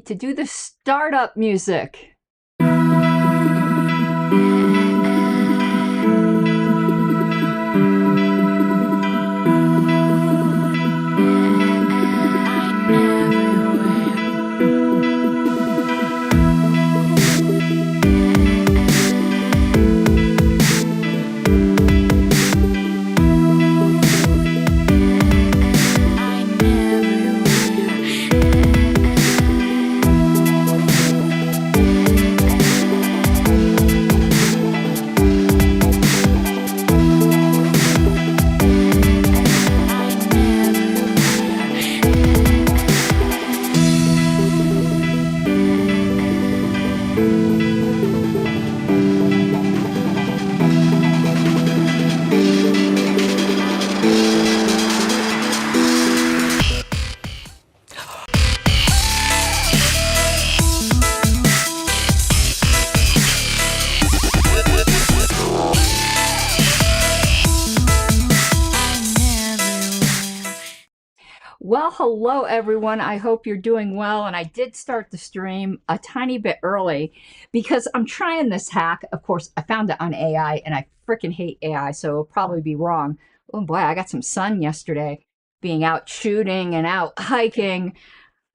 To do the startup music. Well, hello everyone. I hope you're doing well. And I did start the stream a tiny bit early because I'm trying this hack. Of course, I found it on AI and I freaking hate AI, so it'll probably be wrong. Oh boy, I got some sun yesterday being out shooting and out hiking.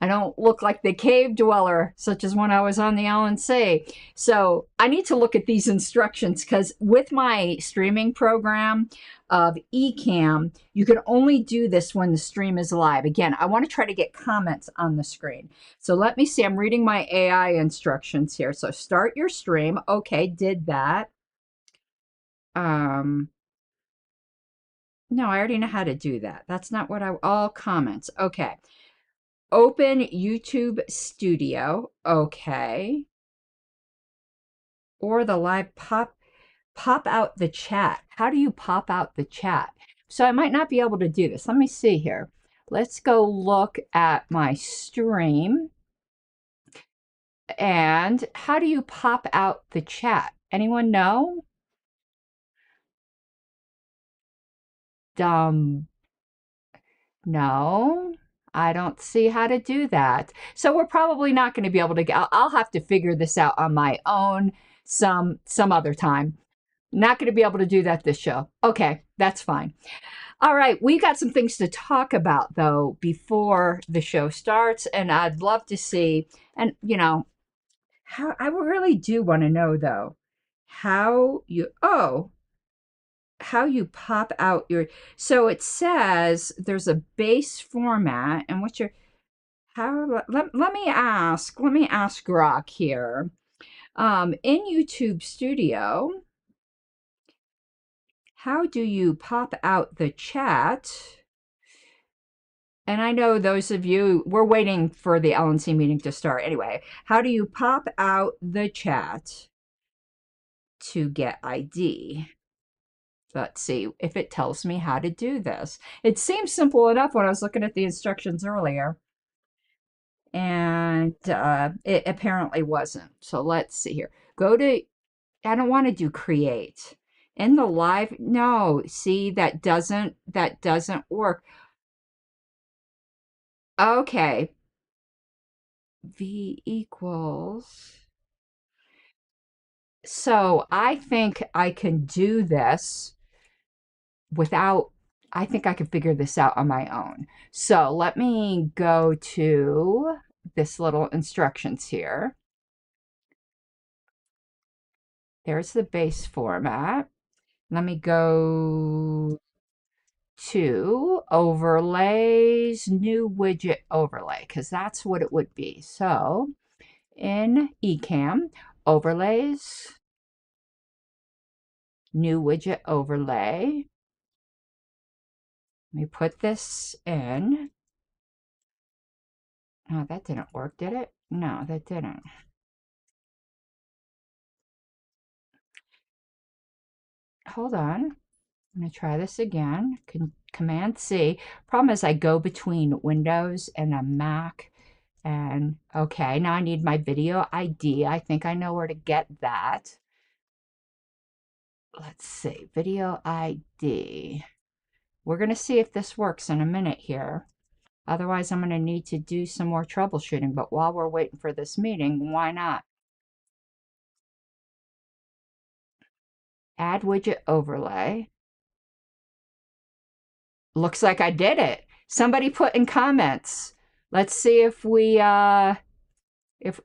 I don't look like the cave dweller, such as when I was on the LNC. So I need to look at these instructions because with my streaming program of Ecamm, you can only do this when the stream is live. Again, I want to try to get comments on the screen. So let me see. I'm reading my AI instructions here. So start your stream. Okay, did that. No, I already know how to do that. That's not what all comments. Okay. Open YouTube Studio, okay. Or the live pop out the chat. How do you pop out the chat? So I might not be able to do this. Let me see here. Let's go look at my stream. And how do you pop out the chat? Anyone know? No. I don't see how to do that. So we're probably not going to be able to get, I'll have to figure this out on my own some other time. Not going to be able to do that this show. Okay, that's fine. All right, we got some things to talk about though before the show starts, and I'd love to see, and you know, how I really do want to know though, how you pop out your, so it says there's a base format and what's your, let me ask Grok here. In YouTube Studio, how do you pop out the chat? And I know those of you, we're waiting for the LNC meeting to start anyway. How do you pop out the chat to get ID? Let's see if it tells me how to do this. It seems simple enough when I was looking at the instructions earlier. And it apparently wasn't. So let's see here. Go to, I don't want to do create. In the live, no, see, that doesn't work. Okay. V equals. So I think I can do this without, I think I can figure this out on my own. So let me go to this little instructions here. There's the base format. Let me go to overlays, new widget overlay, because that's what it would be. So in Ecamm, overlays, new widget overlay. Let me put this in. Oh, that didn't work, did it? No, that didn't. Hold on. I'm going to try this again. Command C. Problem is I go between Windows and a Mac. And okay, now I need my video ID. I think I know where to get that. Let's see, video ID. We're going to see if this works in a minute here. Otherwise, I'm going to need to do some more troubleshooting. But while we're waiting for this meeting, why not? Add widget overlay. Looks like I did it. Somebody put in comments. Let's see if we, if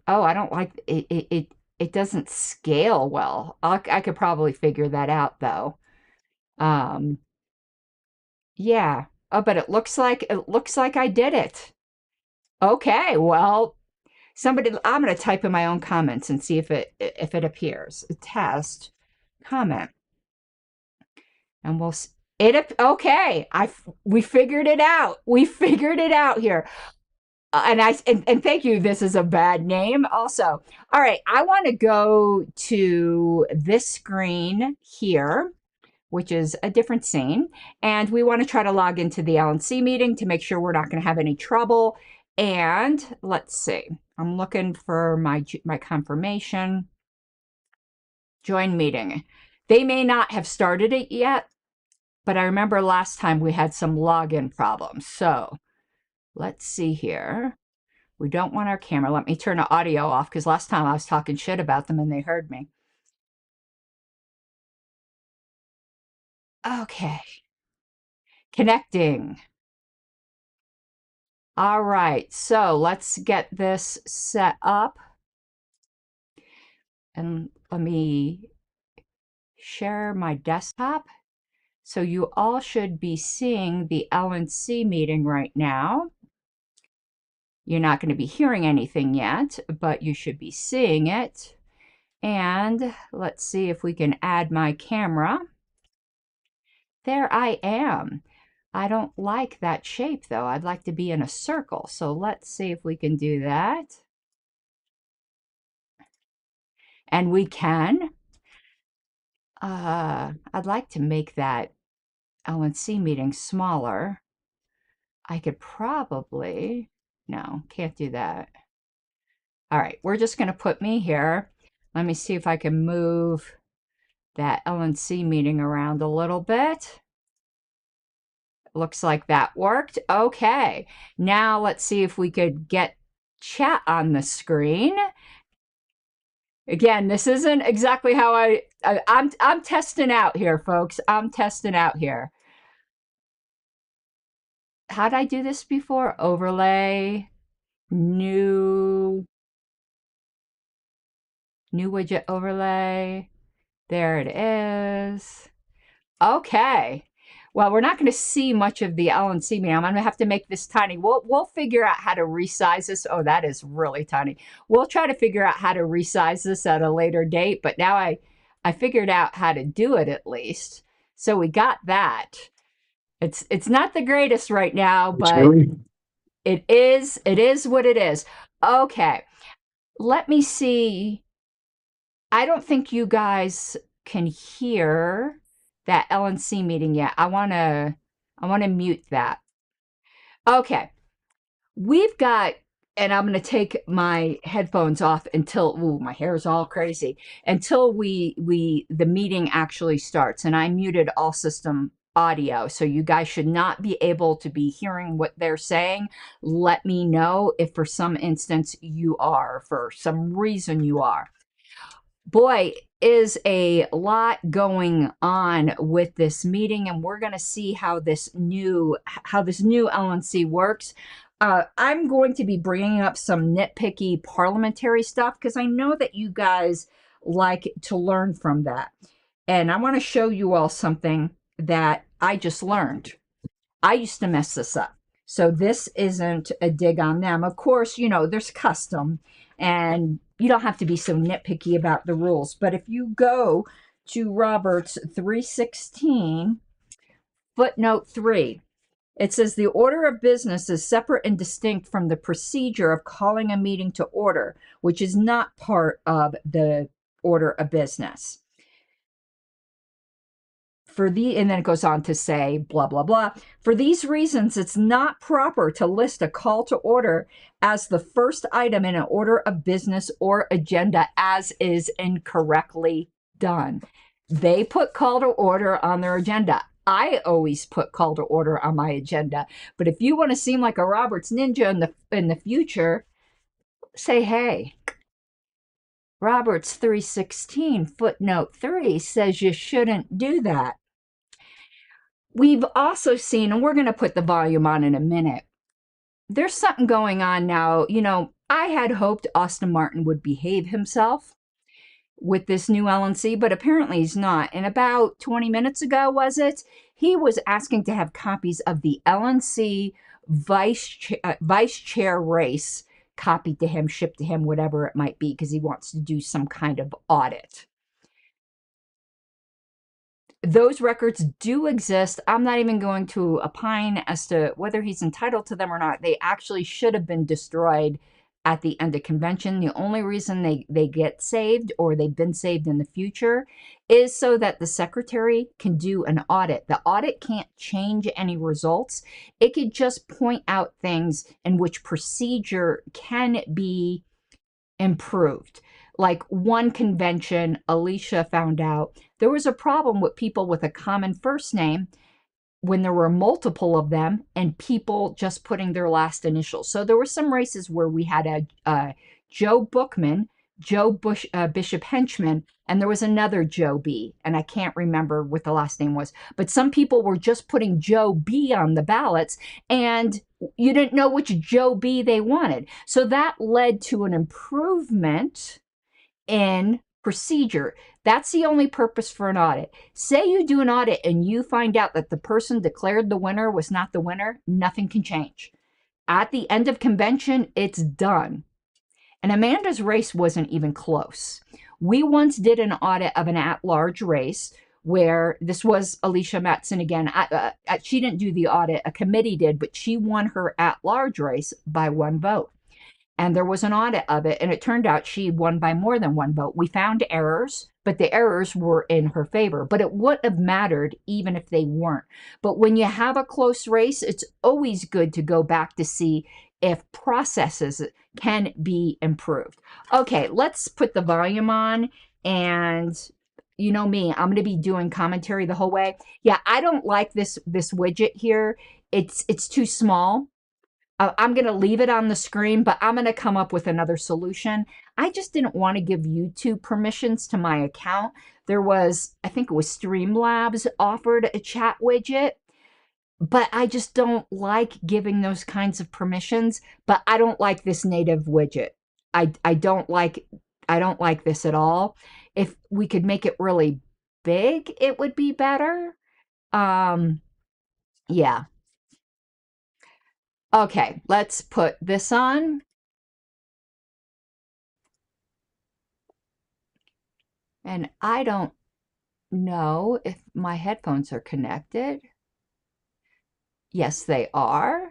oh, I don't like it. It doesn't scale well. I could probably figure that out though. Yeah. Oh, but it looks like I did it. Okay, well, I'm going to type in my own comments and see if it appears. Test comment, and okay. We figured it out. We figured it out here. And thank you. This is a bad name also. All right, I want to go to this screen here, which is a different scene. And we want to try to log into the LNC meeting to make sure we're not going to have any trouble. And let's see, I'm looking for my confirmation. Join meeting. They may not have started it yet, but I remember last time we had some login problems. So let's see here. We don't want our camera. Let me turn the audio off because last time I was talking shit about them and they heard me. Okay. Connecting. All right, so let's get this set up. And let me share my desktop. So you all should be seeing the LNC meeting right now. You're not going to be hearing anything yet, but you should be seeing it. And let's see if we can add my camera. There I am. I don't like that shape though. I'd like to be in a circle. So let's see if we can do that. And we can. I'd like to make that LNC meeting smaller. I could probably, no, can't do that. All right, we're just going to put me here. Let me see if I can move that LNC meeting around a little bit. Looks like that worked. Okay, now let's see if we could get chat on the screen. Again, this isn't exactly how I'm testing out here, folks. I'm testing out here. How did I do this before? Overlay, new widget overlay. There it is. Okay. Well, we're not going to see much of the LNC meeting. I'm going to have to make this tiny. We'll figure out how to resize this. Oh, that is really tiny. We'll try to figure out how to resize this at a later date. But now I figured out how to do it at least. So we got that. It's not the greatest right now, but it is what it is. Okay. Let me see. I don't think you guys can hear that LNC meeting yet. I want to mute that. Okay. We've got, and I'm going to take my headphones off until, ooh, my hair is all crazy, until the meeting actually starts. And I muted all system audio. So you guys should not be able to be hearing what they're saying. Let me know if for some instance you are, for some reason you are. Boy, is a lot going on with this meeting, and we're going to see how this new LNC works. I'm going to be bringing up some nitpicky parliamentary stuff because I know that you guys like to learn from that. And I want to show you all something that I just learned. I used to mess this up. So this isn't a dig on them. Of course, you know, there's custom, and you don't have to be so nitpicky about the rules. But if you go to Roberts 316, footnote 3, it says the order of business is separate and distinct from the procedure of calling a meeting to order, which is not part of the order of business. And then it goes on to say, blah, blah, blah. For these reasons, it's not proper to list a call to order as the first item in an order of business or agenda, as is incorrectly done. They put call to order on their agenda. I always put call to order on my agenda. But if you want to seem like a Roberts ninja in the future, say, hey, Roberts 316 footnote 3 says you shouldn't do that. We've also seen, and we're going to put the volume on in a minute, there's something going on now. You know, I had hoped Austin Martin would behave himself with this new LNC, but apparently he's not. And about 20 minutes ago, was it? He was asking to have copies of the LNC vice chair race copied to him, shipped to him, whatever it might be, because he wants to do some kind of audit. Those records do exist. I'm not even going to opine as to whether he's entitled to them or not. They actually should have been destroyed at the end of convention. The only reason they get saved, or they've been saved in the future, is so that the secretary can do an audit. The audit can't change any results. It could just point out things in which procedure can be improved. Like one convention, Alicia found out there was a problem with people with a common first name when there were multiple of them and people just putting their last initials. So there were some races where we had a Joe Bookman, Bishop Henchman, and there was another Joe B, and I can't remember what the last name was. But some people were just putting Joe B on the ballots, and you didn't know which Joe B they wanted. So that led to an improvement in procedure. That's the only purpose for an audit. Say you do an audit and you find out that the person declared the winner was not the winner, nothing can change. At the end of convention, it's done. And Amanda's race wasn't even close. We once did an audit of an at-large race where this was Alicia Matson again. She didn't do the audit, a committee did, but she won her at-large race by 1 vote. And there was an audit of it, and it turned out she won by more than 1 vote. We found errors, but the errors were in her favor. But it wouldn't have mattered even if they weren't. But when you have a close race, it's always good to go back to see if processes can be improved. Okay, let's put the volume on, and you know me, I'm going to be doing commentary the whole way. Yeah, I don't like this widget here. It's too small. I'm going to leave it on the screen, but I'm going to come up with another solution. I just didn't want to give YouTube permissions to my account. There was, I think it was Streamlabs offered a chat widget, but I just don't like giving those kinds of permissions. But I don't like this native widget. I don't like this at all. If we could make it really big, it would be better. Yeah. Okay, let's put this on. And I don't know if my headphones are connected. Yes, they are.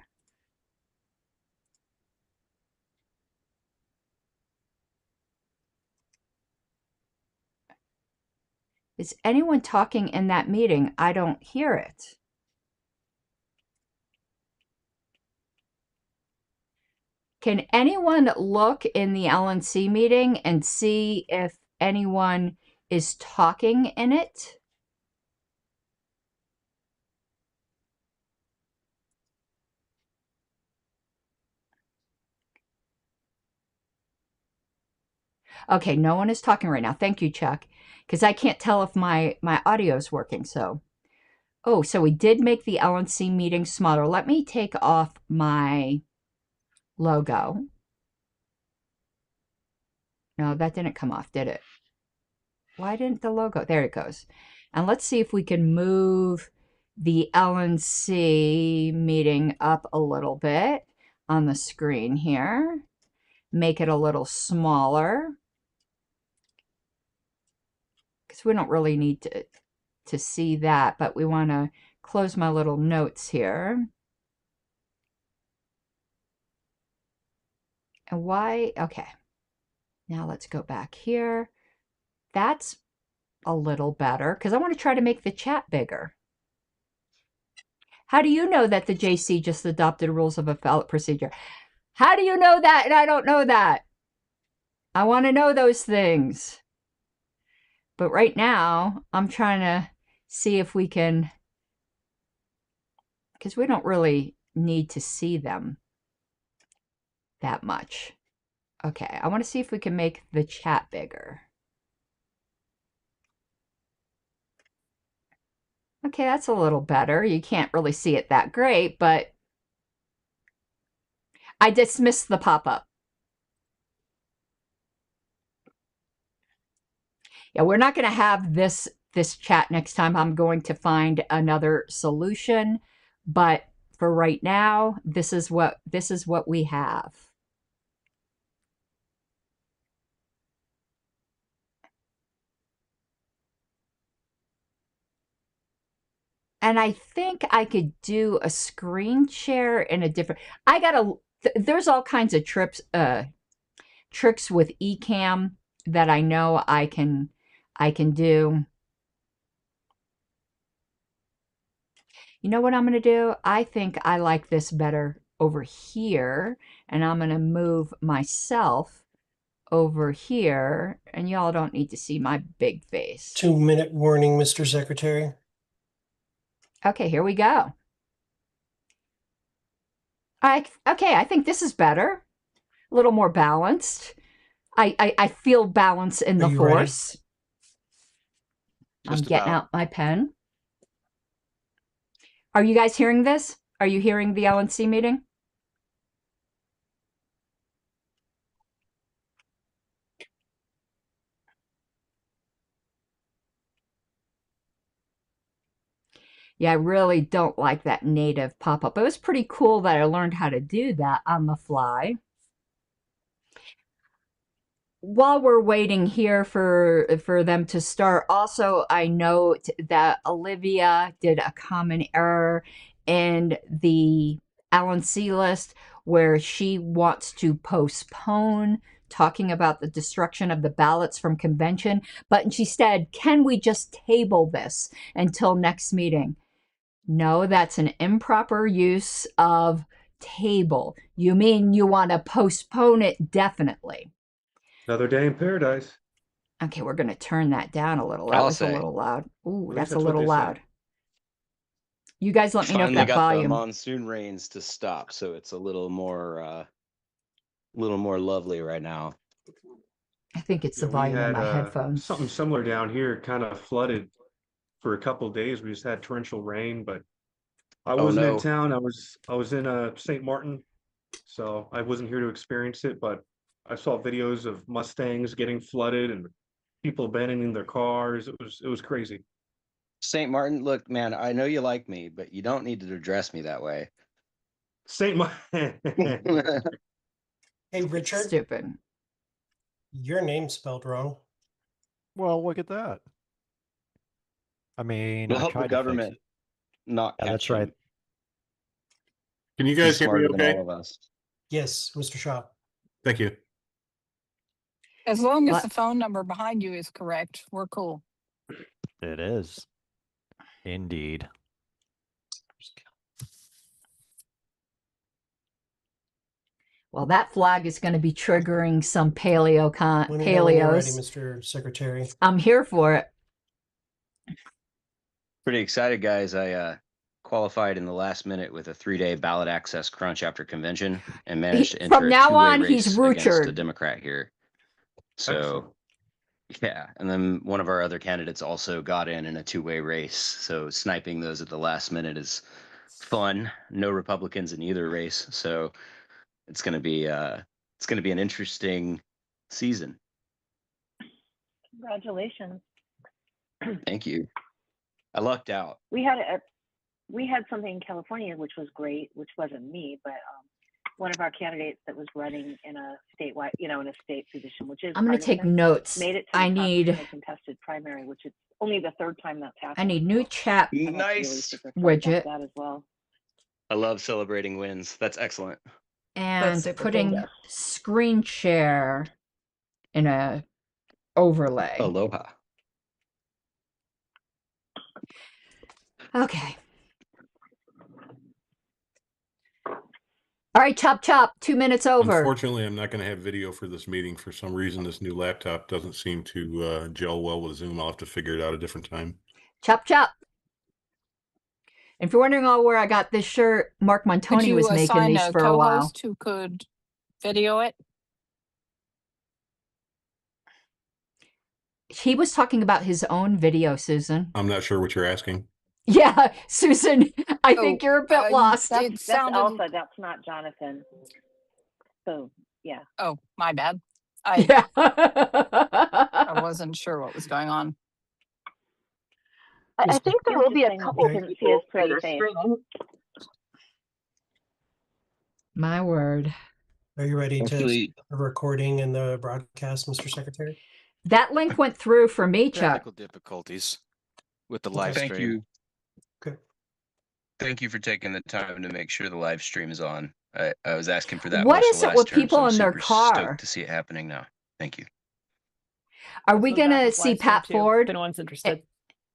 Is anyone talking in that meeting? I don't hear it. Can anyone look in the LNC meeting and see if anyone is talking in it? Okay, no one is talking right now. Thank you, Chuck, because I can't tell if my audio is working. So, oh, so we did make the LNC meeting smaller. Let me take off my logo. No, that didn't come off, did it? Why didn't the logo? There it goes. And let's see if we can move the LNC meeting up a little bit on the screen here. Make it a little smaller, because we don't really need to see that, but we want to close my little notes here. And why? Okay. Now let's go back here. That's a little better, because I want to try to make the chat bigger. How do you know that the JC just adopted rules of appellate procedure? How do you know that and I don't know that? I want to know those things. But right now, I'm trying to see if we can because we don't really need to see them that much. Okay, I want to see if we can make the chat bigger. Okay, that's a little better. You can't really see it that great, but I dismissed the pop-up. Yeah, we're not going to have this chat next time. I'm going to find another solution, but for right now, this is what we have. And I think I could do a screen share in a different. There's all kinds of tricks with Ecamm that I know I can do. You know what I'm going to do? I think I like this better over here, and I'm going to move myself over here, and y'all don't need to see my big face. 2-minute warning, Mr. Secretary. Okay, here we go. Okay, I think this is better. A little more balanced. I feel balance in the force. I'm getting out my pen. Are you guys hearing this? Are you hearing the LNC meeting? Yeah, I really don't like that native pop-up. It was pretty cool that I learned how to do that on the fly. While we're waiting here for them to start, also I note that Olivia did a common error in the LNC list where she wants to postpone talking about the destruction of the ballots from convention, but she said, can we just table this until next meeting? No, that's an improper use of table. You mean you want to postpone it definitely. Another day in paradise. Okay, we're going to turn that down a little. That was a little loud. Ooh, that's a little loud. You guys let me know if that volume. The monsoon rains to stop, so it's a little more lovely right now. I think it's the volume in my headphones. Something similar down here, kind of flooded for a couple of days. We just had torrential rain, but I wasn't in town. I was in St. Martin, so I wasn't here to experience it. But I saw videos of Mustangs getting flooded and people abandoning their cars. It was crazy. St. Martin, look, man, I know you like me, but you don't need to address me that way. St. Martin. Hey, Richard. Stupid. Your name's spelled wrong. Well, look at that. I mean, we'll help the government not. Yeah, that's right. Can you guys hear me okay? All of us. Yes, Mr. Shaw. Thank you. As long as the phone number behind you is correct, we're cool. It is. Indeed. Well, that flag is going to be triggering some paleos. When you're ready, Mr. Secretary. I'm here for it. Pretty excited, guys. I qualified in the last minute with a 3-day ballot access crunch after convention and managed to enter from now on, he's against Richard, a Democrat here. So, yeah. And then one of our other candidates also got in a 2-way race. So sniping those at the last minute is fun. No Republicans in either race. So it's going to be an interesting season. Congratulations. Thank you. I lucked out. We had something in California, which was great, which wasn't me, but one of our candidates that was running in a statewide, in a state position, which is I'm going to take notes. made it to I need a contested primary, which is only the 3rd time that's happened. I need new chat nice widget. That as well. I love celebrating wins. That's excellent. And putting screen share in a overlay. Aloha. Okay. All right, chop chop. 2 minutes over. Unfortunately, I'm not going to have video for this meeting. For some reason, this new laptop doesn't seem to gel well with Zoom. I'll have to figure it out a different time. Chop chop. If you're wondering all where I got this shirt, Mark Could Montoni you was making assign these a for a while. co-host who could video it? He was talking about his own video, Susan. I'm not sure what you're asking. Yeah, Susan, I think you're a bit lost. That's Alpha. That's not Jonathan. So, yeah. Oh, my bad. Yeah. I wasn't sure what was going on. I think there will be a couple who can see his pretty face. My word. Are you ready to Actually- start the recording and the broadcast, Mr. Secretary? That link went through for me, Chuck. Technical difficulties with the live Thank stream. you. Okay. Thank you for taking the time to make sure the live stream is on. I was asking for that. What most of is the it last with term, so people I'm in their super car? stoked to see it happening now. Thank you. Are we going to see Pat Ford if anyone's interested?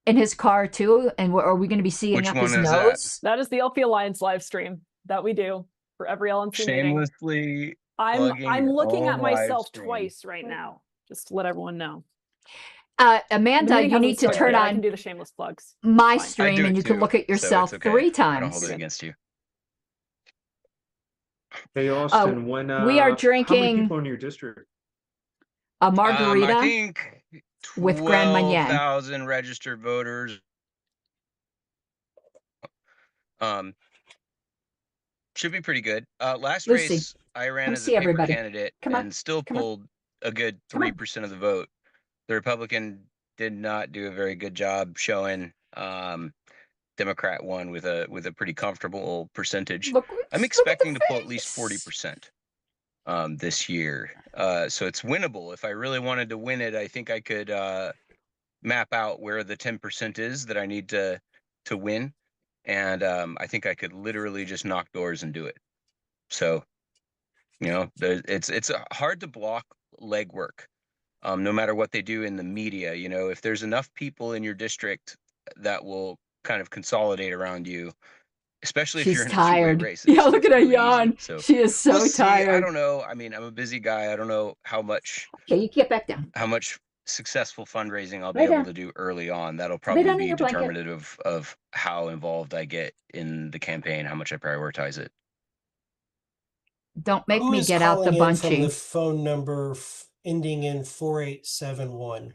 in his car too? And are we going to be seeing Which up one his is nose? That is the LP Alliance live stream that we do for every LNC meeting. Shamelessly I'm plugging looking your at own myself live stream. twice right now. Just to let everyone know. Amanda, The meeting you hasn't need to started turn yet. I can on do the shameless plugs. my It's fine. I stream do and it you can too, look at so yourself it's okay. 3 I don't times. hold it against you. Hey, Austin, when we are how many drinking people in your district? a margarita I think with Grand Marnier. 12,000 registered voters. Should be pretty good. Last Lucy, race I ran come as a see paper everybody. candidate Come on, and still come on. pulled a good Come on. 3% of the vote. The Republican did not do a very good job showing. Democrat won with a pretty comfortable percentage. I'm expecting to pull at least 40% this year. So it's winnable. If I really wanted to win it, I think I could map out where the 10% is that I need to win. And I think I could literally just knock doors and do it. So, you know, it's hard to block legwork, no matter what they do in the media. You know, if there's enough people in your district that will kind of consolidate around you, especially if She's you're in tired. a 2-way race. Yeah, look it's at her really yawn. easy. So She is so we'll see. tired. I don't know. I mean, I'm a busy guy. I don't know how much get back down. How much successful fundraising I'll be Lay able down. to do early on. That'll Lay probably down in be your blanket. determinative of how involved I get in the campaign, how much I prioritize it. Don't make Who me is get out the calling in from the bunchy. phone number ending in 4871?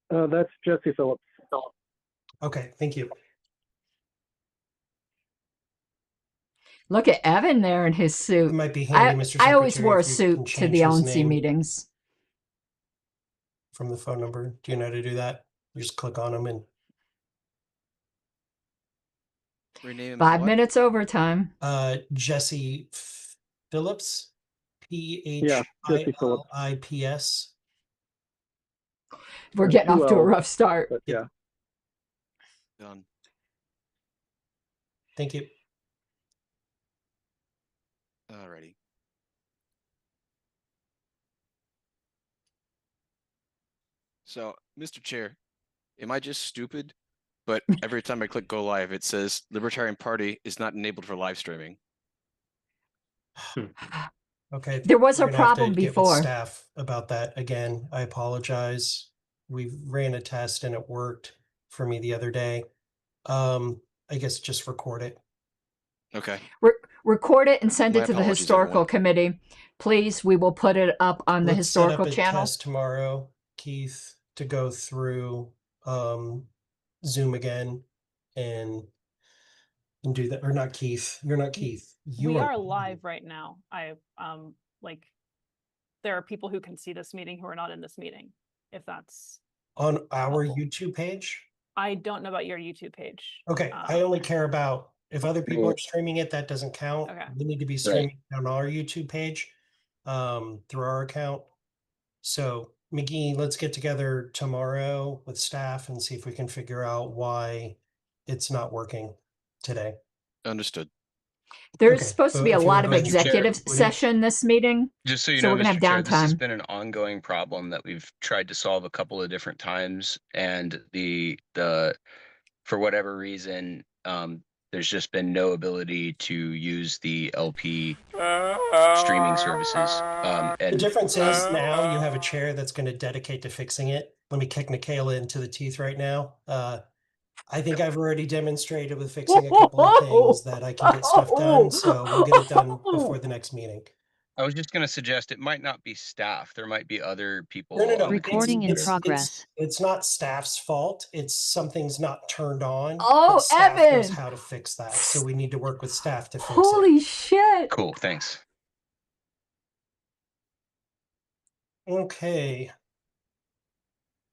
That's Jesse Phillips. Okay, thank you. Look at Evan there in his suit. It might be handy, Mr. I always Secretary, wore a if you can suit to change the his LNC name meetings. from the phone number. Do you know how to do that? You just click on them and Rename him 5 what? minutes overtime. Jesse Phillips, Jesse Phillips. Phillips. We're getting off to a 2L, rough start. But yeah. Done. Thank you. Alrighty. So, Mr. Chair, am I just stupid? But every time I click go live, it says Libertarian Party is not enabled for live streaming. Okay. There was we're a gonna have to problem get with before. staff about that again. I apologize. We ran a test and it worked for me the other day. I guess just record it. Okay. Record it and send My it to the apologies, historical everyone. committee. Please, we will put it up on the Let's set up historical a channel. test tomorrow, Keith, to go through Zoom again and do that. Or not Keith. You're not Keith. You We are live right now. Like there are people who can see this meeting who are not in this meeting, if that's on our helpful. YouTube page. I don't know about your YouTube page. Okay, I only care about if other people are streaming it, that doesn't count. Okay. We need to be streaming on our YouTube page through our account. So McGee, let's get together tomorrow with staff and see if we can figure out why it's not working today. Understood. There's Okay, supposed to so be a if you lot wanna of go ahead and- executive Woody? session this meeting. Just so you So know, we're gonna have Mr. Chair, this has downtime. been an ongoing problem that we've tried to solve a couple of different times, and the for whatever reason, there's just been no ability to use the LP streaming services. The And difference is now you have a chair that's going to dedicate to fixing it. Let me kick Michaela into the teeth right now. I think I've already demonstrated with fixing a couple of things that I can get stuff done, so we'll get it done before the next meeting. I was just going to suggest it might not be staff. There might be other people. No. Recording in progress. It's not staff's fault. It's something's not turned on. Oh, but staff knows Evan! how to fix that. So we need to work with staff to fix it. Holy shit! Cool, thanks. Okay.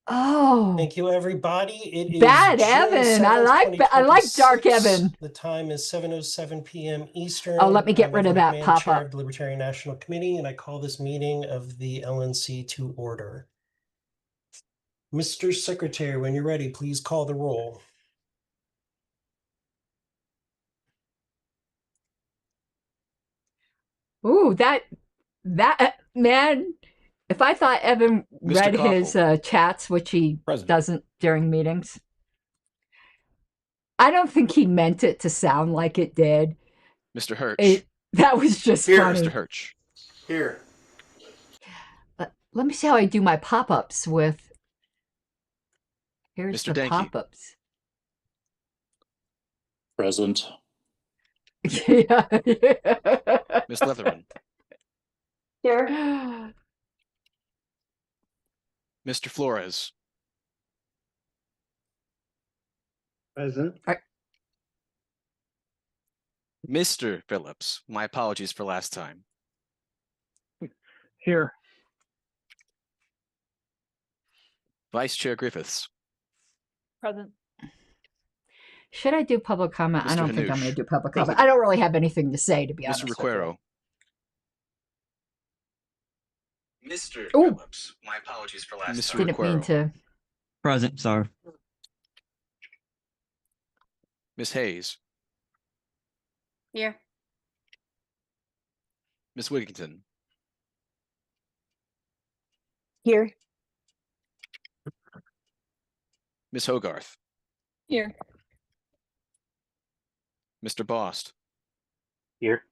Oh. Thank you, everybody. It is Bad June Evan. 7th, I like Dark 2026. Evan. The time is 7:07 p.m. Eastern. Oh, let me get I'm rid of Evan that McMahon, pop Chair up. of the Libertarian National Committee, and I call this meeting of the LNC to order. Mr. Secretary, when you're ready, please call the roll. Ooh, that man. If I thought Evan read his chats, which he doesn't during meetings, I don't think he meant it to sound like it did. Mr. Hirsch. That was just Here, funny. Mr. Hirsch. Here. Let me see how I do my pop-ups with. Here's Mr. the Danke. pop-ups. Present. Yeah. Miss Leatherman. Here. Mr. Flores. Present. Mr. Phillips. My apologies for last time. Here. Vice Chair Griffiths. Present. Should I do public comment? I Mr. don't think I'm Hanush. going to do public comment. I don't really have anything to say, to be honest. Mr. with Requero. Mr. Ooh. Phillips. My apologies for last Mr. you. Didn't mean Requero. to. Present, sorry. Miss Hayes. Here. Miss Wigington. Here. Miss Hogarth. Here. Mr. Bost. Here.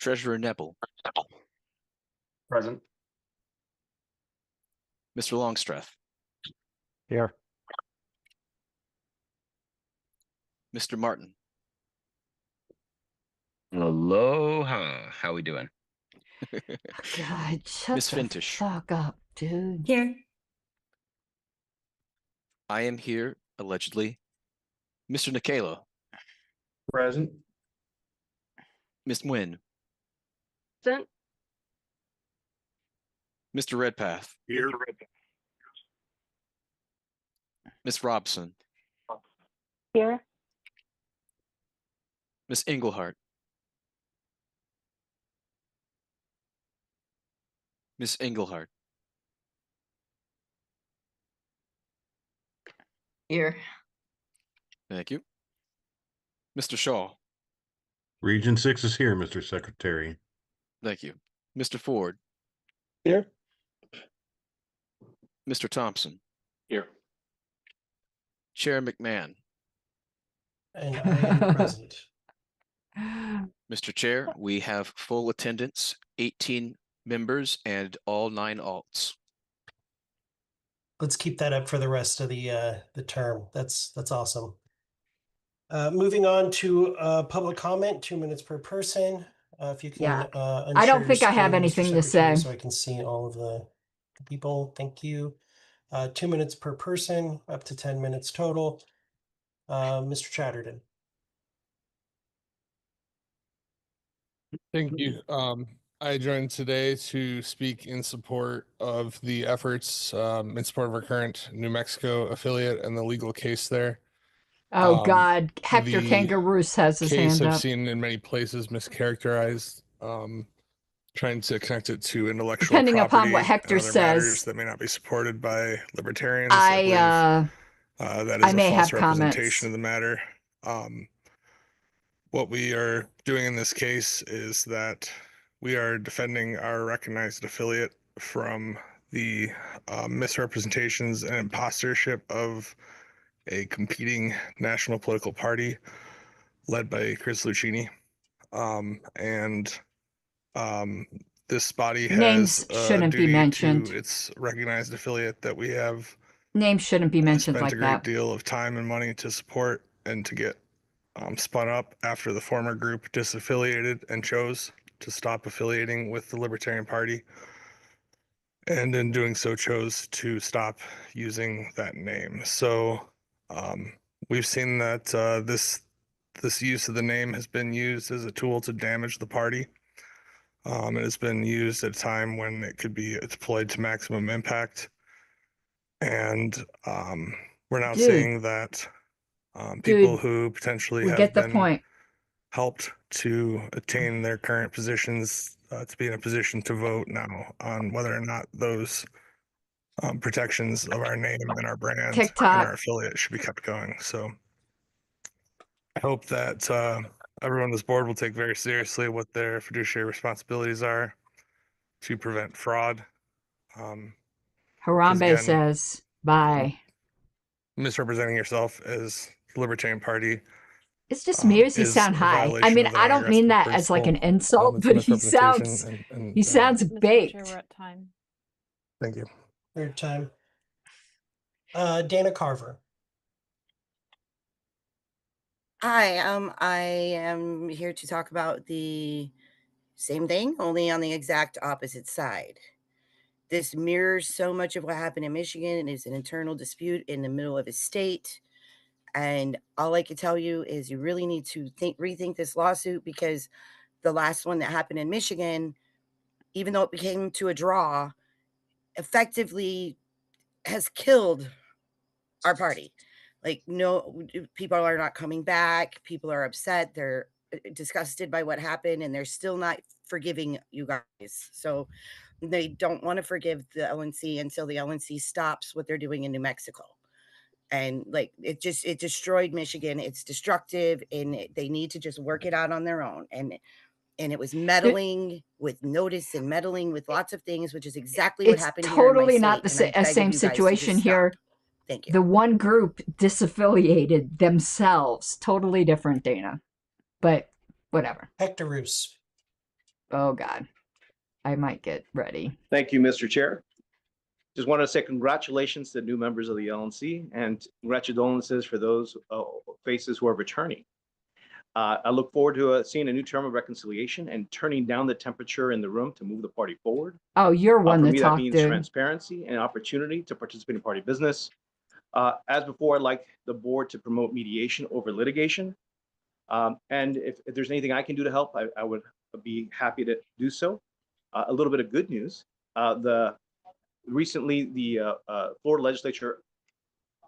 Treasurer Nebel. Present. Mr. Longstreth. Here. Mr. Martin. Aloha. How we doing? God, shut Miss the Fintish. fuck up, dude. Here. I am here, allegedly. Mr. Nikela. Present. Miss Nguyen. Present. Mr. Redpath. Here. Miss Robson. Here. Miss Englehart. Miss Englehart. Here. Thank you. Mr. Shaw. Region 6 is here, Mr. Secretary. Thank you. Mr. Ford. Here. Mr. Thompson. Here. Chair McMahon. And I am present. Mr. Chair, we have full attendance, 18 members and all 9 alts. Let's keep that up for the rest of the term. That's awesome. Moving on to public comment, 2 minutes per person. If you can, Yeah. unshare I don't your think I have screen, Mr. anything to Secretary, say. so I can see all of the people. Thank you. 2 minutes per person, up to 10 minutes total. Mr. Chatterton. Thank you. I joined today to speak in support of the efforts in support of our current New Mexico affiliate and the legal case there. Oh, God. Hector the Kangaroos has his Case hand I've up. seen in many places mischaracterized, trying to connect it to intellectual Depending upon property what Hector and other matters says, that may not be supported by libertarians. I that I is a may false have comments. representation of the matter. What we are doing in this case is that we are defending our recognized affiliate from the misrepresentations and impostorship of a competing national political party led by Chris Lucchini. This body Names has a shouldn't be duty mentioned. to its recognized affiliate that we have Names shouldn't be mentioned spent like a great that. deal of time and money to support and to get spun up after the former group disaffiliated and chose to stop affiliating with the Libertarian Party. And in doing so, chose to stop using that name. So we've seen that this use of the name has been used as a tool to damage the party. It has been used at a time when it could be deployed to maximum impact. And we're now seeing that people who potentially we have get the been point. helped to attain their current positions to be in a position to vote now on whether or not those protections of our name and our brand TikTok. and our affiliate should be kept going. So I hope that everyone on this board will take very seriously what their fiduciary responsibilities are to prevent fraud. Harambe again, says, bye. Misrepresenting yourself as the Libertarian Party. It's just me, or does he is sound a high? I violation mean, of the I don't mean non-aggressive that as like an principle. insult, It's but he misrepresentation sounds and, he sounds Mr. baked. Chair, we're at time. Thank you. Your time. Dana Carver. Hi, I am here to talk about the same thing, only on the exact opposite side. This mirrors so much of what happened in Michigan. It is an internal dispute in the middle of a state. And all I can tell you is you really need to rethink this lawsuit, because the last one that happened in Michigan, even though it became to a draw, effectively has killed our party. Like, no, people are not coming back. People are upset. They're disgusted by what happened, and they're still not forgiving you guys. So they don't want to forgive the LNC until the LNC stops what they're doing in New Mexico. And like, it destroyed Michigan. It's destructive, and they need to just work it out on their own. And it was meddling with notice and meddling with lots of things, which is exactly what happened here in my Totally state. not the same situation here. Thank you. The one group disaffiliated themselves. Totally different, Dana. But whatever. Hector Roos. Oh, God. I might get ready. Thank you, Mr. Chair. Just wanted to say congratulations to new members of the LNC and congratulations for those faces who are returning. I look forward to seeing a new term of reconciliation and turning down the temperature in the room to move the party forward. Oh, you're one for to me, talk, that means dude. transparency and opportunity to participate in party business. As before, I'd like the board to promote mediation over litigation. And if there's anything I can do to help, I would be happy to do so. A little bit of good news. Recently, the Florida legislature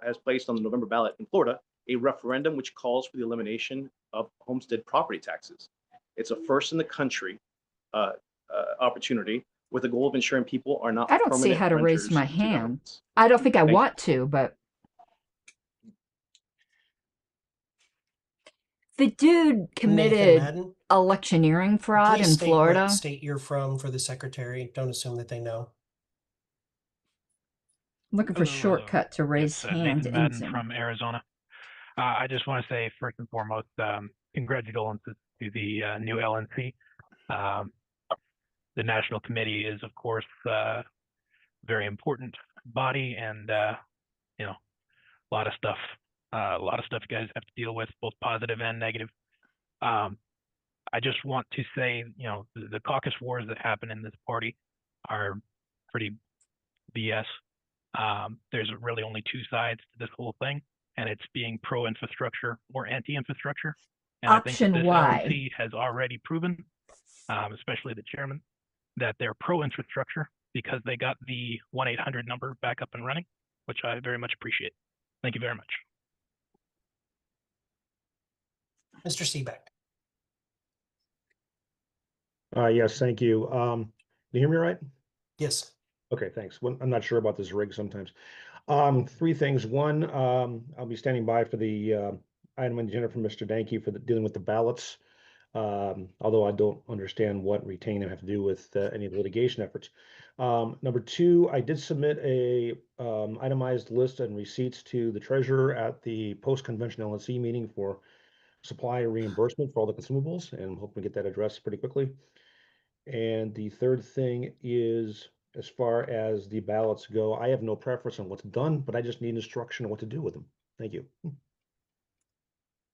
has placed on the November ballot in Florida a referendum which calls for the elimination of homestead property taxes. It's a first in the country opportunity with the goal of ensuring people are not. I don't see how to raise my hand. I don't think I want to, but the dude committed electioneering fraud in Florida. What state you're from for the secretary. Don't assume that they know. Looking for shortcut to raise hand. Nathan Madden from Arizona. I just want to say, first and foremost, congratulations to the new LNC. The National Committee is, of course, a very important body, and you know, a lot of stuff you guys have to deal with, both positive and negative. I just want to say, the caucus wars that happen in this party are pretty BS. There's really only two sides to this whole thing, and it's being pro-infrastructure or anti-infrastructure. And I think that this LNC has already proven, especially the chairman, that they're pro-infrastructure because they got the 1-800 number back up and running, which I very much appreciate. Thank you very much. Mr. Seebeck. Yes, thank you. You hear me right? Yes. Okay, thanks. I'm not sure about this rig sometimes. Three things. One, I'll be standing by for the item on the agenda from Mr. Danke for dealing with the ballots. Although I don't understand what retaining them have to do with any of the litigation efforts. Number two, I did submit a itemized list and receipts to the treasurer at the post-convention LNC meeting for supply reimbursement for all the consumables, and I'm hoping to get that addressed pretty quickly. And the third thing is, as far as the ballots go, I have no preference on what's done, but I just need instruction on what to do with them. Thank you.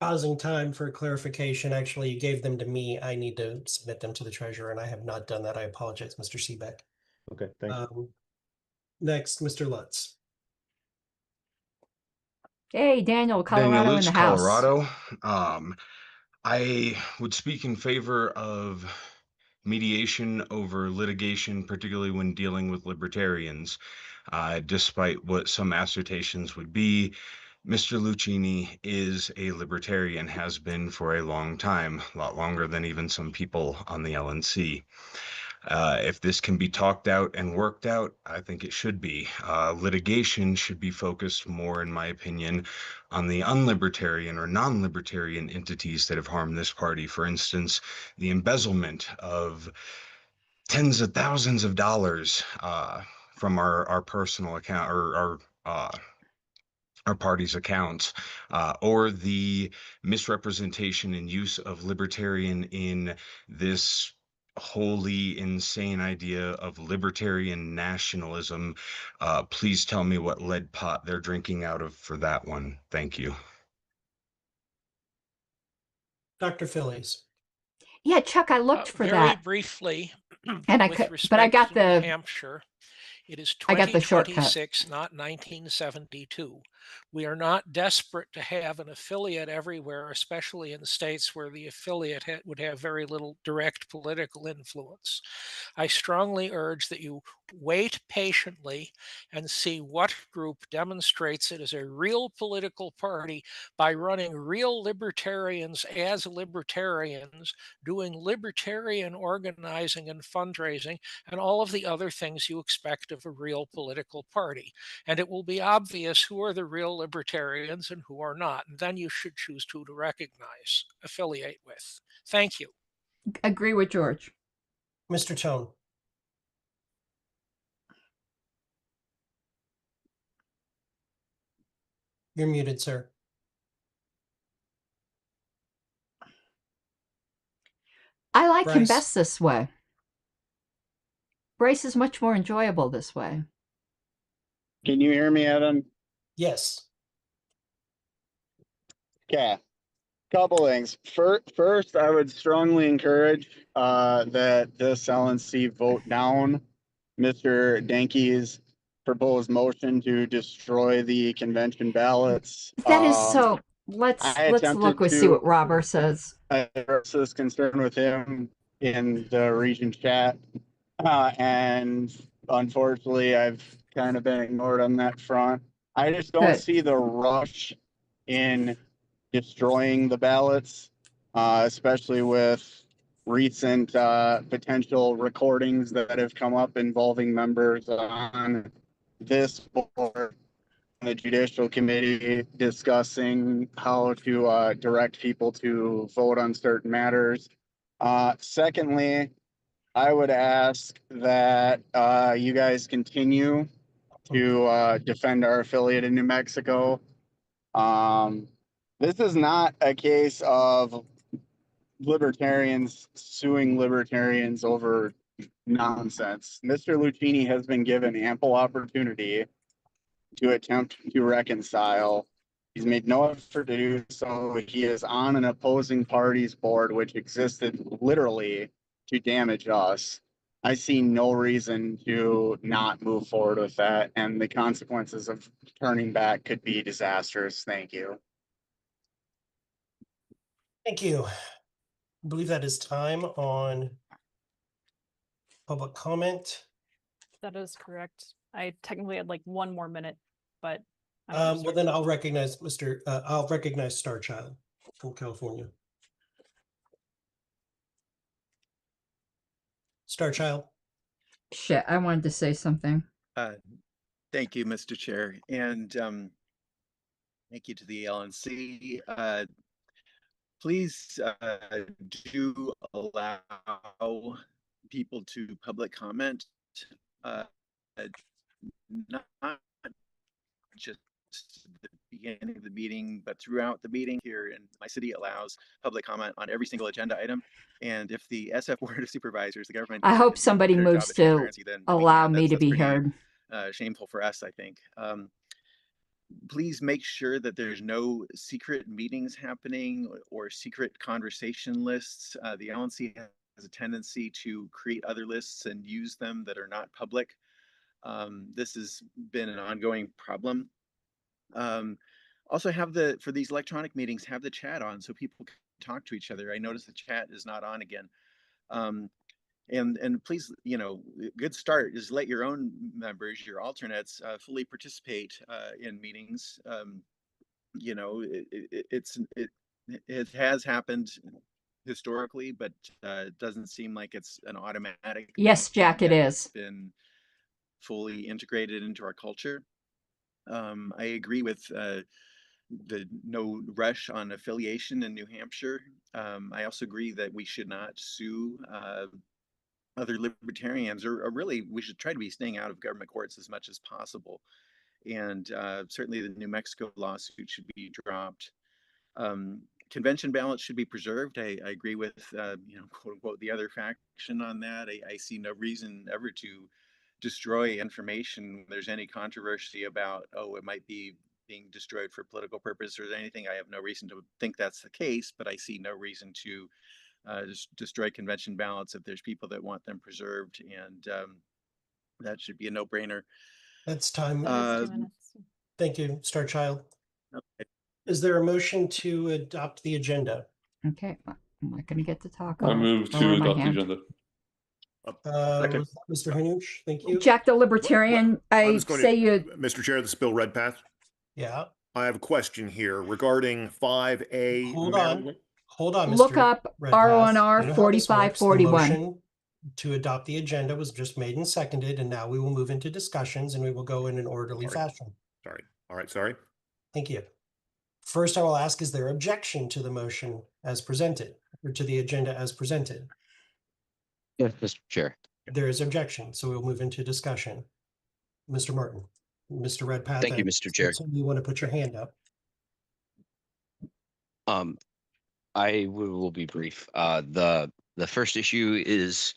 Pausing time for clarification. Actually, you gave them to me. I need to submit them to the treasurer, and I have not done that. I apologize, Mr. Seebeck. Okay, thanks. Next, Mr. Lutz. Hey, Daniel, Colorado Daniel in Lutz, the house. Colorado. I would speak in favor of mediation over litigation, particularly when dealing with libertarians, despite what some assertions would be. Mr. Lucchini is a libertarian, has been for a long time, a lot longer than even some people on the LNC. If this can be talked out and worked out, I think it should be. Litigation should be focused more, in my opinion, on the unlibertarian or non-libertarian entities that have harmed this party. For instance, the embezzlement of tens of thousands of dollars from our personal account or our party's accounts, or the misrepresentation and use of libertarian in this wholly insane idea of libertarian nationalism. Please tell me what lead pot they're drinking out of for that one. Thank you. Dr. Phillies. Yeah, Chuck, I looked for very that. briefly, And I with could, respect but I got to New the Hampshire, it is I got the shortcut. 2026, not 1972. We are not desperate to have an affiliate everywhere, especially in states where the affiliate would have very little direct political influence. I strongly urge that you wait patiently and see what group demonstrates it as a real political party by running real libertarians as libertarians, doing libertarian organizing and fundraising, and all of the other things you expect of a real political party. And it will be obvious who are the real libertarians and who are not. And then you should choose who to recognize, affiliate with. Thank you. Agree with George. Mr. Tone. You're muted, sir. I like him Bryce. best this way. Bryce is much more enjoyable this way. Can you hear me, Evan? Yes. Okay. Couple things. First, I would strongly encourage that this LNC vote down Mr. Danke's proposed motion to destroy the convention ballots. That is so. Let's look and see what Robert says. I addressed this concern with him in the region chat, and unfortunately, I've kind of been ignored on that front. I just don't see the rush in destroying the ballots, especially with recent potential recordings that have come up involving members on this board, the Judicial Committee, discussing how to direct people to vote on certain matters. Secondly, I would ask that you guys continue to defend our affiliate in New Mexico. This is not a case of libertarians suing libertarians over nonsense. Mr. Lucchini has been given ample opportunity to attempt to reconcile. He's made no effort to do so. He is on an opposing party's board, which existed literally to damage us. I see no reason to not move forward with that, and the consequences of turning back could be disastrous. Thank you. Thank you. I believe that is time on public comment. That is correct. I technically had like 1 more minute, but Well, then I'll recognize I'll recognize Starchild from California. Starchild. Shit, I wanted to say something. Thank you, Mr. Chair, and thank you to the LNC. Please do allow people to public comment, not just the beginning of the meeting, but throughout the meeting here in my city allows public comment on every single agenda item. And if the SF Board of Supervisors, the government, I hope can do a somebody better job moves at to transparency than we allow can, me to that's be pretty heard. shameful for us, I think. Please make sure that there's no secret meetings happening or secret conversation lists. The LNC has a tendency to create other lists and use them that are not public. This has been an ongoing problem. Also for these electronic meetings, have the chat on so people can talk to each other. I noticed the chat is not on again. And please, good start is let your own members, your alternates, fully participate in meetings. It has happened historically, but it doesn't seem like it's an automatic. Yes, Jack, it is. Been fully integrated into our culture. I agree with the no rush on affiliation in New Hampshire. I also agree that we should not sue other libertarians, or really we should try to be staying out of government courts as much as possible. And certainly the New Mexico lawsuit should be dropped. Convention ballots should be preserved. I agree with, quote unquote, the other faction on that. I see no reason ever to destroy information when there's any controversy about, oh, it might be being destroyed for political purposes or anything. I have no reason to think that's the case, but I see no reason to just destroy convention ballots if there's people that want them preserved, and that should be a no-brainer. That's time. Thank you, Star Child. Okay. Is there a motion to adopt the agenda? Okay, I'm not going to get to talk. I move to adopt the agenda. Mr. Hanush, thank you. Jack the Libertarian, Mr. Chair, this is Bill Redpath. Yeah. I have a question here regarding 5A. Hold on, Mr. Look up R1R 4541. The motion to adopt the agenda was just made and seconded, and now we will move into discussions and we will go in an orderly fashion. Sorry. All right, sorry. Thank you. First, I will ask, is there objection to the motion as presented, or to the agenda as presented? Yes, Mr. Chair. There is objection, so we'll move into discussion. Mr. Martin, Mr. Redpath. Thank you, Mr. Chair. You want to put your hand up? I will be brief. The first issue is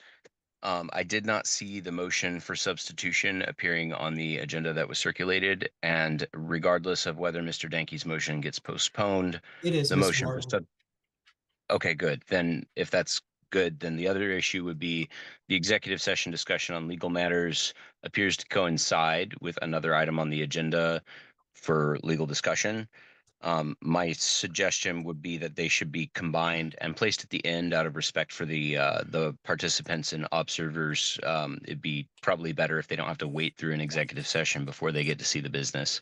I did not see the motion for substitution appearing on the agenda that was circulated, and regardless of whether Mr. Danke's motion gets postponed, it is the Mr. motion Martin. for Okay, good. Then if that's good, then the other issue would be the executive session discussion on legal matters appears to coincide with another item on the agenda for legal discussion. My suggestion would be that they should be combined and placed at the end out of respect for the participants and observers. It'd be probably better if they don't have to wait through an executive session before they get to see the business.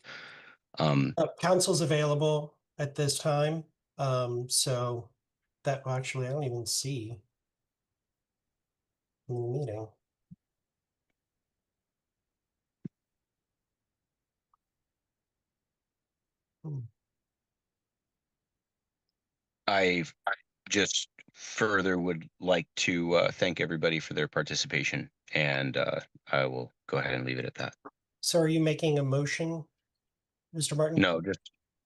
Council's available at this time, so that actually I don't even see in the meeting. I just further would like to thank everybody for their participation, and I will go ahead and leave it at that. So are you making a motion, Mr. Martin? No,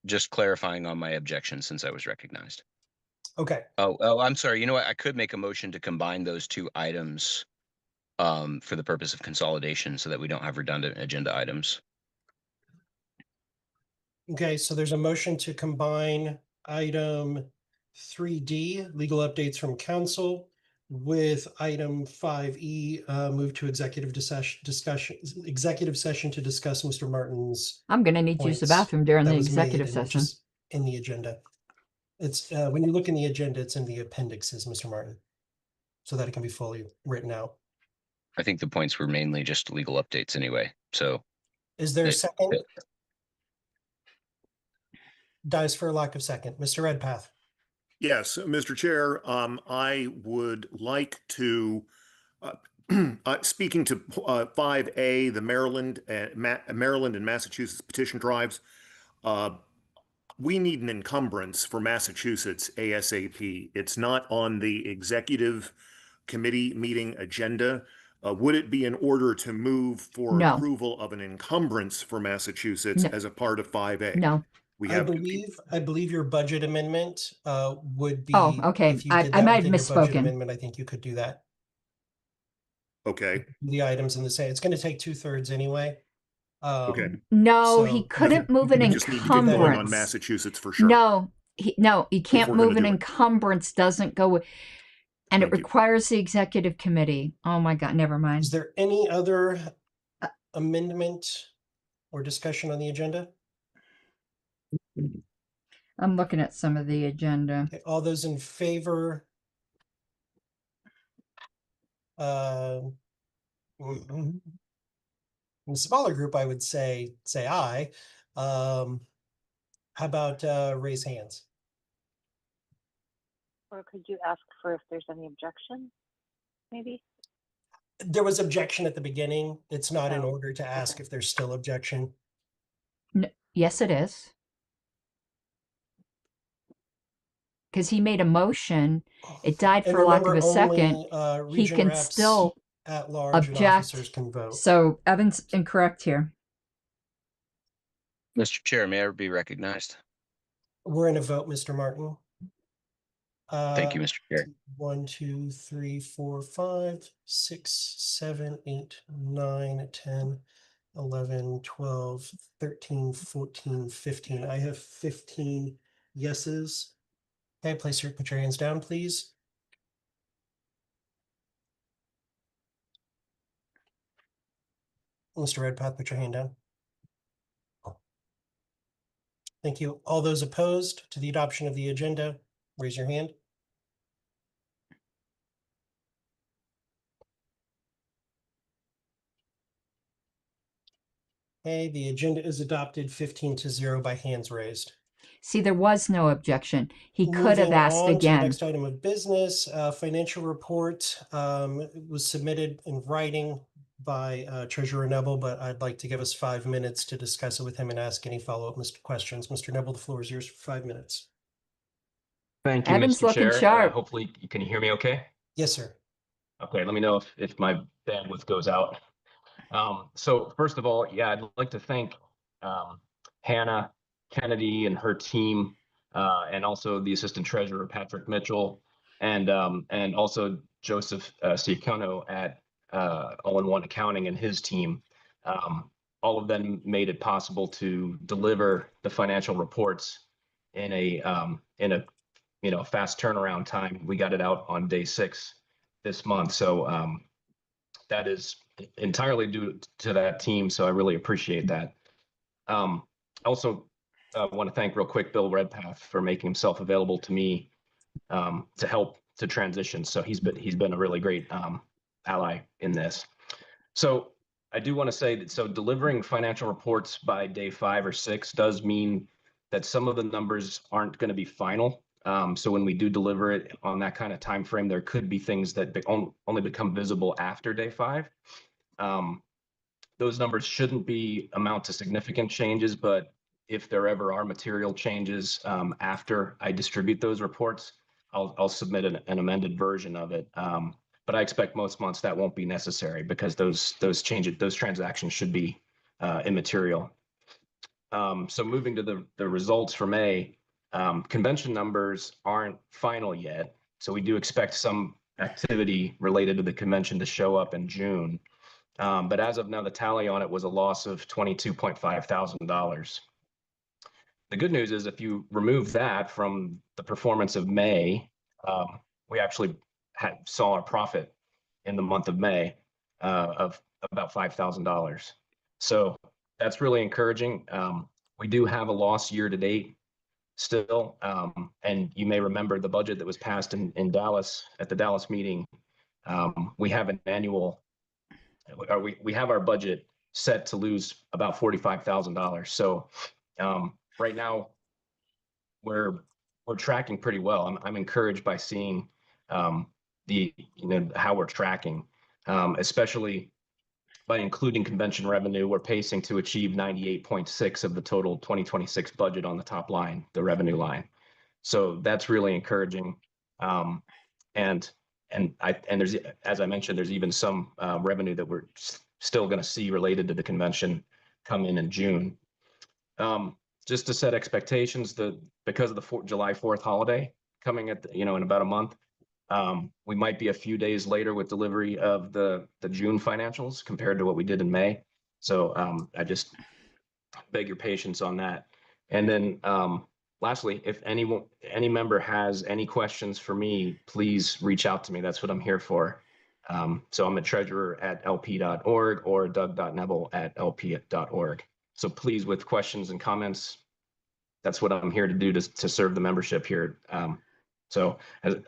just clarifying on my objection since I was recognized. Okay. Oh, I'm sorry. You know what? I could make a motion to combine those two items for the purpose of consolidation so that we don't have redundant agenda items. Okay, so there's a motion to combine item 3D, legal updates from council, with item 5E, move to executive session to discuss Mr. Martin's. I'm going to need to use the bathroom during the executive session. In the agenda. It's when you look in the agenda, it's in the appendixes, Mr. Martin, so that it can be fully written out. I think the points were mainly just legal updates anyway. So is there a second? Dies for a lack of second. Mr. Redpath. Yes, Mr. Chair, I would like to, speaking to 5A, the Maryland and Massachusetts petition drives, we need an encumbrance for Massachusetts ASAP. It's not on the executive committee meeting agenda. Would it be in order to move for approval of an encumbrance for Massachusetts as a part of 5A? No. We I have believe your budget amendment would be. Oh, okay. If you I did that might have within your budget misspoken. amendment, I think you could do that. okay. The items in the same. It's going to take 2/3 anyway. Okay. No, he So couldn't move an We just need to get going on encumbrance. Massachusetts for sure. No, he If can't we're gonna move an do it. encumbrance. Doesn't go with, and it Thank you. requires the executive committee. Oh my God, never mind. Is there any other amendment or discussion on the agenda? I'm looking at some of the agenda. Okay, all those in favor? In the smaller group, I would say aye. How about raise hands? Or could you ask for if there's any objection, maybe? There was objection at the beginning. It's not in Oh, order to ask if there's still objection. Yes, it is. Because he made a motion. It died And for lack of remember, a second. only He region can reps still at large and officers object. can vote. So Evan's incorrect here. Mr. Chair, may I be recognized? We're in a vote, Mr. Martin. Thank you, Mr. Chair. 1, 2, 3, 4, 5, 6, 7, 8, 9, 10, 11, 12, 13, 14, 15. I have 15 yeses. Okay, put your hands down, please. Mr. Redpath, put your hand down. Thank you. All those opposed to the adoption of the agenda, raise your hand. Okay, the agenda is adopted 15-0 by hands raised. See, there was no objection. He could have Moving asked on to the again. next item of business, financial report was submitted in writing by Treasurer Nebel, but I'd like to give us 5 minutes to discuss it with him and ask any follow-up questions. Mr. Nebel, the floor is yours for 5 minutes. Thank you, Evan's Mr. looking Chair. sharp. Hopefully, can you hear me okay? Yes, sir. Okay, let me know if my bandwidth goes out. So first of all, yeah, I'd like to thank Hannah Kennedy and her team, and also the Assistant Treasurer, Patrick Mitchell, and also Joseph Ciacono at All-in-One Accounting and his team. All of them made it possible to deliver the financial reports in a fast turnaround time. We got it out on day 6 this month, so that is entirely due to that team. So I really appreciate that. Also, want to thank real quick Bill Redpath for making himself available to me to help to transition. So he's been a really great ally in this. So I do want to say that delivering financial reports by day 5 or 6 does mean that some of the numbers aren't going to be final. So when we do deliver it on that kind of time frame, there could be things that only become visible after day 5. Those numbers shouldn't amount to significant changes, but if there ever are material changes after I distribute those reports, I'll submit an amended version of it. But I expect most months that won't be necessary because those transactions should be immaterial. So moving to the results for May, convention numbers aren't final yet. So we do expect some activity related to the convention to show up in June. But as of now, the tally on it was a loss of $22.5 thousand. The good news is if you remove that from the performance of May, we actually saw a profit in the month of May of about $5,000. So that's really encouraging. We do have a loss year to date still. And you may remember the budget that was passed in Dallas at the Dallas meeting. We have we have our budget set to lose about $45,000. So right now we're tracking pretty well. I'm encouraged by seeing how we're tracking, especially by including convention revenue. We're pacing to achieve 98.6 of the total 2026 budget on the top line, the revenue line. So that's really encouraging. And there's, as I mentioned, there's even some revenue that we're still going to see related to the convention come in June. just to set expectations, because of the July 4th holiday coming at in about a month, we might be a few days later with delivery of the June financials compared to what we did in May. So I just beg your patience on that. And then lastly, if any member has any questions for me, please reach out to me. That's what I'm here for. So I'm a treasurer@lp.org or doug.nebel@lp.org. So please, with questions and comments, that's what I'm here to do to serve the membership here. So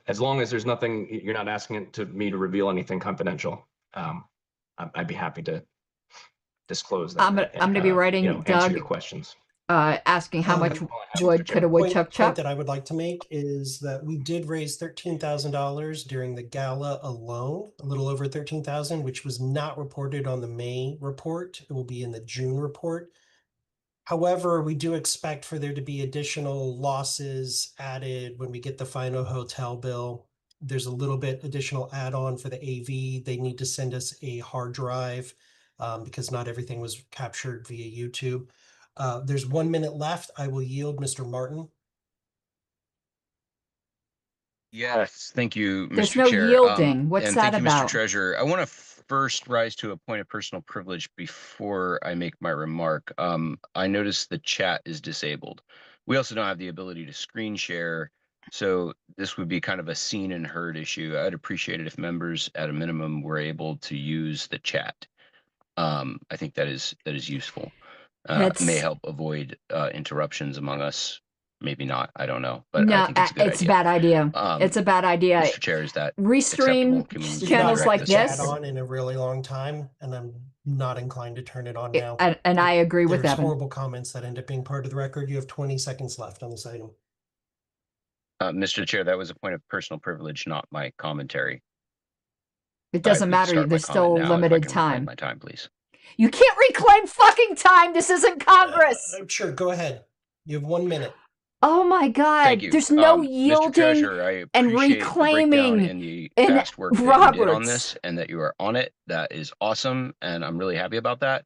as long as there's nothing, you're not asking me to reveal anything confidential, I'd be happy to disclose that. I'm going to be writing answer Doug your questions. Asking how much wood could a woodchuck Point chop? that I would like to make is that we did raise $13,000 during the gala alone, a little over 13,000, which was not reported on the May report. It will be in the June report. However, we do expect for there to be additional losses added when we get the final hotel bill. There's a little bit additional add-on for the AV. They need to send us a hard drive because not everything was captured via YouTube. There's 1 minute left. I will yield, Mr. Martin. Yes, thank you, Mr. There's no Chair. yielding. What's and that thank you, Mr. about? Treasurer. I want to first rise to a point of personal privilege before I make my remark. I noticed the chat is disabled. We also don't have the ability to screen share, so this would be kind of a seen and heard issue. I'd appreciate it if members, at a minimum, were able to use the chat. I think that is useful. May help avoid interruptions among us. Maybe not. I don't know, but I No, think it's a good idea. a bad idea. It's a bad idea. Mr. Chair, is that Restream acceptable? Can we channels direct like this this. On in a really long time, and I'm not inclined to turn it on now. And I agree with There's Evan. horrible comments that end up being part of the record. You have 20 seconds left on this item. Mr. Chair, that was a point of personal privilege, not my commentary. It doesn't matter. There's still limited time. My time, please. You can't reclaim fucking time. This isn't Congress. Sure, go ahead. You have 1 minute. Oh my God! Thank you. There's no Mr. yielding Treasurer, I and appreciate the breakdown reclaiming and the in fast work that you did on Roberts. this, and that you are on it. That is awesome, and I'm really happy about that.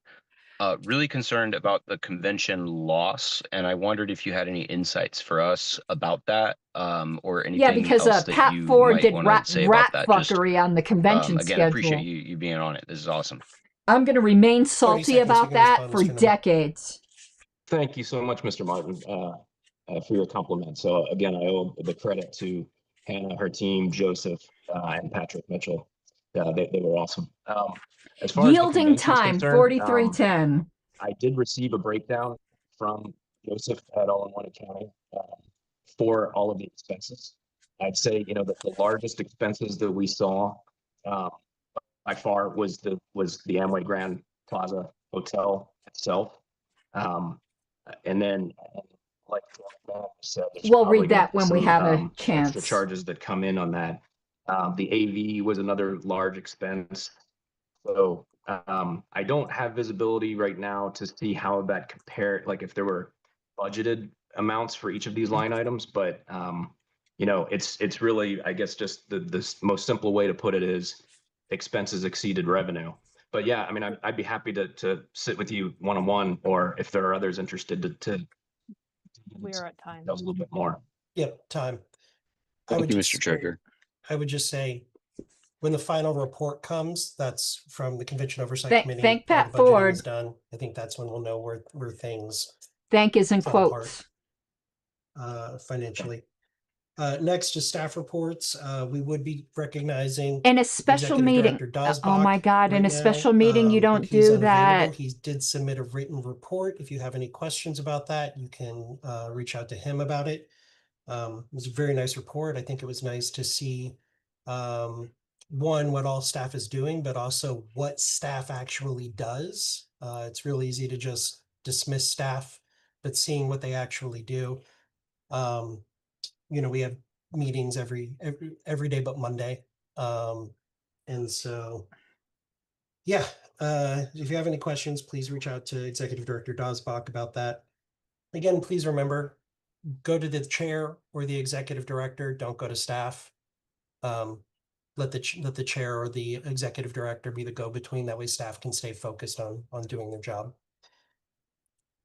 Really concerned about the convention loss, and I wondered if you had any insights for us about that, or anything Yeah, because else that Pat you Ford might did want to say rat about that. Just fuckery on the convention again, schedule. appreciate you being on it. This is awesome. I'm going to remain salty seconds, about you can that respond, for Mr. Newman. decades. Thank you so much, Mr. Martin, for your compliment. So again, I owe the credit to Hannah, her team, Joseph, and Patrick Mitchell. They were awesome. As far Yielding as the convention's time, concerned, 4310. I did receive a breakdown from Joseph at All-in-One Accounting for all of the expenses. I'd say, that the largest expenses that we saw by far was the Amway Grand Plaza Hotel itself. And then, like Matt said, there's We'll probably read that gonna be when we some, have a chance. extra charges that come in on that. The AV was another large expense. So I don't have visibility right now to see how that compared, like if there were budgeted amounts for each of these line items, but it's really, I guess, just the most simple way to put it is expenses exceeded revenue. But yeah, I mean, I'd be happy to sit with you one-on-one, or if there are others interested to We are at time. a little bit more. Yep, time. Thank you, Mr. Treasurer. I would just say, when the final report comes, that's from the Convention Oversight Committee. Thank all Pat the budgeting Ford. is done. I think that's when we'll know where things Thank is in fell quotes. apart, financially. Next is staff reports. We would be recognizing In a special Executive meeting. Director Oh Dosbach my God, in right a special now, meeting, you but don't he's do unavailable. that. He did submit a written report. If you have any questions about that, you can reach out to him about it. It was a very nice report. I think it was nice to see one, what all staff is doing, but also what staff actually does. It's really easy to just dismiss staff, but seeing what they actually do. We have meetings every day but Monday. And so, yeah, if you have any questions, please reach out to Executive Director Dosbach about that. Again, please remember, go to the chair or the executive director. Don't go to staff. Let the chair or the executive director be the go-between. That way staff can stay focused on doing their job.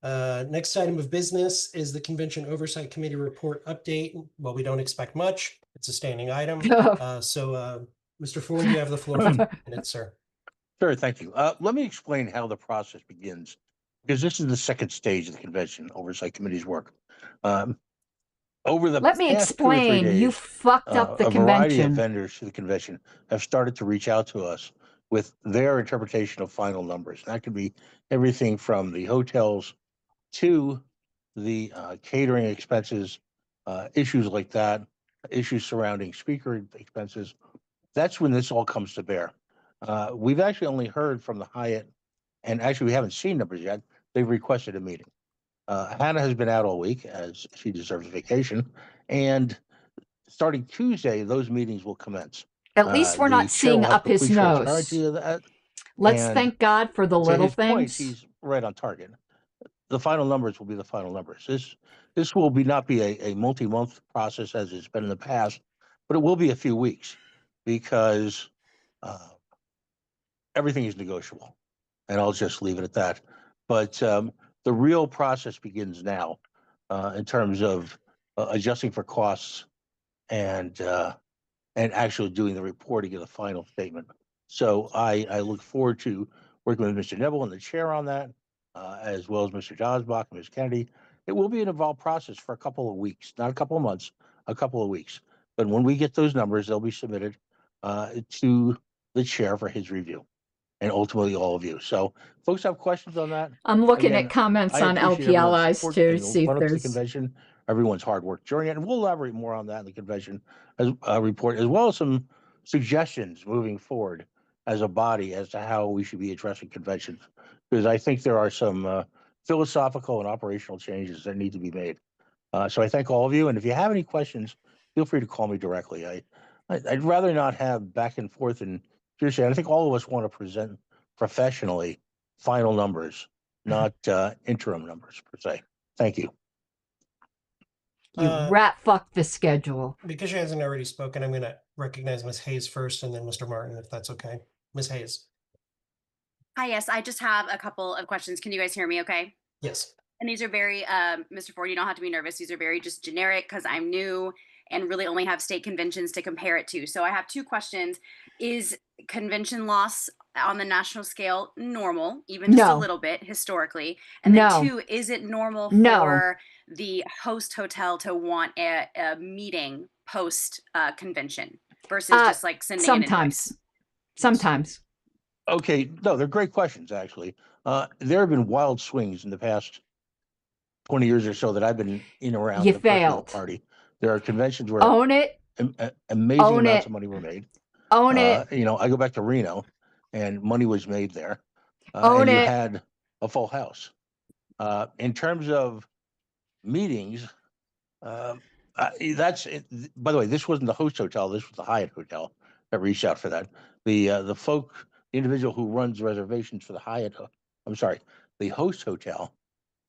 Next item of business is the Convention Oversight Committee report update. Well, we don't expect much. It's a standing item. Mr. Ford, you have the floor for 2 minutes, sir. Sure, thank you. Let me explain how the process begins, because this is the second stage of the Convention Oversight Committee's work. Over the Let me past 2 or 3 explain. days, You fucked up the a variety of convention. vendors to the convention have started to reach out to us with their interpretation of final numbers. That could be everything from the hotels to the catering expenses, issues like that, issues surrounding speaker expenses. That's when this all comes to bear. We've actually only heard from the Hyatt, and actually we haven't seen numbers yet. They've requested a meeting. Hannah has been out all week, as she deserves vacation, and starting Tuesday, those meetings will commence. At least we're The not chair will seeing have up his complete nose. transparency of that. Let's And thank God for the to little his point, things. he's right on target. The final numbers will be the final numbers. This will not be a multi-month process as it's been in the past, but it will be a few weeks because everything is negotiable, and I'll just leave it at that. But the real process begins now in terms of adjusting for costs and actually doing the reporting of the final statement. So I look forward to working with Mr. Neville and the chair on that, as well as Mr. Dosbach and Ms. Kennedy. It will be an involved process for a couple of weeks, not a couple of months, a couple of weeks. But when we get those numbers, they'll be submitted to the chair for his review, and ultimately all of you. So folks have questions on that? I'm looking Again, at comments I on appreciate everyone's LPLIs support too, in the see if run-up to the there's. convention, everyone's hard work during it, and we'll elaborate more on that in the convention as report, as well as some suggestions moving forward as a body as to how we should be addressing conventions, because I think there are some philosophical and operational changes that need to be made. So I thank all of you, and if you have any questions, feel free to call me directly. I'd rather not have back and forth and hearsay. I think all of us want to present professionally final numbers, not interim numbers per se. Thank you. You rat fuck the schedule. Because she hasn't already spoken, I'm going to recognize Ms. Hayes first and then Mr. Martin, if that's okay. Ms. Hayes. Hi, yes, I just have a couple of questions. Can you guys hear me okay? Yes. And these are very, Mr. Ford, you don't have to be nervous. These are very just generic because I'm new and really only have state conventions to compare it to. So I have two questions. Is convention loss on the national scale normal, even just a little bit historically? And then two, is it normal for the host hotel to want a meeting post convention versus just like sending an invoice? Sometimes. Okay, no, they're great questions, actually. There have been wild swings in the past 20 years or so that I've been in around You the personal failed. party. There are conventions where Own it. Amazing Own amounts it. of money were made. Own it. You know, I go back to Reno, and money was made there. Own and you it. had a full house. In terms of meetings, that's it. By the way, this wasn't the host hotel. This was the Hyatt hotel that reached out for that. The individual who runs reservations for the Hyatt, I'm sorry, the host hotel,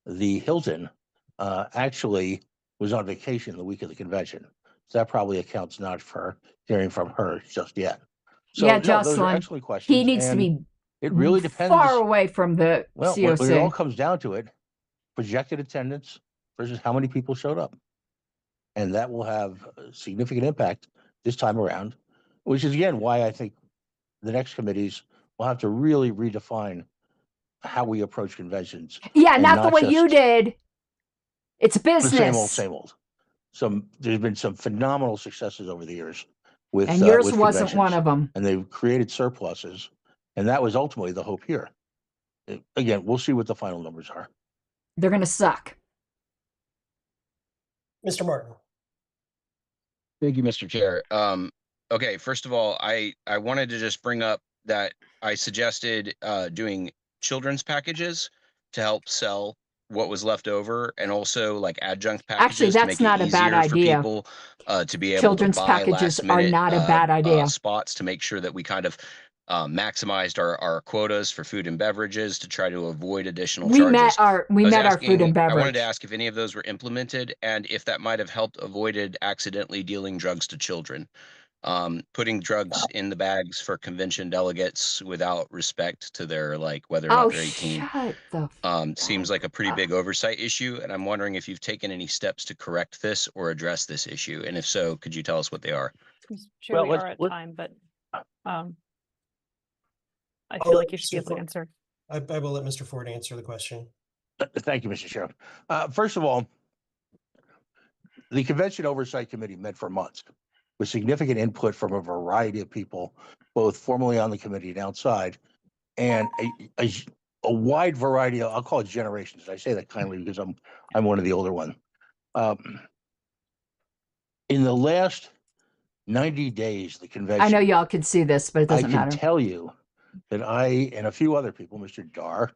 the Hilton, actually was on vacation the week of the convention. So that probably accounts not for hearing from her just yet. So Yeah, no, those are Jocelyn. excellent questions. He needs to and be it really depends. far away from the Well, COC. when it all comes down to it, projected attendance versus how many people showed up. And that will have a significant impact this time around, which is again why I think the next committees will have to really redefine how we approach conventions. Yeah, and not the way you just did. It's the same old, business. same old. There's been some phenomenal successes over the years with And yours with wasn't one conventions, of them. and they've created surpluses, and that was ultimately the hope here. Again, we'll see what the final numbers are. They're going to suck. Mr. Martin. Thank you, Mr. Chair. Okay, first of all, I wanted to just bring up that I suggested doing children's packages to help sell what was left over, and also like adjunct packages Actually, to that's make not it a bad easier for idea. people to be able Children's to buy packages last are minute not a bad idea. spots to make sure that we kind of maximized our quotas for food and beverages to try to avoid additional We charges. met our food and I wanted beverage. to ask if any of those were implemented and if that might have helped avoided accidentally dealing drugs to children. putting drugs in the bags for convention delegates without respect to their, like, whether or not they're 18 shut the seems like a pretty big oversight issue. And I'm wondering if you've taken any steps to correct this or address this issue. And if so, could you tell us what they are? Sure, Well, we let's- are at let's- time, but I feel like you should be able to answer. I will let Mr. Ford answer the question. Thank you, Mr. Chairman. First of all, the Convention Oversight Committee met for months with significant input from a variety of people, both formally on the committee and outside, and a wide variety of, I'll call it generations. I say that kindly because I'm one of the older one. In the last 90 days, the convention. I know y'all can see this, but it doesn't I can matter. tell you that I and a few other people, Mr. Dar,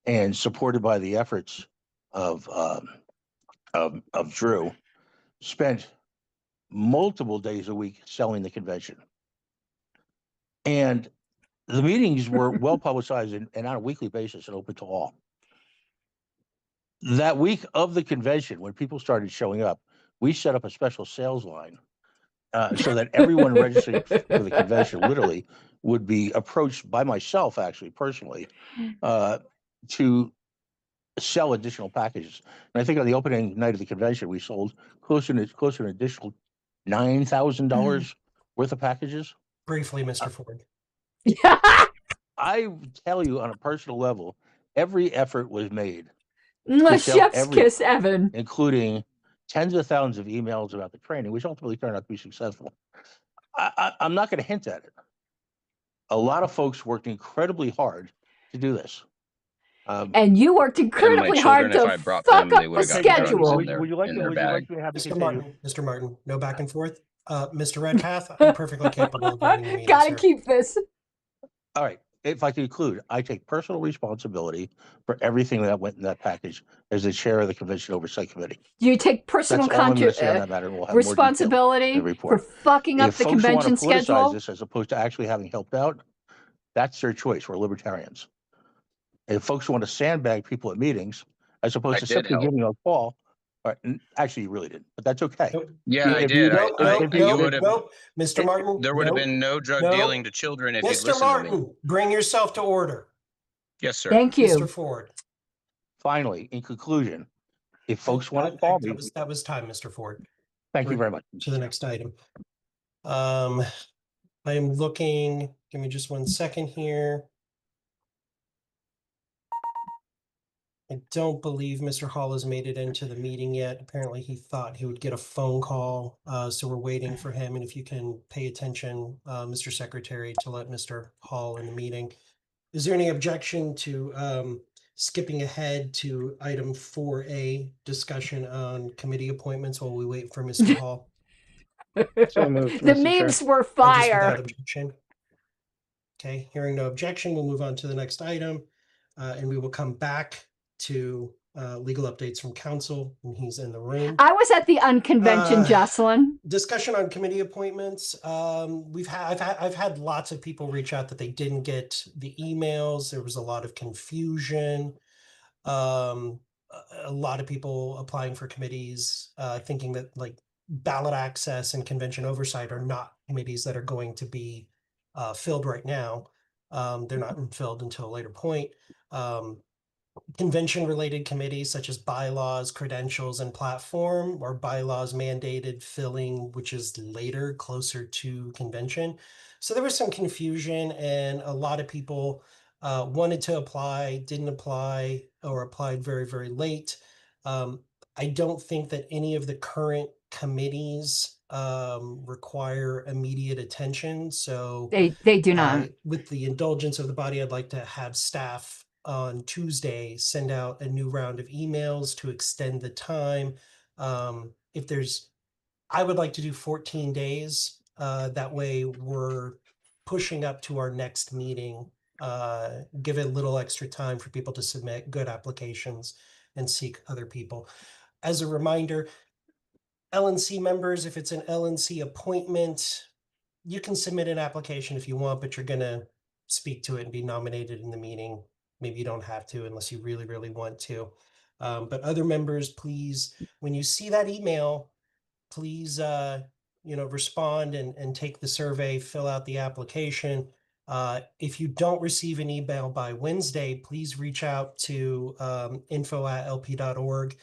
and supported by the efforts of Drew, spent multiple days a week selling the convention. And the meetings were well publicized and on a weekly basis and open to all. That week of the convention, when people started showing up, we set up a special sales line so that everyone registering for the convention literally would be approached by myself, actually, personally, to sell additional packages. And I think on the opening night of the convention, we sold close to an additional $9,000 worth of packages. Briefly, Mr. Ford. I tell you on a personal level, every effort was made to sell Chef's kiss, Evan. including tens of thousands of emails about the training, which ultimately turned out to be successful. I'm not going to hint at it. A lot of folks worked incredibly hard to do this. And you worked incredibly hard to fuck up the schedule. Would you like to have Mr. Martin, Mr. Martin, no back and forth. Mr. Redpath, I'm perfectly capable of running the meeting. Gotta keep this. All right. If I conclude, I take personal responsibility for everything that went in that package as the chair of the Convention Oversight Committee. You take personal That's all I'm gonna say on that matter, and we'll have more detail in responsibility the for report. fucking up If the folks want convention to politicize schedule. this as opposed to actually having helped out, that's their choice. We're libertarians. If folks want to sandbag people at meetings as opposed to simply giving a call, or, actually, you really didn't, but that's okay. Yeah, I If did. Mr. Martin. There would have been no drug dealing to children if you'd Mr. listened Martin, to me. bring yourself to order. Yes, sir. Thank you. Mr. Ford. Finally, in conclusion, if folks want to call me, that was time, Mr. Ford. thank you very much. To the next item. I am looking, give me just 1 second here. I don't believe Mr. Hall has made it into the meeting yet. Apparently he thought he would get a phone call. So we're waiting for him. And if you can pay attention, Mr. Secretary, to let Mr. Hall in the meeting. Is there any objection to skipping ahead to item 4A, discussion on committee appointments while we wait for Mr. Hall? So moved, The Mr. Chair. memes were Just fire. without objection. Okay, hearing no objection, we'll move on to the next item. And we will come back to legal updates from council when he's in the room. I was at the unconvention, Jocelyn. Discussion on committee appointments. I've had lots of people reach out that they didn't get the emails. There was a lot of confusion. A lot of people applying for committees, thinking that like ballot access and convention oversight are not committees that are going to be filled right now. They're not filled until a later point. Convention related committees such as bylaws, credentials, and platform, or bylaws mandated filling, which is later, closer to convention. So there was some confusion, and a lot of people wanted to apply, didn't apply, or applied very, very late. I don't think that any of the current committees require immediate attention. So they do not. With the indulgence of the body, I'd like to have staff on Tuesday send out a new round of emails to extend the time. If there's, I would like to do 14 days. That way we're pushing up to our next meeting. Give it a little extra time for people to submit good applications and seek other people. As a reminder, LNC members, if it's an LNC appointment, you can submit an application if you want, but you're going to speak to it and be nominated in the meeting. Maybe you don't have to unless you really, really want to. But other members, please, when you see that email, please respond and take the survey, fill out the application. If you don't receive an email by Wednesday, please reach out to info@lp.org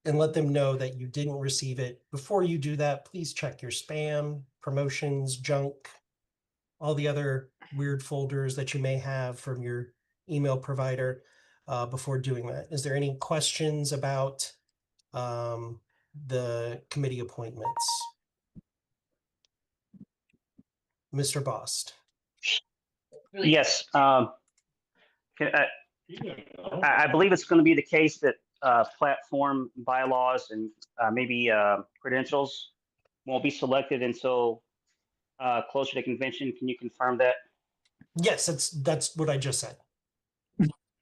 and let them know that you didn't receive it. Before you do that, please check your spam, promotions, junk, all the other weird folders that you may have from your email provider before doing that. Is there any questions about the committee appointments? Mr. Bost. Yes. I believe it's going to be the case that platform bylaws and maybe credentials won't be selected until closer to convention. Can you confirm that? Yes, that's what I just said.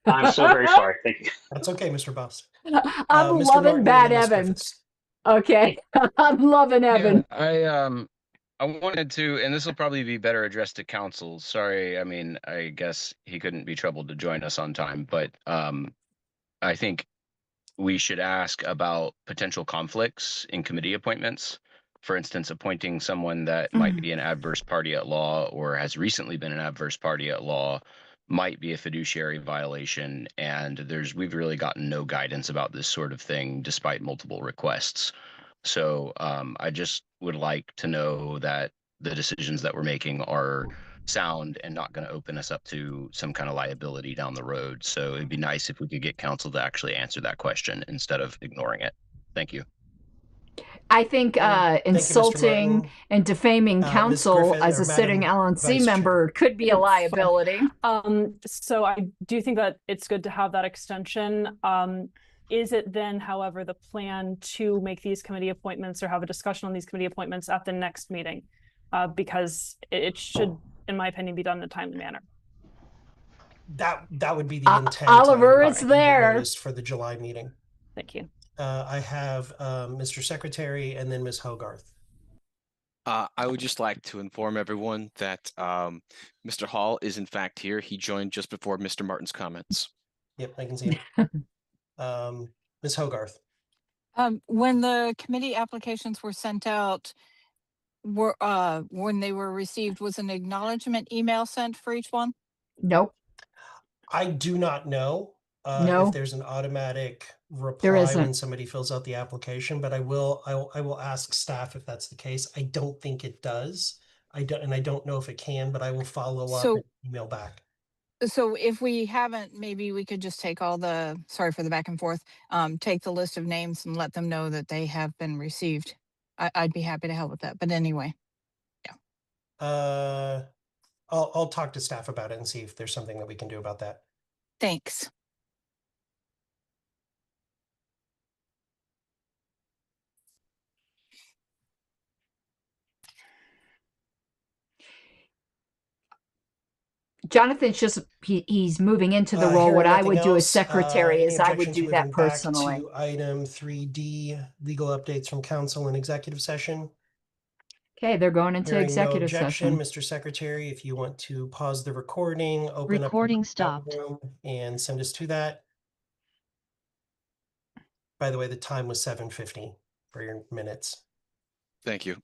I'm so very sorry. Thank you. That's okay, Mr. Bost. I'm Mr. loving Martin Bad and then Ms. Evan. Griffiths. Okay. I'm loving Evan. Yeah, I wanted to, and this will probably be better addressed to council. Sorry, I mean, I guess he couldn't be troubled to join us on time, but I think we should ask about potential conflicts in committee appointments. For instance, appointing someone that might be an adverse party at law or has recently been an adverse party at law might be a fiduciary violation. And we've really gotten no guidance about this sort of thing despite multiple requests. So I just would like to know that the decisions that we're making are sound and not going to open us up to some kind of liability down the road. So it'd be nice if we could get counsel to actually answer that question instead of ignoring it. Thank you. I think insulting and defaming counsel as a sitting LNC member could be a liability. So I do think that it's good to have that extension. Is it then, however, the plan to make these committee appointments or have a discussion on these committee appointments at the next meeting? Because it should, in my opinion, be done in a timely manner. That would be the intent. Oliver is there for the July meeting. Thank you. I have Mr. Secretary and then Ms. Hogarth. I would just like to inform everyone that Mr. Hall is in fact here. He joined just before Mr. Martin's comments. Yep, I can see him. Ms. Hogarth. When the committee applications were sent out, when they were received, was an acknowledgement email sent for each one? Nope. I do not know No. if there's an automatic reply when somebody fills out the application, but I will ask staff if that's the case. I don't think it does. I don't know if it can, but I will follow up and email back. So if we haven't, maybe we could just take sorry for the back and forth, take the list of names and let them know that they have been received. I'd be happy to help with that. But anyway, yeah. I'll talk to staff about it and see if there's something that we can do about that. Thanks. Jonathan's just he's moving into the role. What I would do as secretary is I would do that personally. To item 3D, legal updates from council and executive session. Okay, they're going into Hearing executive no objection, session. Mr. Secretary, if you want to pause the recording, open Recording up the stopped. room and send us to that. By the way, the time was 7:50 for your minutes. Thank you.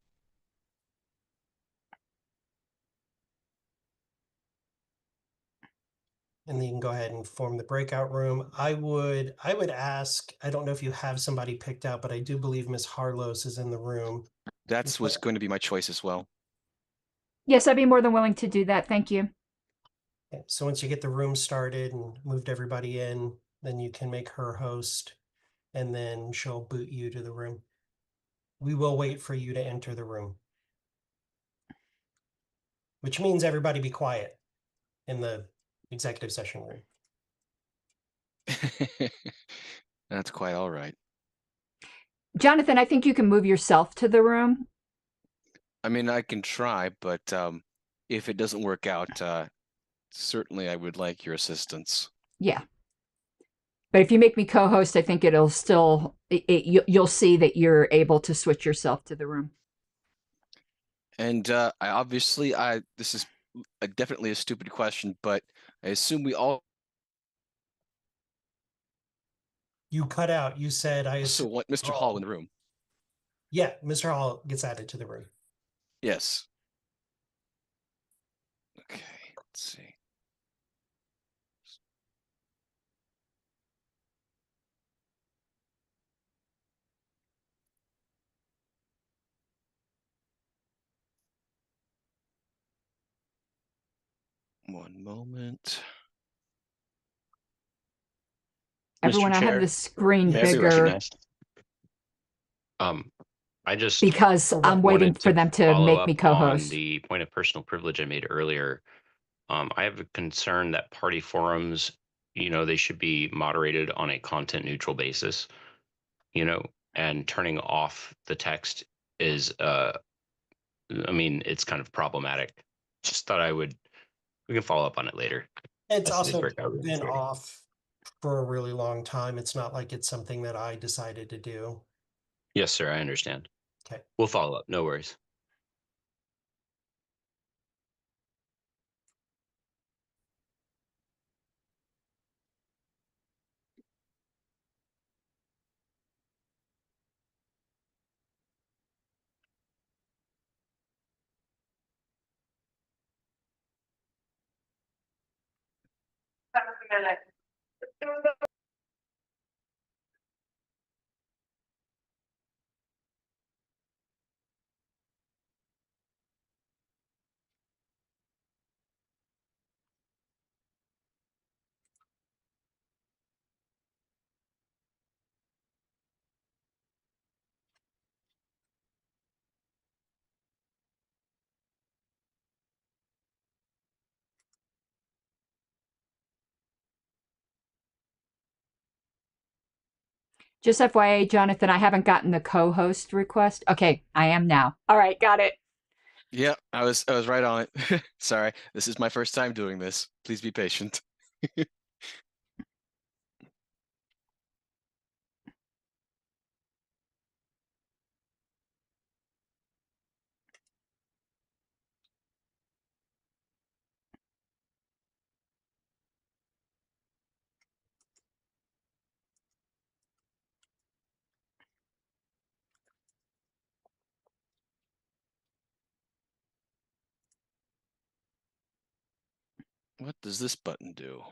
And then you can go ahead and form the breakout room. I would ask, I don't know if you have somebody picked out, but I do believe Ms. Harlos is in the room. That was going to be my choice as well. Yes, I'd be more than willing to do that. Thank you. Okay, so once you get the room started and moved everybody in, then you can make her host and then she'll boot you to the room. We will wait for you to enter the room. Which means everybody be quiet in the executive session room. That's quite all right. Jonathan, I think you can move yourself to the room. I mean, I can try, but if it doesn't work out, certainly I would like your assistance. Yeah. But if you make me co-host, I think it'll still, you'll see that you're able to switch yourself to the room. And this is definitely a stupid question, but I assume we all. You cut out. You said I also want Mr. Hall in the room. Yeah, Mr. Hall gets added to the room. Yes. Okay, let's see. One moment. Everyone, Mr. I have Chair, the screen may I be bigger recognized? I just because I'm waiting wanted for to them to follow make me up on co-host. the point of personal privilege I made earlier. I have a concern that party forums, they should be moderated on a content neutral basis, and turning off the text is, it's kind of problematic. Just thought we can follow up on it later. It's As today's also breakout room is been waiting. off for a really long time. It's not like it's something that I decided to do. Yes, sir, I understand. Okay. We'll follow up. No worries. Just FYI, Jonathan, I haven't gotten the co-host request. Okay, I am now. All right, got it. Yeah, I was right on it. Sorry, this is my first time doing this. Please be patient. What does this button do?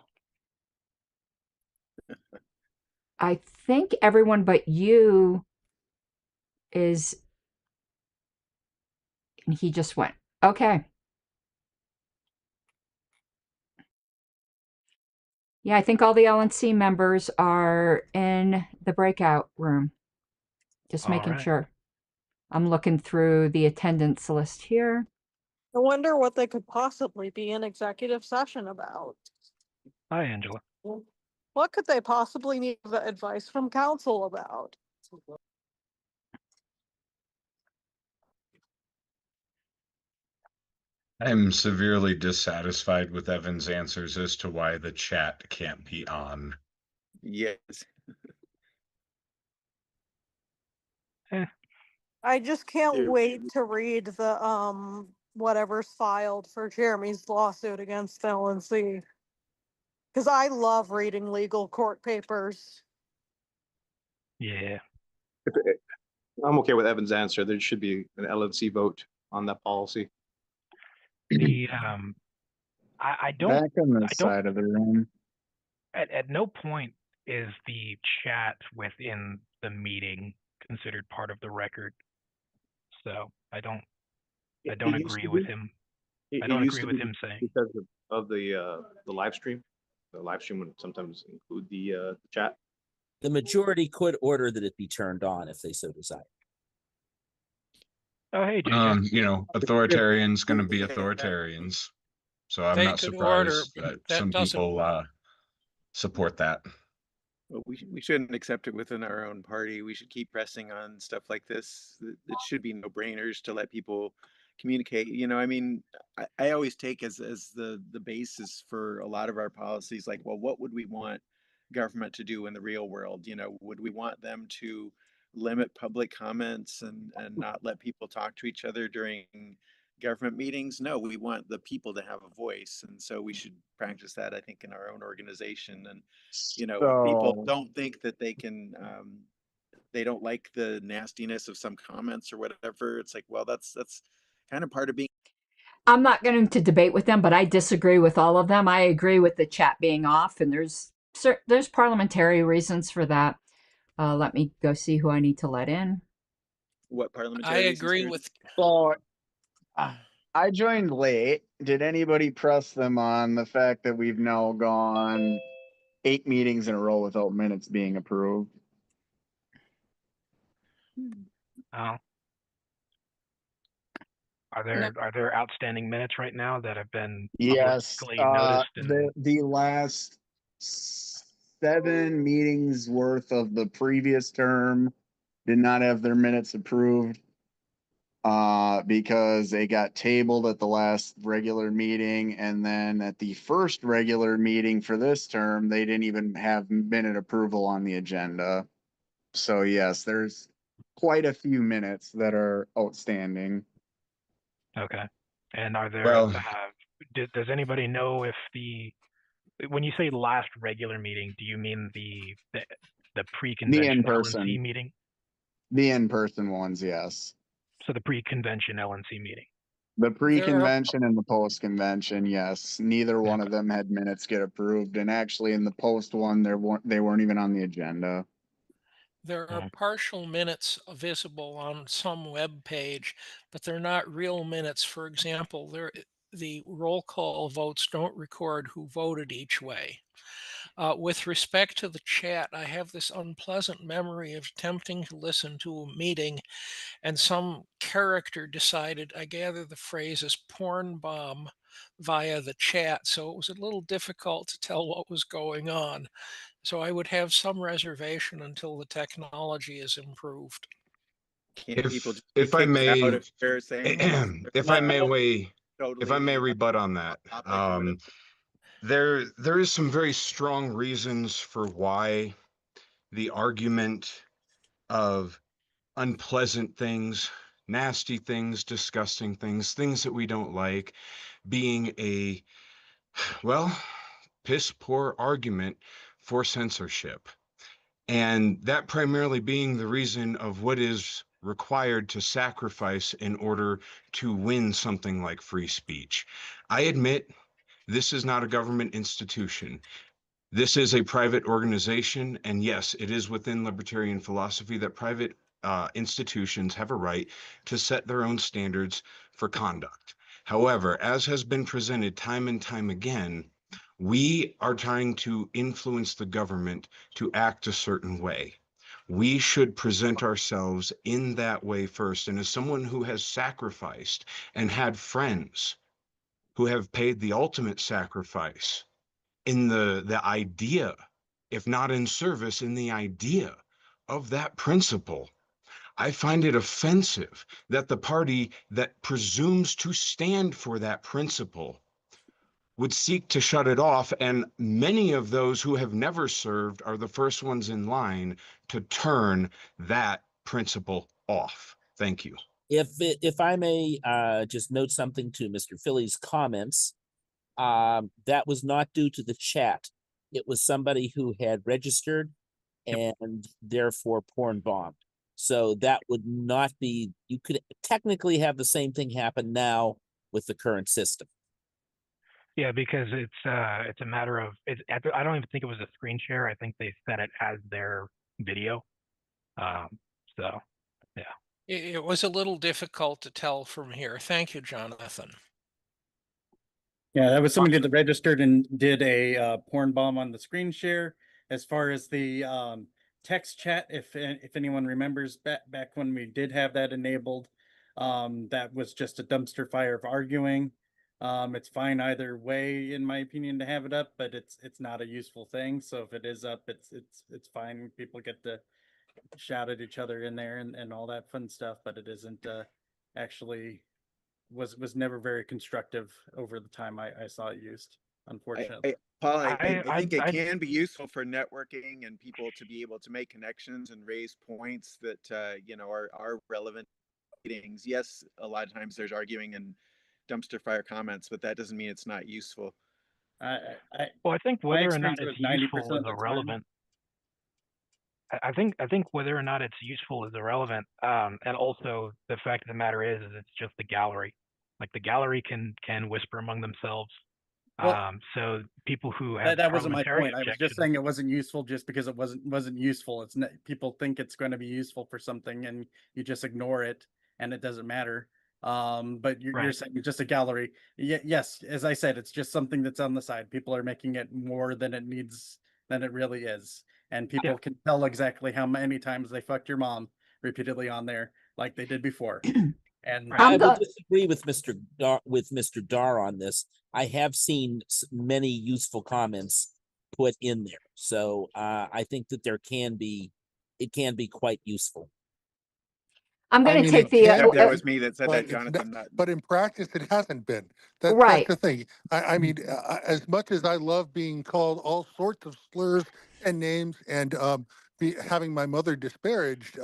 I think everyone but you is, and he just went. Okay. Yeah, I think all the LNC members are in the breakout room. Just All making right. sure. I'm looking through the attendance list here. I wonder what they could possibly be in executive session about. Hi, Angela. What could they possibly need advice from counsel about? I'm severely dissatisfied with Evan's answers as to why the chat can't be on. Yes. I just can't Dude. wait to read the whatever's filed for Jeremy's lawsuit against LNC. Because I love reading legal court papers. Yeah. I'm okay with Evan's answer. There should be an LNC vote on that policy. The I don't. Back on the I don't. side of the room. At no point is the chat within the meeting considered part of the record. So I don't agree with him. I don't agree with him saying because of the live stream. The live stream would sometimes include the chat. The majority could order that it be turned on if they so desire. Oh, hey, JJ. Authoritarians going to be authoritarians. So I'm They not could order, surprised but that that some doesn't- people support that. Well, we shouldn't accept it within our own party. We should keep pressing on stuff like this. It should be no-brainers to let people communicate. I always take as the basis for a lot of our policies, like, well, what would we want government to do in the real world? Would we want them to limit public comments and not let people talk to each other during government meetings? No, we want the people to have a voice, and so we should practice that, I think, in our own organization. And when people don't think that they can, they don't like the nastiness of some comments or whatever, it's like, well, that's kind of part of being. I'm not going to debate with them, but I disagree with all of them. I agree with the chat being off, and there's parliamentary reasons for that. Let me go see who I need to let in. What I parliamentary reasons? agree with. So I joined late. Did anybody press them on the fact that we've now gone 8 meetings in a row without minutes being approved? Oh. Are No. there outstanding minutes right now that have been Yes. publicly noticed? And The last 7 meetings worth of the previous term did not have their minutes approved because they got tabled at the last regular meeting, and then at the first regular meeting for this term, they didn't even have minute approval on the agenda. So yes, there's quite a few minutes that are outstanding. okay. And are there Well, does anybody know if when you say last regular meeting, do you mean the The pre-convention LNC in-person, meeting? the in-person ones, yes. So the pre-convention LNC meeting. The There are, pre-convention and the post-convention, yes. Neither one of Okay. them had minutes get approved, and actually in the post one, they weren't even on the agenda. there are partial minutes visible on some web page, but they're not real minutes. For example, the roll call votes don't record who voted each way. With respect to the chat, I have this unpleasant memory of attempting to listen to a meeting, and some character decided, I gather the phrase is porn bomb via the chat. So it was a little difficult to tell what was going on. So I would have some reservation until the technology is improved. Can't people just be if I kicked out may, if they're saying things? if I may Totally rebut on that. topic or whatever. There is some very strong reasons for why the argument of unpleasant things, nasty things, disgusting things, things that we don't like, being a, well, piss poor argument for censorship. And that primarily being the reason of what is required to sacrifice in order to win something like free speech. I admit this is not a government institution. This is a private organization, and yes, it is within libertarian philosophy that private institutions have a right to set their own standards for conduct. However, as has been presented time and time again, we are trying to influence the government to act a certain way. We should present ourselves in that way first. And as someone who has sacrificed and had friends who have paid the ultimate sacrifice in the idea, if not in service, in the idea of that principle, I find it offensive that the party that presumes to stand for that principle would seek to shut it off, and many of those who have never served are the first ones in line to turn that principle off. Thank you. If I may just note something to Mr. Philly's comments, that was not due to the chat. It was somebody who had registered and therefore porn bombed. So that would not be, you could technically have the same thing happen now with the current system. Yeah, because it's a matter of I don't even think it was a screen share. I think they set it as their video. So yeah. It was a little difficult to tell from here. Thank you, Jonathan. Yeah, that was somebody that registered and did a porn bomb on the screen share. As far as the text chat, if anyone remembers back when we did have that enabled, that was just a dumpster fire of arguing. It's fine either way, in my opinion, to have it up, but it's not a useful thing. So if it is up, it's fine. People get to shout at each other in there and all that fun stuff, but it isn't actually was never very constructive over the time I saw it used, unfortunately. Paul, I think it can be useful for networking and people to be able to make connections and raise points that you know are relevant meetings. Yes, a lot of times there's arguing and dumpster fire comments, but that doesn't mean it's not useful. Well, I think whether or not it's useful is irrelevant. I think whether or not it's useful is irrelevant. And also the fact of the matter is it's just the gallery. Like the gallery can whisper among themselves. Well, So people who have that wasn't my parliamentary point. I was just objections. saying it wasn't useful just because it wasn't useful. It's not, people think it's going to be useful for something, and you just ignore it, and it doesn't matter. But you're Right. saying just a gallery. Yes, as I said, it's just something that's on the side. People are making it more than it needs, than it really is, and people can tell exactly how many times they fucked your mom repeatedly on there, like they did before. And I will disagree with Mr. Dar on this. I have seen many useful comments put in there, so I think that it can be quite useful. I'm going to take the. Yep, that was me that said that, Jonathan. But in practice, it hasn't been. That's Right. the thing. I mean, as much as I love being called all sorts of slurs and names and having my mother disparaged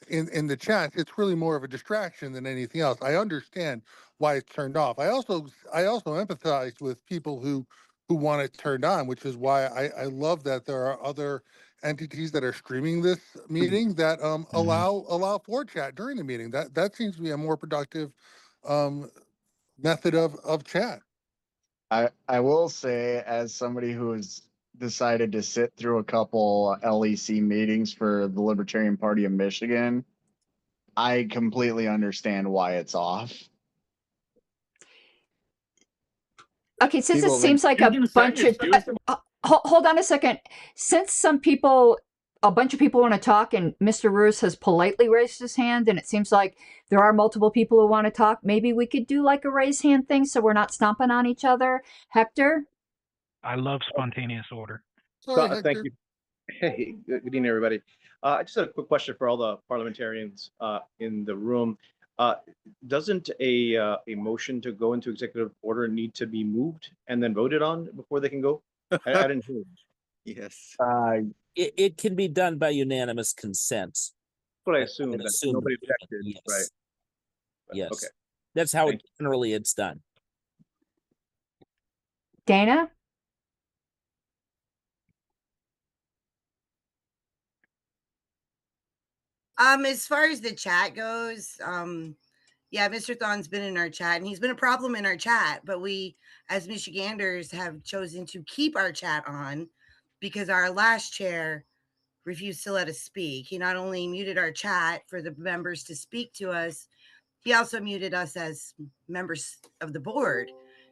in the chat, it's really more of a distraction than anything else. I understand why it's turned off. I also empathize with people who want it turned on, which is why I love that there are other entities that are streaming this meeting that allow for chat during the meeting. That seems to be a more productive method of chat. I will say, as somebody who has decided to sit through a couple LEC meetings for the Libertarian Party of Michigan, I completely understand why it's off. Okay, since People it have been- seems like a bunch of hold on a second. Since a bunch of people want to talk, and Mr. Roos has politely raised his hand, and it seems like there are multiple people who want to talk, maybe we could do like a raise hand thing so we're not stomping on each other. Hector? I love spontaneous order. Thank you. Hey, good evening, everybody. I just had a quick question for all the parliamentarians in the room. Doesn't a motion to go into executive order need to be moved and then voted on before they can go? I didn't hear. Yes. It can be done by unanimous consent. But I assume that nobody objected, yes. right? Yes. Okay. That's how generally it's done. Dana? As far as the chat goes, yeah, Mr. Thon's been in our chat and he's been a problem in our chat, but we, as Michiganders, have chosen to keep our chat on because our last chair refused to let us speak. He not only muted our chat for the members to speak to us, he also muted us as members of the board.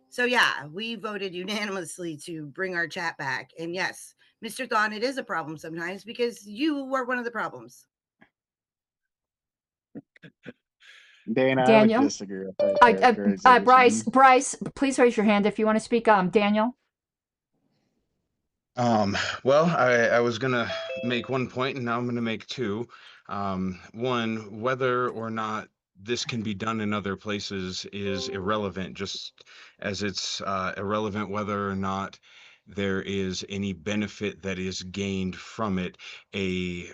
So yeah, we voted unanimously to bring our chat back. And yes, Mr. Thon, it is a problem sometimes because you were one of the problems. Dana, Daniel? I would disagree with that characterization. Bryce, please raise your hand if you want to speak. Daniel? Well, I was gonna make one point and now I'm gonna make two. One, whether or not this can be done in other places is irrelevant, just as it's irrelevant whether or not there is any benefit that is gained from it. A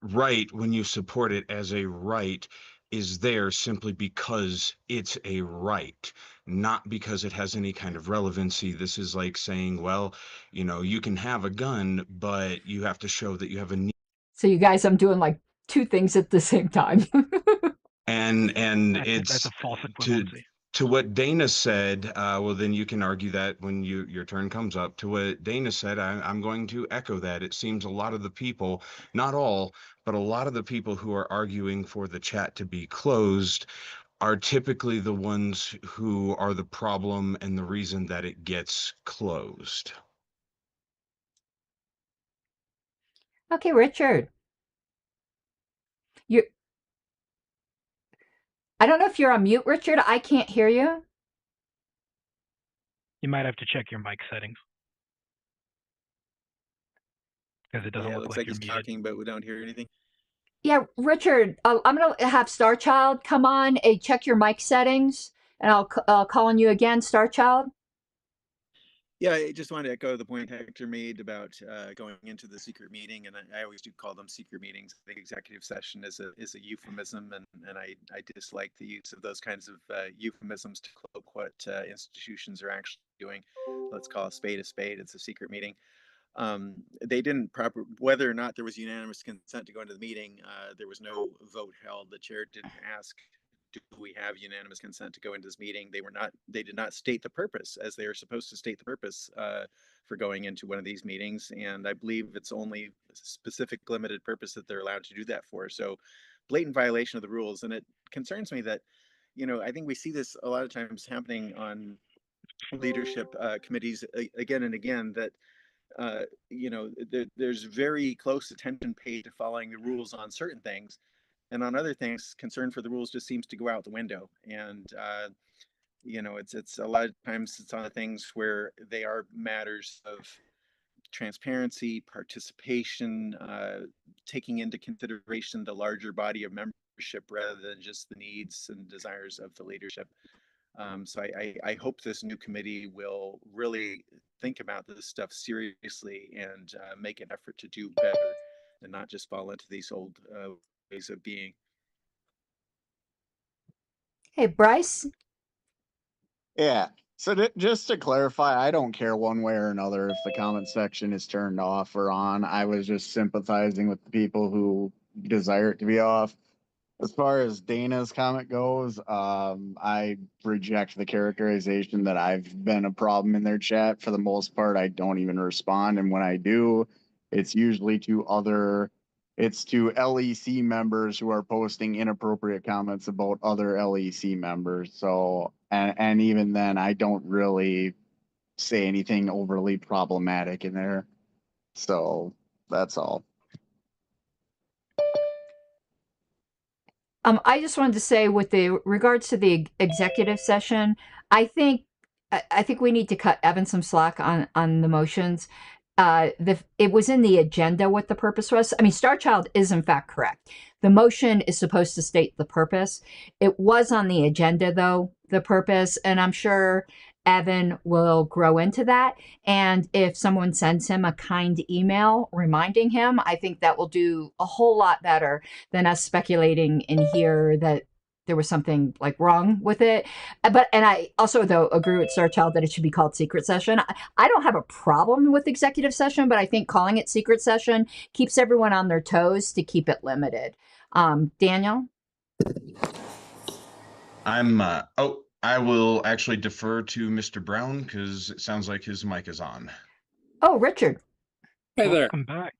right, when you support it as a right, is there simply because it's a right, not because it has any kind of relevancy. This is like saying, well, you can have a gun, but you have to show that you have a need. So you guys, I'm doing like two things at the same time. And it's that's a false equivalency. To what Dana said, well, then you can argue that when your turn comes up. To what Dana said, I'm going to echo that. It seems a lot of the people, not all, but a lot of the people who are arguing for the chat to be closed are typically the ones who are the problem and the reason that it gets closed. Okay, Richard. I don't know if you're on mute, Richard. I can't hear you. You might have to check your mic settings. Because it doesn't look looks like he's you're muted. talking, but we don't hear anything. Yeah, Richard, I'm going to have Starchild come on and check your mic settings, and I'll call on you again, Starchild. Yeah, I just wanted to echo the point Hector made about going into the secret meeting, and I always do call them secret meetings. I think executive session is a euphemism, and I dislike the use of those kinds of euphemisms to cloak what institutions are actually doing. Let's call a spade a spade. It's a secret meeting. They didn't whether or not there was unanimous consent to go into the meeting, there was no vote held. The chair didn't ask, do we have unanimous consent to go into this meeting? They did not state the purpose as they are supposed to state the purpose for going into one of these meetings. And I believe it's only a specific limited purpose that they're allowed to do that for. So blatant violation of the rules. And it concerns me that, I think we see this a lot of times happening on leadership committees again and again, that there's very close attention paid to following the rules on certain things, and on other things, concern for the rules just seems to go out the window. And it's a lot of times it's on the things where they are matters of transparency, participation, taking into consideration the larger body of membership rather than just the needs and desires of the leadership. So I hope this new committee will really think about this stuff seriously and make an effort to do better and not just fall into these old ways of being. Hey, Bryce. Yeah. So just to clarify, I don't care one way or another if the comment section is turned off or on. I was just sympathizing with the people who desire it to be off. As far as Dana's comment goes, I reject the characterization that I've been a problem in their chat. For the most part, I don't even respond. And when I do, it's usually to LEC members who are posting inappropriate comments about other LEC members. So, and even then, I don't really say anything overly problematic in there. So that's all. I just wanted to say, with the regards to the executive session, I think we need to cut Evan some slack on the motions. It was in the agenda what the purpose was. I mean, Star Child is in fact correct. The motion is supposed to state the purpose. It was on the agenda though, the purpose, and I'm sure Evan will grow into that. And if someone sends him a kind email reminding him, I think that will do a whole lot better than us speculating in here that there was something like wrong with it. And I also though agree with Star Child that it should be called secret session. I don't have a problem with executive session, but I think calling it secret session keeps everyone on their toes to keep it limited. Daniel? I will actually defer to Mr. Brown because it sounds like his mic is on. Oh, Richard. Hey there. Welcome back.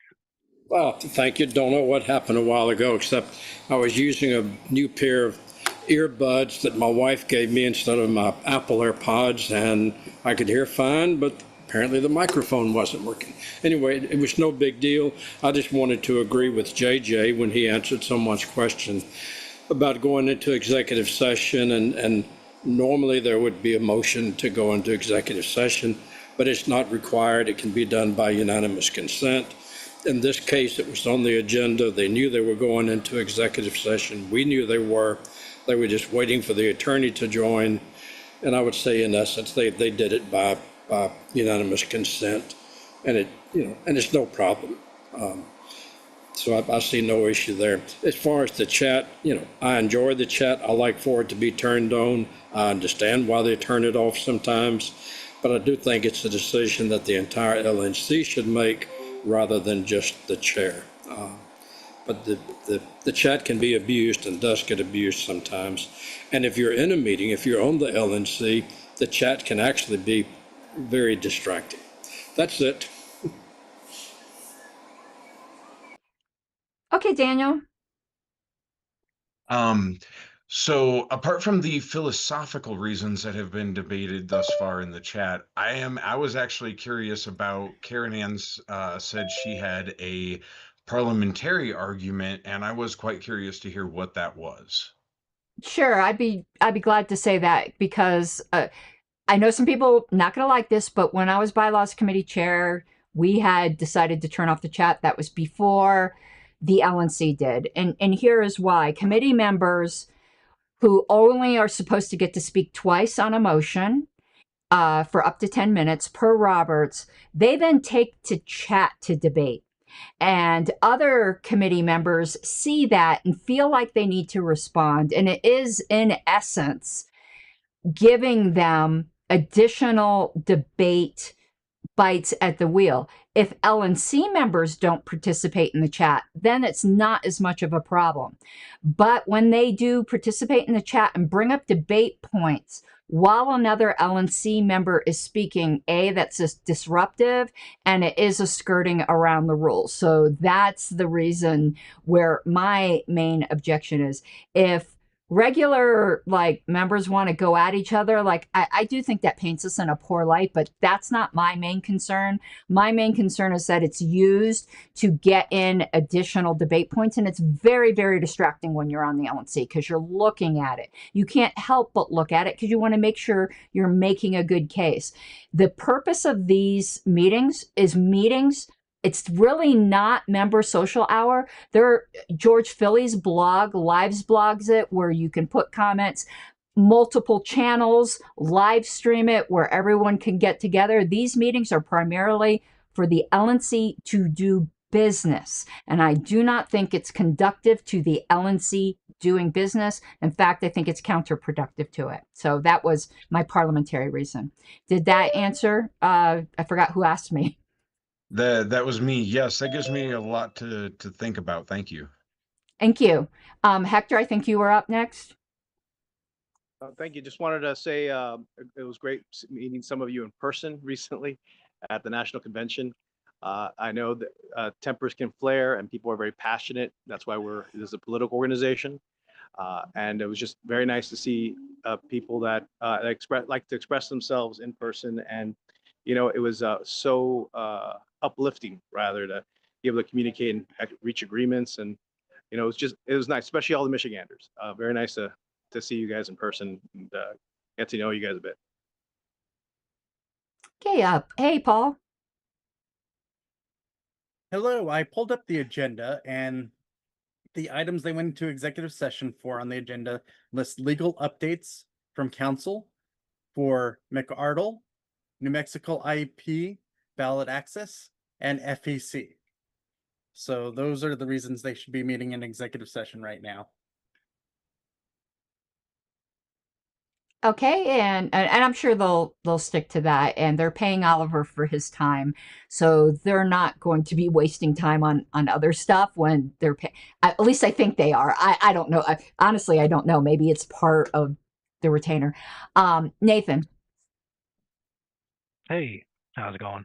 Well, thank you. Don't know what happened a while ago, except I was using a new pair of earbuds that my wife gave me instead of my Apple AirPods, and I could hear fine, but apparently the microphone wasn't working. Anyway, it was no big deal. I just wanted to agree with JJ when he answered someone's question about going into executive session, and normally there would be a motion to go into executive session, but it's not required. It can be done by unanimous consent. In this case, it was on the agenda. They knew they were going into executive session. We knew they were. They were just waiting for the attorney to join. And I would say, in essence, they did it by unanimous consent, and it's no problem. So I see no issue there. As far as the chat, I enjoy the chat. I like for it to be turned on. I understand why they turn it off sometimes, but I do think it's a decision that the entire LNC should make rather than just the chair. But the chat can be abused and does get abused sometimes. And if you're in a meeting, if you're on the LNC, the chat can actually be very distracting. That's it. Okay, Daniel. So apart from the philosophical reasons that have been debated thus far in the chat, I was actually curious about Karen Ann's said she had a parliamentary argument, and I was quite curious to hear what that was. Sure, I'd be glad to say that, because I know some people not going to like this, but when I was bylaws committee chair, we had decided to turn off the chat. That was before the LNC did. And here is why. Committee members who only are supposed to get to speak twice on a motion for up to 10 minutes per Roberts, they then take to chat to debate. And other committee members see that and feel like they need to respond. And it is, in essence, giving them additional debate bites at the wheel. If LNC members don't participate in the chat, then it's not as much of a problem. But when they do participate in the chat and bring up debate points while another LNC member is speaking, that's just disruptive, and it is a skirting around the rules. So that's the reason where my main objection is. If regular members want to go at each other, I do think that paints us in a poor light, but that's not my main concern. My main concern is that it's used to get in additional debate points, and it's very, very distracting when you're on the LNC because you're looking at it. You can't help but look at it because you want to make sure you're making a good case. The purpose of these meetings is meetings. It's really not member social hour. George Philly's blog, Lives blogs it, where you can put comments, multiple channels, live stream it, where everyone can get together. These meetings are primarily for the LNC to do business. And I do not think it's conductive to the LNC doing business. In fact, I think it's counterproductive to it. So that was my parliamentary reason. Did that answer? I forgot who asked me. That was me. Yes, that gives me a lot to think about. Thank you. Thank you. Hector, I think you were up next. Thank you. Just wanted to say it was great meeting some of you in person recently at the National Convention. I know that tempers can flare and people are very passionate. That's why this is a political organization. And it was just very nice to see people that like to express themselves in person. And, it was so uplifting, rather, to be able to communicate and reach agreements. And, it was nice, especially all the Michiganders. Very nice to see you guys in person and get to know you guys a bit. Okay, hey, Paul. Hello, I pulled up the agenda, and the items they went into executive session for on the agenda list legal updates from council for McArdle, New Mexico IEP, ballot access, and FEC. So those are the reasons they should be meeting in executive session right now. Okay, and I'm sure they'll stick to that, and they're paying Oliver for his time, so they're not going to be wasting time on other stuff when they're at least I think they are. I don't know. Honestly, I don't know. Maybe it's part of the retainer. Nathan. Hey, how's it going?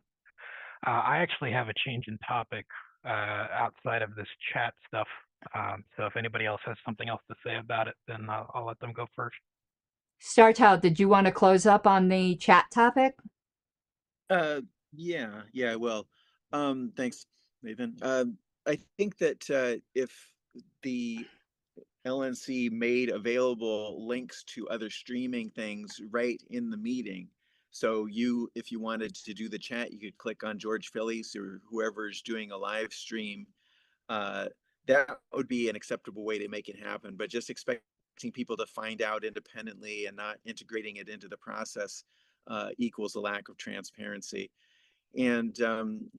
I actually have a change in topic outside of this chat stuff. So if anybody else has something else to say about it, then I'll let them go first. Startout, did you want to close up on the chat topic? Yeah, well, thanks, Nathan. I think that if the LNC made available links to other streaming things right in the meeting, so if you wanted to do the chat, you could click on George Phillies or whoever's doing a live stream. That would be an acceptable way to make it happen, but just expecting people to find out independently and not integrating it into the process equals a lack of transparency. And Karen,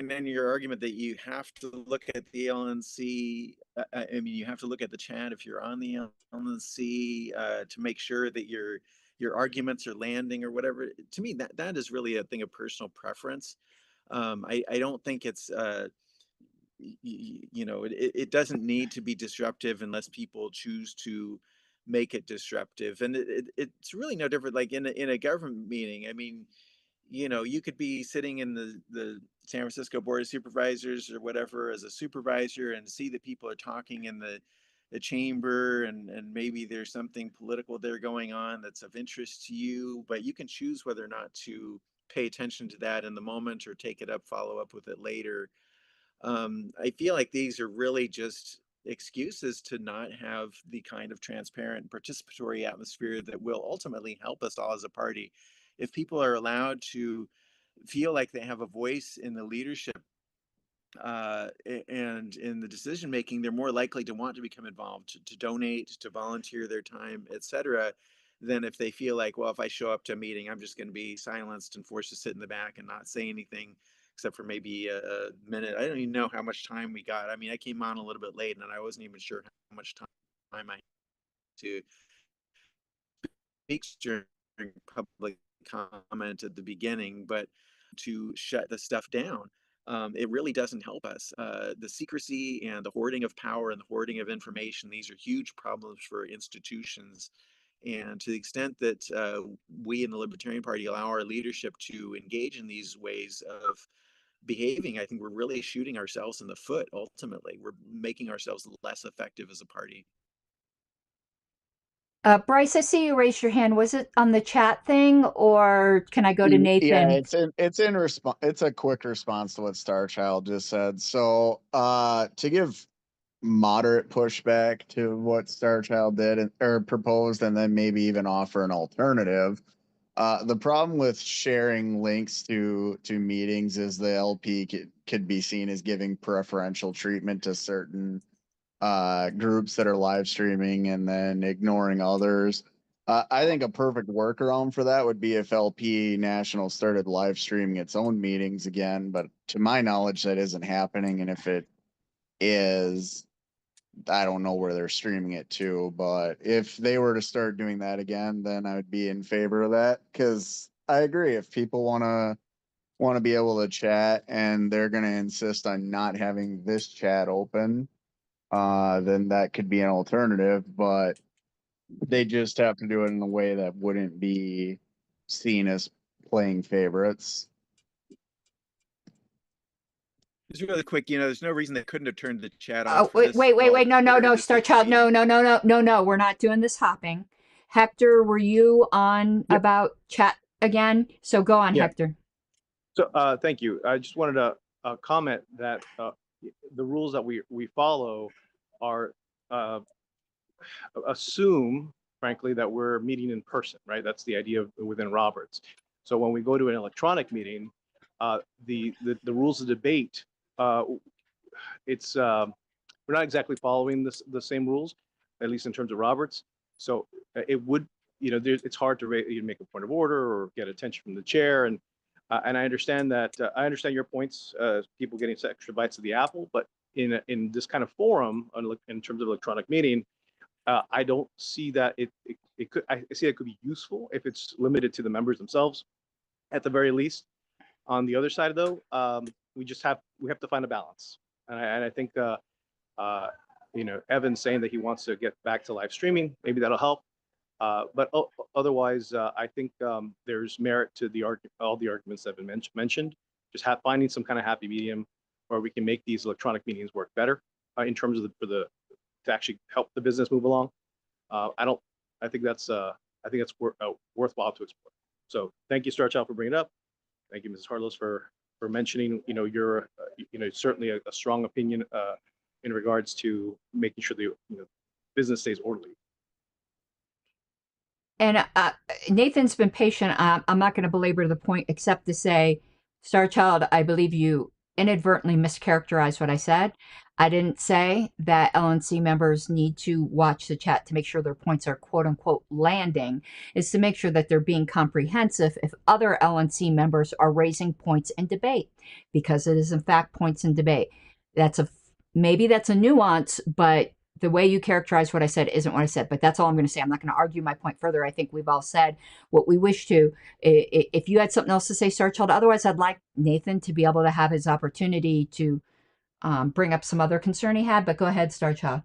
in your argument that you have to look at the LNC, I mean, you have to look at the chat if you're on the LNC to make sure that your arguments are landing or whatever. To me, that is really a thing of personal preference. I don't think it's it doesn't need to be disruptive unless people choose to make it disruptive. And it's really no different like in a government meeting. I mean, you could be sitting in the San Francisco Board of Supervisors or whatever as a supervisor and see that people are talking in the chamber and maybe there's something political there going on that's of interest to you, but you can choose whether or not to pay attention to that in the moment or take it up, follow up with it later. I feel like these are really just excuses to not have the kind of transparent participatory atmosphere that will ultimately help us all as a party. If people are allowed to feel like they have a voice in the leadership and in the decision making, they're more likely to want to become involved, to donate, to volunteer their time, etc., than if they feel like, well, if I show up to a meeting, I'm just going to be silenced and forced to sit in the back and not say anything except for maybe a minute. I don't even know how much time we got. I mean, I came on a little bit late and I wasn't even sure how much time I had to speak during public comment at the beginning, but to shut the stuff down. It really doesn't help us. The secrecy and the hoarding of power and the hoarding of information, these are huge problems for institutions. And to the extent that we in the Libertarian Party allow our leadership to engage in these ways of behaving, I think we're really shooting ourselves in the foot. Ultimately, we're making ourselves less effective as a party. Bryce, I see you raise your hand. Was it on the chat thing, or can I go to Yeah, Nathan? it's in response. It's a quick response to what Starchild just said. So, to give moderate pushback to what Starchild did or proposed, and then maybe even offer an alternative. The problem with sharing links to meetings is the LP could be seen as giving preferential treatment to certain groups that are live streaming and then ignoring others. I think a perfect workaround for that would be if LP National started live streaming its own meetings again, but to my knowledge, that isn't happening. And if it is, I don't know where they're streaming it to, but if they were to start doing that again, then I would be in favor of that. Because I agree, if people want to be able to chat and they're going to insist on not having this chat open, then that could be an alternative. But they just have to do it in a way that wouldn't be seen as playing favorites. Just really quick, there's no reason they couldn't have turned the chat Oh, off for this. wait, no, the Starchild, no, we're not doing this hopping. Hector, were you on about chat again? So go on, Yeah. Hector. So thank you. I just wanted to comment that the rules that we follow are assume, frankly, that we're meeting in person, right? That's the idea within Roberts. So when we go to an electronic meeting, the rules of debate, it's we're not exactly following the same rules, at least in terms of Roberts. So it would, it's hard to make a point of order or get attention from the chair. And I understand that. I understand your points, people getting extra bites of the apple, but in this kind of forum, in terms of electronic meeting, I don't see that it could. I see it could be useful if it's limited to the members themselves, at the very least. On the other side, though, we have to find a balance, and I think Evan's saying that he wants to get back to live streaming. Maybe that'll help. But otherwise, I think there's merit to all the arguments that have been mentioned. Just finding some kind of happy medium where we can make these electronic meetings work better in terms of to actually help the business move along. I think that's worthwhile to explore. So thank you, Starchild, for bringing it up. Thank you, Mrs. Harless, for mentioning your certainly a strong opinion in regards to making sure the business stays orderly. And Nathan's been patient. I'm not going to belabor the point except to say, Starchild, I believe you inadvertently mischaracterized what I said. I didn't say that LNC members need to watch the chat to make sure their points are quote unquote landing. It's to make sure that they're being comprehensive if other LNC members are raising points in debate, because it is in fact points in debate. Maybe that's a nuance, but the way you characterize what I said isn't what I said, but that's all I'm going to say. I'm not going to argue my point further. I think we've all said what we wish to. If you had something else to say, Starchild, otherwise I'd like Nathan to be able to have his opportunity to bring up some other concern he had, but go ahead, Starchild.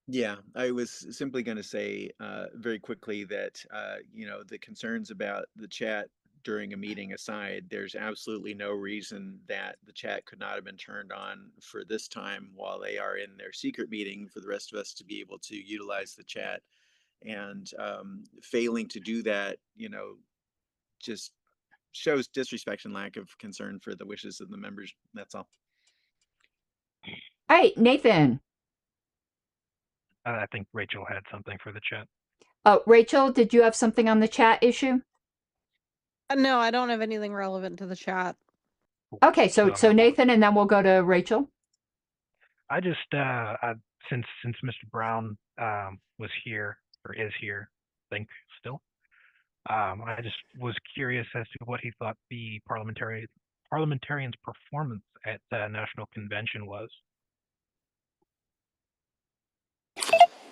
Yeah, I was simply going to say very quickly that, the concerns about the chat during a meeting aside, there's absolutely no reason that the chat could not have been turned on for this time while they are in their secret meeting for the rest of us to be able to utilize the chat. And failing to do that, just shows disrespect and lack of concern for the wishes of the members. That's all. All right, Nathan. I think Rachel had something for the chat. Oh, Rachel, did you have something on the chat issue? No, I don't have anything relevant to the chat. Okay, so Nathan, and then we'll go to Rachel. I just since Mr. Brown was here or is here, I think still. I just was curious as to what he thought the parliamentarian's performance at the national convention was.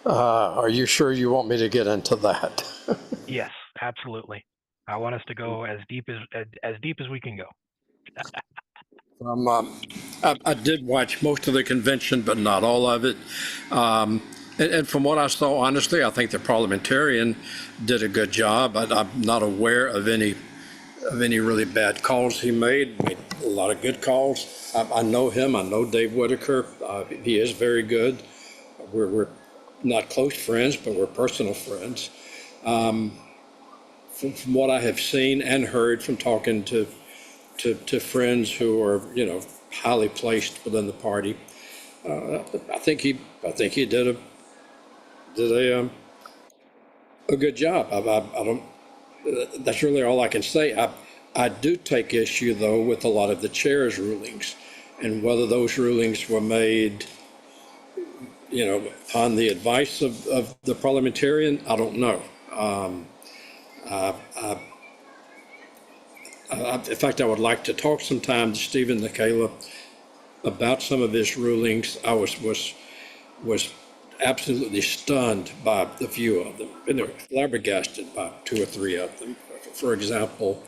Are you sure you want me to get into that? Yes, Absolutely. I want us to go as deep as we can go. I did watch most of the convention, but not all of it. And from what I saw, honestly, I think the Parliamentarian did a good job. I'm not aware of any really bad calls he made. Made a lot of good calls. I know him. I know Dave Whitaker. He is very good. We're not close friends, but we're personal friends. From what I have seen and heard from talking to friends who are, highly placed within the party, I think he did a good job. I don't. That's really all I can say. I do take issue though with a lot of the chair's rulings, and whether those rulings were made, upon the advice of the parliamentarian, I don't know. In fact, I would like to talk sometime to Stephen Nikala about some of his rulings. I was absolutely stunned by the few of them, and they're flabbergasted by two or three of them. For example,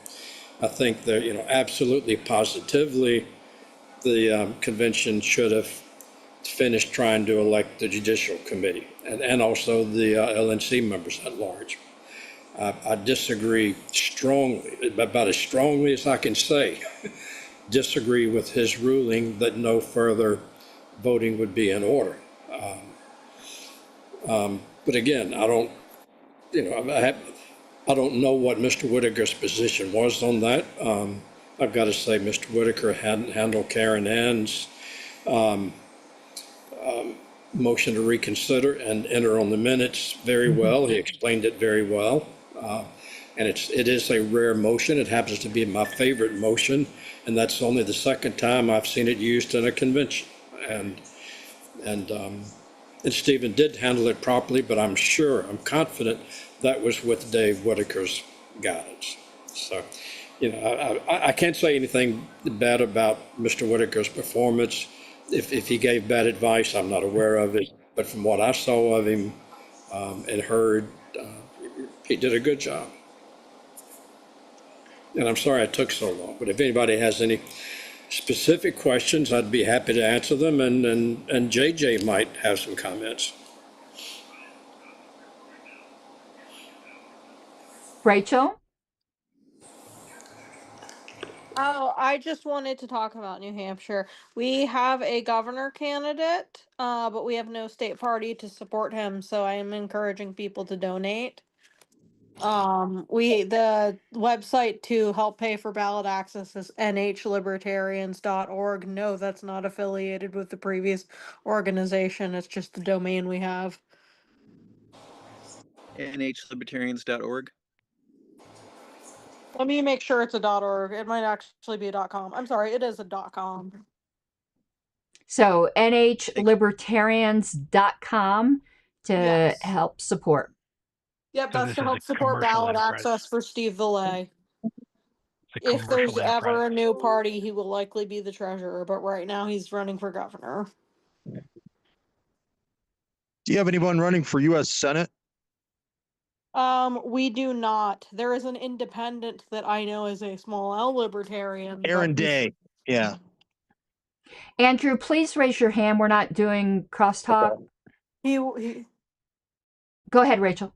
I think that absolutely positively the convention should have finished trying to elect the judicial committee and also the LNC members at large. I disagree strongly, about as strongly as I can say, disagree with his ruling that no further voting would be in order. But again, I don't know what Mr. Whitaker's position was on that. I've got to say, Mr. Whitaker hadn't handled Karen Ann's motion to reconsider and enter on the minutes very well. He explained it very well. And it is a rare motion. It happens to be my favorite motion, and that's only the second time I've seen it used in a convention. And Stephen did handle it properly, but I'm confident that was with Dave Whitaker's guidance. So, I can't say anything bad about Mr. Whitaker's performance. If he gave bad advice, I'm not aware of it. But from what I saw of him and heard, he did a good job. And I'm sorry it took so long, but if anybody has any specific questions, I'd be happy to answer them, and JJ might have some comments. Rachel? Oh, I just wanted to talk about New Hampshire. We have a governor candidate, but we have no state party to support him, so I am encouraging people to donate. The website to help pay for ballot access is nhlibertarians.org. No, that's not affiliated with the previous organization. It's just the domain we have. nhlibertarians.org. Let me make sure it's a .org. It might actually be a .com. I'm sorry, it is a .com. So nhlibertarians.com to help support. Yep, that's to help support ballot access for Steve Villay. If there's ever a new party, he will likely be the treasurer, but right now he's running for governor. Do you have anyone running for U.S. Senate? We do not. There is an independent that I know is a small L libertarian. Aaron Day. Yeah. Andrew, please raise your hand. We're not doing crosstalk. He Go ahead, Rachel.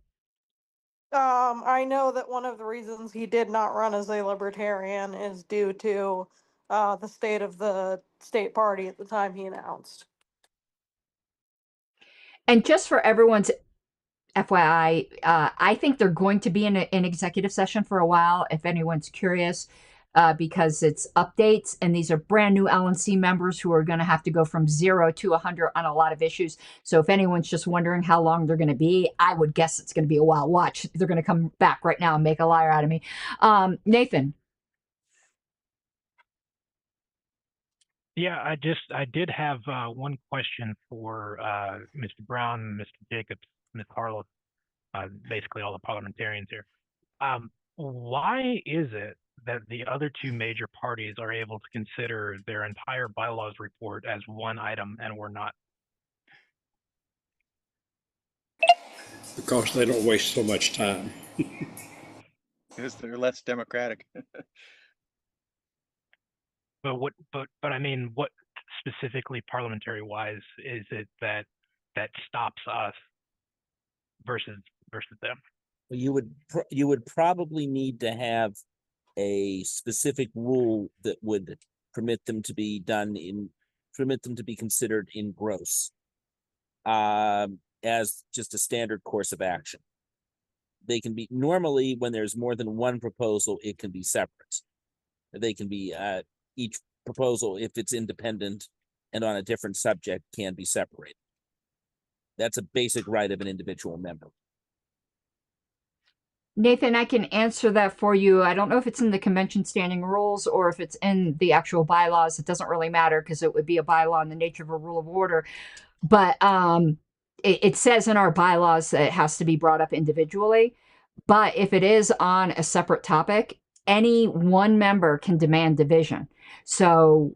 I know that one of the reasons he did not run as a libertarian is due to the state of the state party at the time he announced. And just for everyone's FYI, I think they're going to be in an executive session for a while, if anyone's curious, because it's updates, and these are brand new LNC members who are going to have to go from 0 to 100 on a lot of issues. So if anyone's just wondering how long they're going to be, I would guess it's going to be a while. Watch, they're going to come back right now and make a liar out of me. Nathan. Yeah, I did have one question for Mr. Brown, Mr. Jacobs, Ms. Harlow, basically all the parliamentarians here. Why is it that the other two major parties are able to consider their entire bylaws report as one item and we're not? Because they don't waste so much time. because they're less democratic. But I mean, what specifically parliamentary wise is it that stops us versus them? You would probably need to have a specific rule that would permit them to be considered in gross, as just a standard course of action. They can be normally, when there's more than one proposal, it can be separate. They can be each proposal, if it's independent and on a different subject, can be separated. That's a basic right of an individual member. Nathan, I can answer that for you. I don't know if it's in the convention standing rules or if it's in the actual bylaws. It doesn't really matter because it would be a bylaw in the nature of a rule of order. But it says in our bylaws that it has to be brought up individually. But if it is on a separate topic, any one member can demand division. So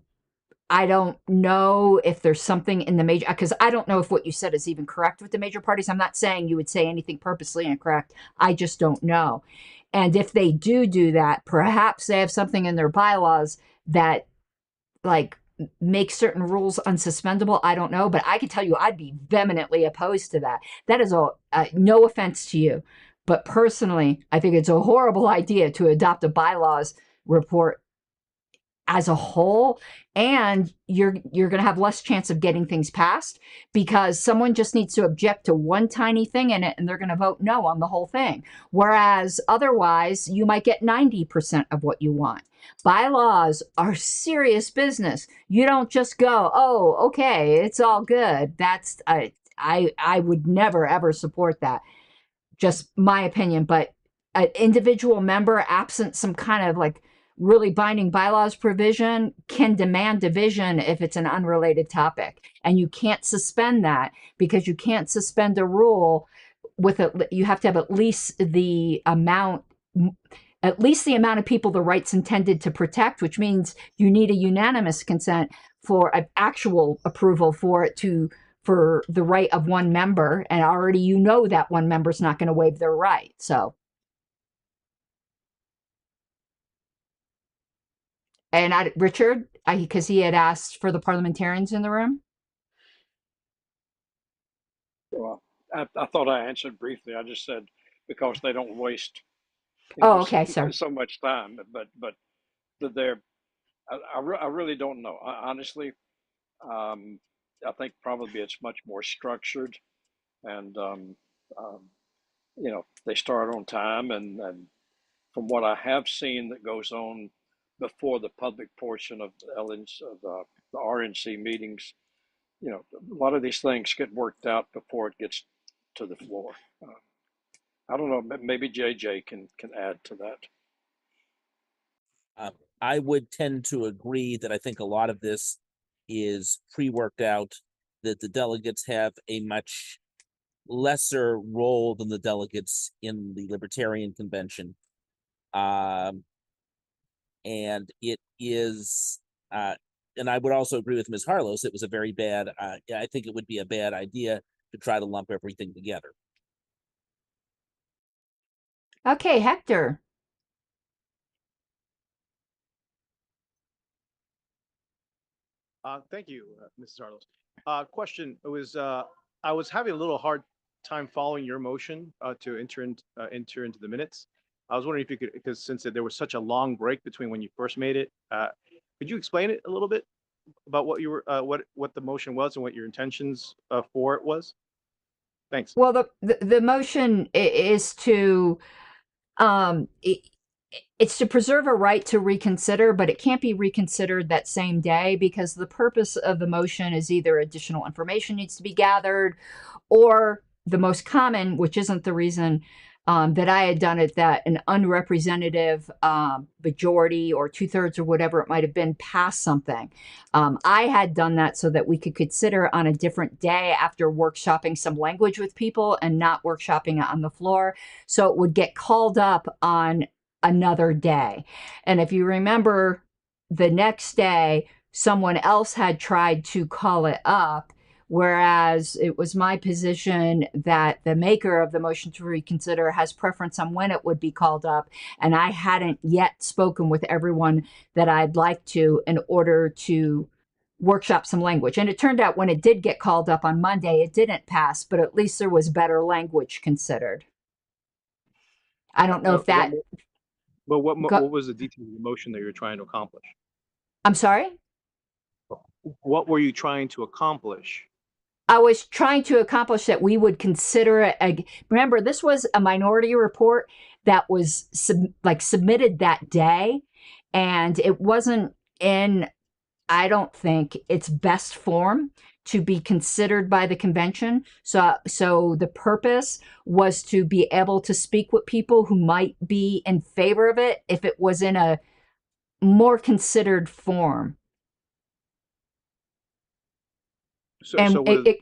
I don't know if there's something in the major, because I don't know if what you said is even correct with the major parties. I'm not saying you would say anything purposely incorrect. I just don't know. And if they do that, perhaps they have something in their bylaws that like make certain rules unsuspendable. I don't know, but I can tell you I'd be vehemently opposed to that. That is no offense to you, but personally, I think it's a horrible idea to adopt a bylaws report as a whole, and you're going to have less chance of getting things passed because someone just needs to object to one tiny thing in it and they're going to vote no on the whole thing. Whereas otherwise, you might get 90% of what you want. Bylaws are serious business. You don't just go, oh, okay, it's all good. That's I would never ever support that. Just my opinion, but an individual member absent some kind of like really binding bylaws provision can demand division if it's an unrelated topic. And you can't suspend that because you can't suspend a rule with you have to have at least the amount of people the right's intended to protect, which means you need a unanimous consent for an actual approval for the right of one member. And already that one member's not going to waive their right. So. And Richard, because he had asked for the parliamentarians in the room. Well, I thought I answered briefly. I just said because they don't waste Okay, sir. so much time. But they're I really don't know. Honestly, I think probably it's much more structured, and they start on time, and from what I have seen that goes on before the public portion of the LNC, of the RNC meetings, a lot of these things get worked out before it gets to the floor. I don't know. Maybe JJ can add to that. I would tend to agree that I think a lot of this is pre-worked out, that the delegates have a much lesser role than the delegates in the Libertarian Convention. And it is, and I would also agree with Ms. Harlos, it was a very bad, I think it would be a bad idea to try to lump everything together. Okay, Hector. Thank you, Mrs. Harlos. Question was, I was having a little hard time following your motion to enter into the minutes. I was wondering if you could, because since there was such a long break between when you first made it, could you explain it a little bit about what you were, what the motion was and what your intentions for it was? Thanks. Well, the motion is to, it's to preserve a right to reconsider, but it can't be reconsidered that same day because the purpose of the motion is either additional information needs to be gathered, or the most common, which isn't the reason that I had done it, that an unrepresentative majority or 2/3 or whatever it might have been passed something. I had done that so that we could consider on a different day after workshopping some language with people and not workshopping it on the floor. So it would get called up on another day. And if you remember, the next day, someone else had tried to call it up, whereas it was my position that the maker of the motion to reconsider has preference on when it would be called up, and I hadn't yet spoken with everyone that I'd like to in order to workshop some language. And it turned out when it did get called up on Monday, it didn't pass, but at least there was better language considered. I don't know if that. But what Go, was the detail of the motion that you're trying to accomplish? I'm sorry? What were you trying to accomplish? I was trying to accomplish that we would consider it. Remember, this was a minority report that was submitted that day, and it wasn't in, I don't think, its best form to be considered by the convention. So the purpose was to be able to speak with people who might be in favor of it if it was in a more considered form. So if it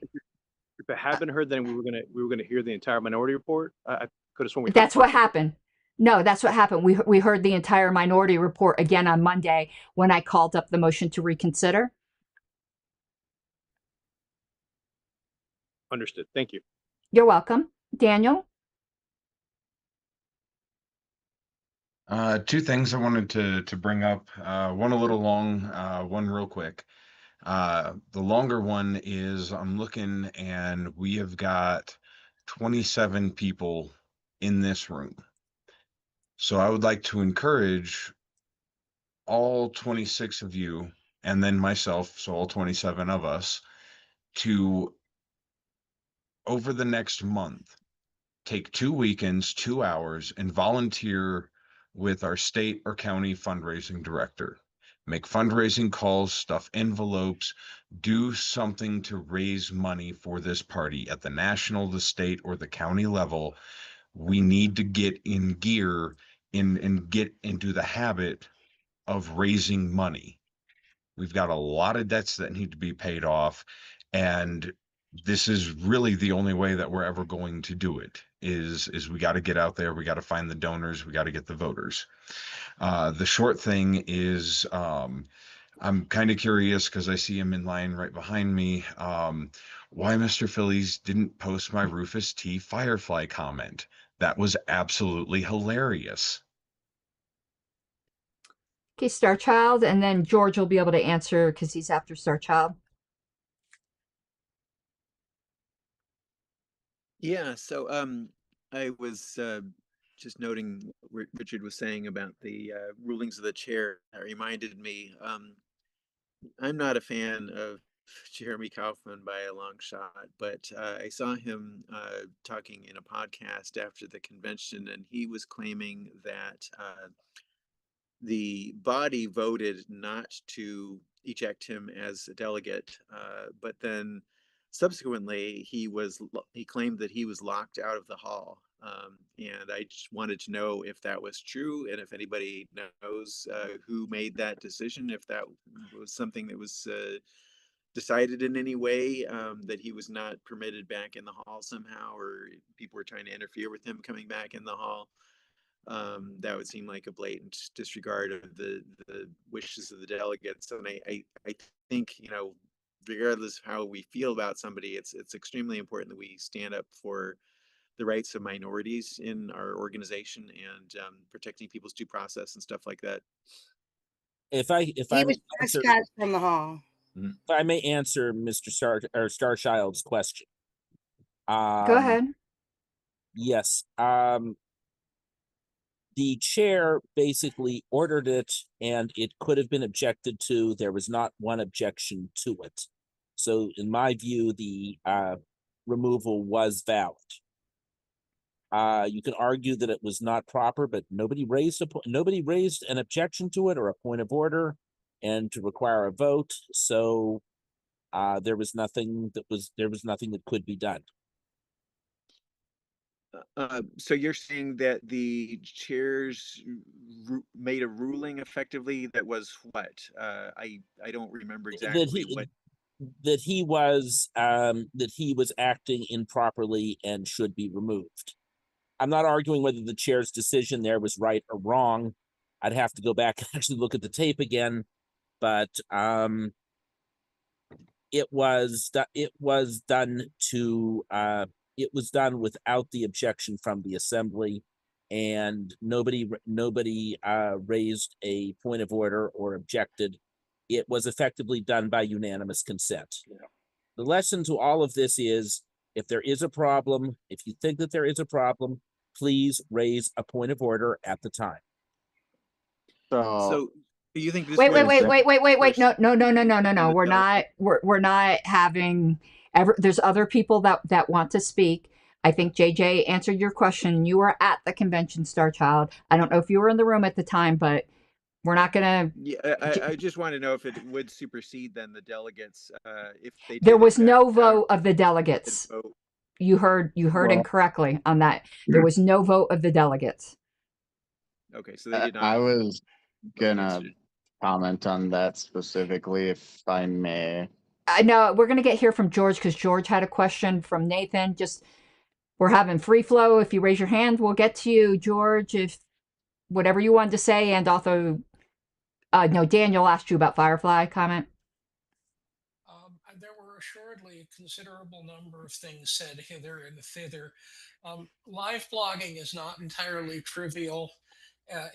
had been heard, then we were gonna hear the entire minority report. I could have sworn we. That's what happened. No, that's what happened. We heard the entire minority report again on Monday when I called up the motion to reconsider. Understood. Thank you. You're welcome. Daniel? Two things I wanted to bring up. One a little long, one real quick. The longer one is I'm looking and we have got 27 people in this room. So I would like to encourage all 26 of you and then myself, so all 27 of us, to over the next month, take 2 weekends, 2 hours, and volunteer with our state or county fundraising director. Make fundraising calls, stuff envelopes, do something to raise money for this party at the national, the state, or the county level. We need to get in gear and get into the habit of raising money. We've got a lot of debts that need to be paid off, and this is really the only way that we're ever going to do it is we got to get out there, we got to find the donors, we got to get the voters. The short thing is I'm kind of curious because I see him in line right behind me, why Mr. Phillies didn't post my Rufus T. Firefly comment. That was absolutely hilarious. Okay, Starchild, and then George will be able to answer because he's after Starchild. Yeah, so I was just noting what Richard was saying about the rulings of the chair. That reminded me, I'm not a fan of Jeremy Kaufman by a long shot, but I saw him talking in a podcast after the convention, and he was claiming that the body voted not to eject him as a delegate, but then subsequently he claimed that he was locked out of the hall. And I just wanted to know if that was true and if anybody knows who made that decision, if that was something that was decided in any way, that he was not permitted back in the hall somehow, or people were trying to interfere with him coming back in the hall. That would seem like a blatant disregard of the wishes of the delegates. And I think, regardless of how we feel about somebody, it's extremely important that we stand up for the rights of minorities in our organization and protecting people's due process and stuff like that. If I was trespassed from the hall. If I may answer Mr. Starchild's question. Go ahead. Yes. The chair basically ordered it and it could have been objected to. There was not one objection to it. So in my view, the removal was valid. You can argue that it was not proper, but nobody raised an objection to it or a point of order and to require a vote. So there was nothing that could be done. So you're saying that the chairs made a ruling effectively that was what? I don't remember exactly that he was acting improperly and should be removed. I'm not arguing whether the chair's decision there was right or wrong. I'd have to go back and actually look at the tape again, but it was done to it was done without the objection from the assembly, and nobody raised a point of order or objected. It was effectively done by unanimous consent. The lesson to all of this is, if there is a problem, if you think that there is a problem, please raise a point of order at the time. So do you think this Wait. was No. We're not having there's other people that want to speak. I think JJ answered your question. You were at the convention, Star Child. I don't know if you were in the room at the time, but we're not gonna. Yeah, I just want to know if it would supersede then the delegates, if they There did. was no vote of the delegates. Vote. You heard incorrectly on that. There was no vote of the delegates. Okay, so they did not. I was gonna comment on that specifically, if I may. I know we're gonna get here from George, because George had a question from Nathan. Just, we're having free flow. If you raise your hand, we'll get to you, George, if whatever you wanted to say. And also, no, Daniel asked you about Firefly comment. There were assuredly a considerable number of things said hither and thither. Live blogging is not entirely trivial.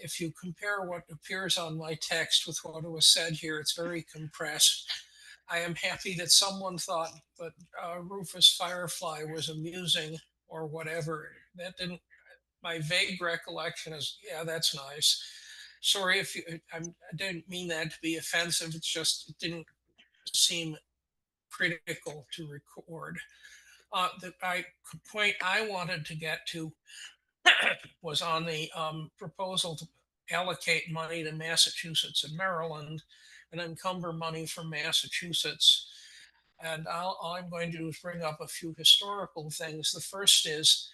If you compare what appears on my text with what was said here, it's very compressed. I am happy that someone thought that Rufus Firefly was amusing or whatever. That didn't. My vague recollection is, yeah, that's nice. Sorry if you. I didn't mean that to be offensive. It's just, it didn't seem critical to record. The point I wanted to get to was on the proposal to allocate money to Massachusetts and Maryland and encumber money from Massachusetts. And all I'm going to do is bring up a few historical things. The first is,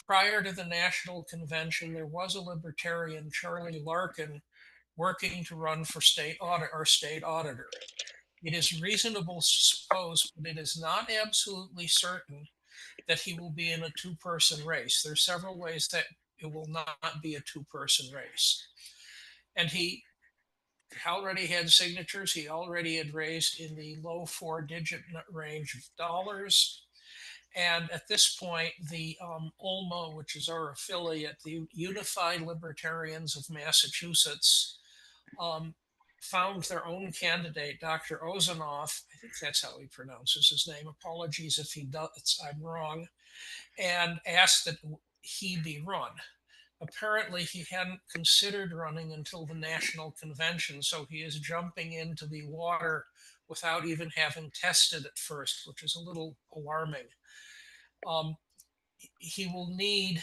prior to the National Convention, there was a Libertarian, Charlie Larkin, working to run for state auditor. It is reasonable to suppose, but it is not absolutely certain, that he will be in a two-person race. There are several ways that it will not be a two-person race. And he already had signatures. He already had raised in the low four-digit range of dollars. And at this point, the ULMA, which is our affiliate, the Unified Libertarians of Massachusetts, found their own candidate, Dr. Ozanoff. I think that's how he pronounces his name. Apologies if he does, I'm wrong. And asked that he be run. Apparently, he hadn't considered running until the National Convention, so he is jumping into the water without even having tested it first, which is a little alarming. He will need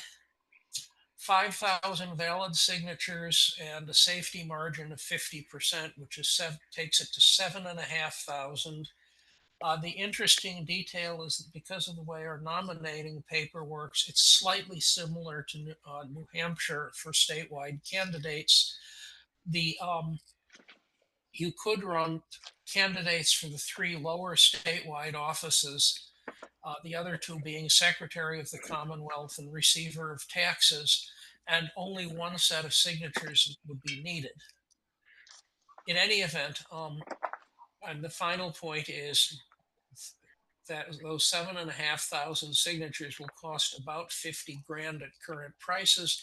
5,000 valid signatures and a safety margin of 50%, which is takes it to 7,500. The interesting detail is that because of the way our nominating paper works, it's slightly similar to New Hampshire for statewide candidates. You could run candidates for the three lower statewide offices, the other two being Secretary of the Commonwealth and Receiver of Taxes, and only one set of signatures would be needed. In any event, and the final point is that those 7,500 signatures will cost about 50 grand at current prices,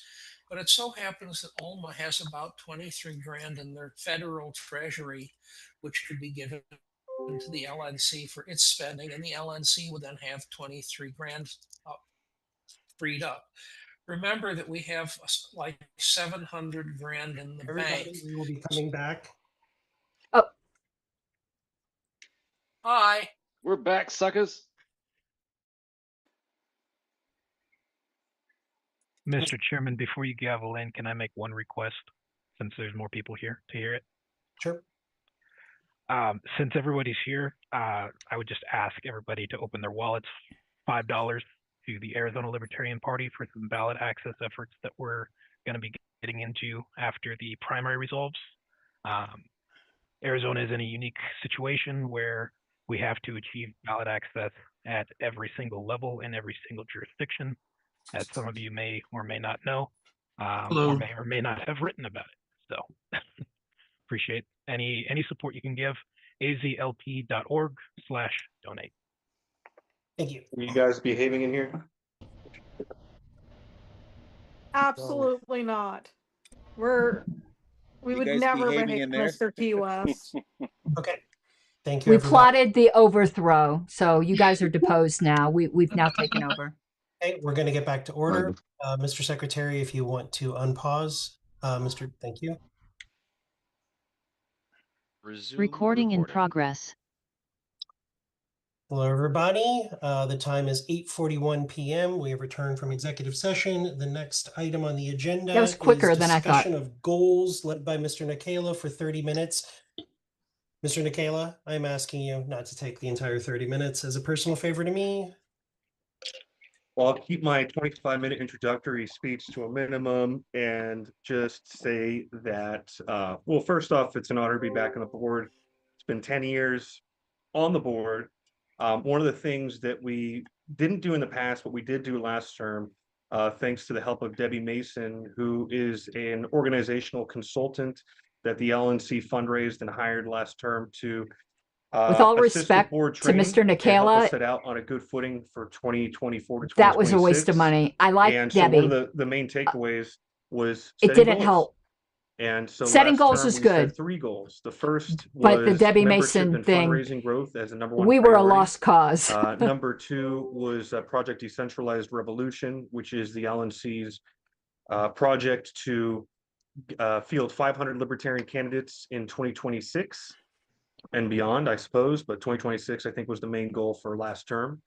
but it so happens that ULMA has about 23 grand in their federal treasury, which could be given to the LNC for its spending, and the LNC would then have 23 grand freed up. Remember that we have like 700 grand in the bank. We will be coming back. Oh. Hi. We're back, suckers. Mr. Chairman, before you gavel in, can I make one request, since there's more people here to hear it? Sure. Since everybody's here, I would just ask everybody to open their wallets, $5 to the Arizona Libertarian Party for some ballot access efforts that we're going to be getting into after the primary results. Arizona is in a unique situation where we have to achieve ballot access at every single level in every single jurisdiction, as some of you may or may not know, or may not have written about it. So appreciate any support you can give. azlp.org/donate. Thank you. Are you guys behaving in here? Absolutely not. We You would guys never behaving behave, in there? Mr. Key West. Okay. Thank you, We everybody. plotted the overthrow, so you guys are deposed now. We've now taken over. Okay, we're going to get back to order. Mr. Secretary, if you want to unpause, thank you. Resume Recording in progress. Hello, everybody. The time is 8:41 p.m. We have returned from executive session. The next item on the agenda That was quicker is than I thought. discussion of goals led by Mr. Nikela for 30 minutes. Mr. Nikela, I'm asking you not to take the entire 30 minutes as a personal favor to me. Well, I'll keep my 25-minute introductory speech to a minimum and just say that, well, first off, it's an honor to be back on the board. It's been 10 years on the board. One of the things that we didn't do in the past, but we did do last term, thanks to the help of Debbie Mason, who is an organizational consultant that the LNC fundraised and hired last term to With all assist with respect board to training Mr. and help us Nikela, set out on a good footing for 2024 to 2026. that was a waste of money. I like And Debbie. so one of the main takeaways was It setting didn't goals. help. And so Setting last goals term, is we good. set 3 goals. The first But the was Debbie membership Mason and thing, fundraising growth as a #1 we were a priority. lost cause. Number 2 was Project Decentralized Revolution, which is the LNC's project to field 500 Libertarian candidates in 2026 and beyond, I suppose. But 2026, I think, was the main goal for last term.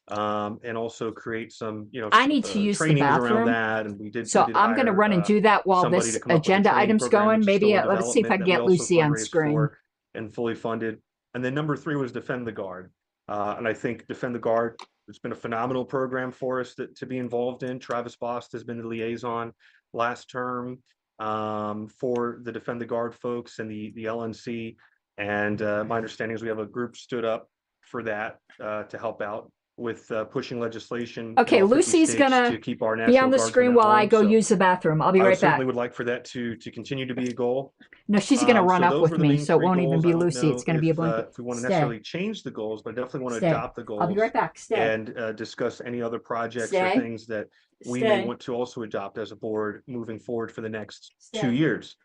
And also create some, I need to use the trainings around bathroom. that. And we did I'm going to hire, run and do that while somebody this to come up with a agenda training item's program, going. which is Maybe still in let's see if I can development, that we get also Lucy on fundraised screen. for and fully funded. And then number 3 was Defend the Guard. And I think Defend the Guard, it's been a phenomenal program for us to be involved in. Travis Bost has been the liaison last term for the Defend the Guard folks and the LNC. And my understanding is we have a group stood up for that to help out with pushing legislation. Okay, in all 50 Lucy's states going to to keep our be National on the Guardsmen screen at while I home. go So use the bathroom. I'll be I right certainly back. would like for that to continue to be a goal. No, she's going to run So up those with were the me, main so it 3 won't even goals. be I don't Lucy. It's know going to be a bunch. if we want to Stay. necessarily change the goals, but I definitely want to Stay. adopt the I'll be goals right back. Stay. and discuss any other projects or Stay. things that we may Stay. want to also adopt as a board moving forward for the next 2 Stay. years.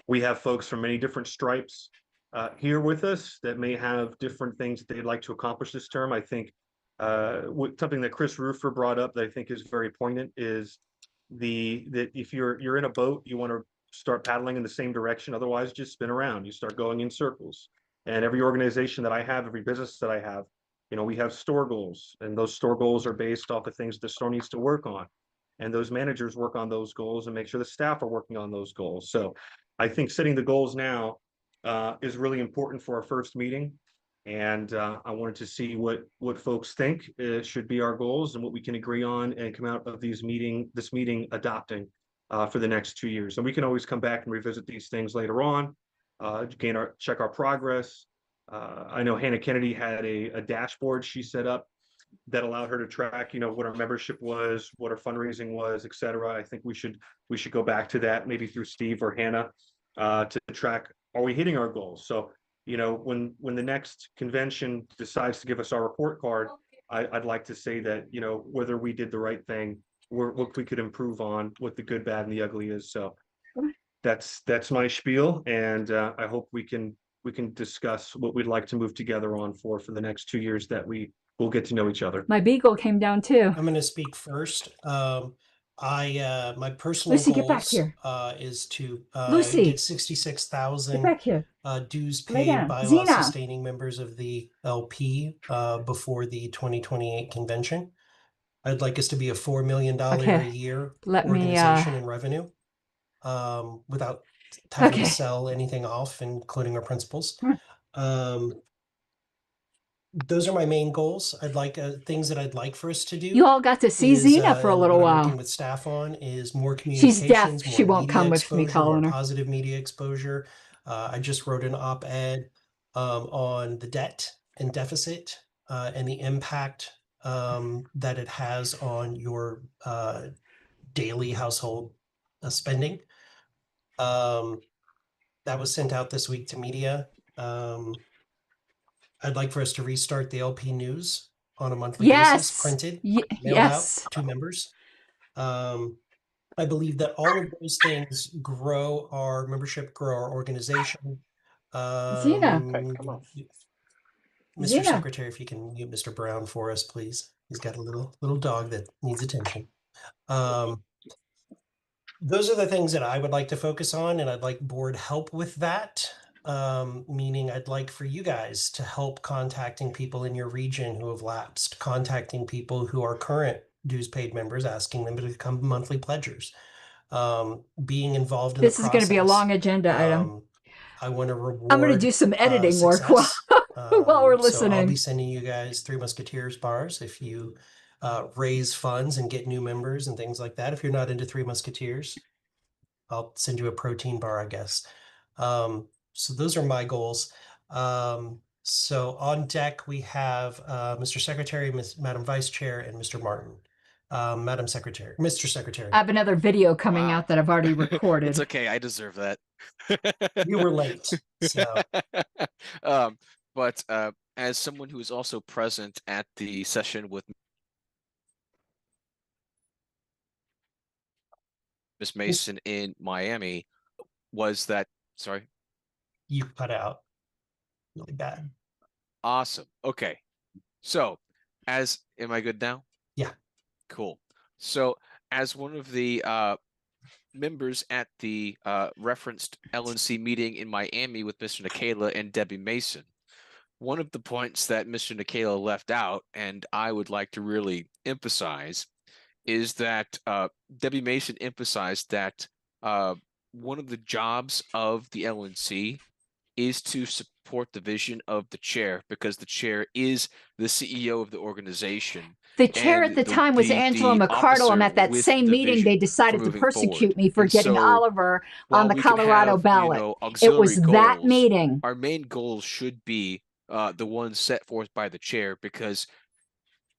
We have folks from many different stripes here with us that may have different things that they'd like to accomplish this term. I think something that Chris Roofer brought up that I think is very poignant is that if you're in a boat, you want to start paddling in the same direction. Otherwise, just spin around. You start going in circles. And every organization that I have, every business that I have, we have store goals, and those store goals are based off of things the store needs to work on. And those managers work on those goals and make sure the staff are working on those goals. So I think setting the goals now is really important for our first meeting. And I wanted to see what folks think should be our goals and what we can agree on and come out of this meeting adopting for the next 2 years. And we can always come back and revisit these things later on, check our progress. I know Hannah Kennedy had a dashboard she set up that allowed her to track, what our membership was, what our fundraising was, et cetera. I think we should go back to that, maybe through Steve or Hannah, to track, are we hitting our goals? So, when the next convention decides to give us our report card, I'd like to say that, whether we did the right thing, what we could improve on, what the good, bad, and the ugly is. So that's my spiel, and I hope we can discuss what we'd like to move together on for the next 2 years that we will get to know each other. My beagle came down too. I'm going to speak first. My personal Lucy, get back goals here. is to Lucy, get get 66,000 back here. dues Lay paid down. by Zena. law-sustaining members of the LP before the 2028 convention. I'd like us to be a $4 million a year organization in revenue without having to sell anything off, including our principals. Those are my main goals. I'd like things that I'd like for us to do. You all got to see Zena for a little what while. I'm working with staff on is more communications. She's deaf. She won't come with me calling her. Positive media exposure. I just wrote an op-ed on the debt and deficit and the impact that it has on your daily household spending. That was sent out this week to media. I'd like for us to restart the LP news on a monthly basis, printed, mailed out to members. I believe that all of those things grow our membership, grow our organization. Zena. Mr. Zena. Secretary, if you can mute Mr. Brown for us, please. He's got a little dog that needs attention. Those are the things that I would like to focus on, and I'd like board help with that. Meaning I'd like for you guys to help contacting people in your region who have lapsed, contacting people who are current dues paid members, asking them to become monthly pledgers, being involved in this the is going to be a long process. agenda item. I want to reward I'm going to do some editing work while we're listening. So I'll be sending you guys 3 Musketeers bars if you raise funds and get new members and things like that. If you're not into 3 Musketeers, I'll send you a protein bar, I guess. So those are my goals. So on deck, we have Mr. Secretary, Madam Vice Chair, and Mr. Martin. Madam Secretary, Mr. Secretary. I have another video coming out that I've already recorded. It's okay. I deserve that. You were late. So. But as someone who is also present at the session with Ms. Mason in Miami, was that, sorry? You cut out really bad. Awesome. Okay. So am I good now? Yeah. Cool. So as one of the members at the referenced LNC meeting in Miami with Mr. Nikela and Debbie Mason, one of the points that Mr. Nikela left out, and I would like to really emphasize, is that Debbie Mason emphasized that one of the jobs of the LNC is to support the vision of the chair, because the chair is the CEO of the organization. The chair at the time was Angela McCardle, and at that same meeting, they decided to persecute me for getting Oliver on the Colorado ballot. It was that meeting. Our main goals should be the ones set forth by the chair, because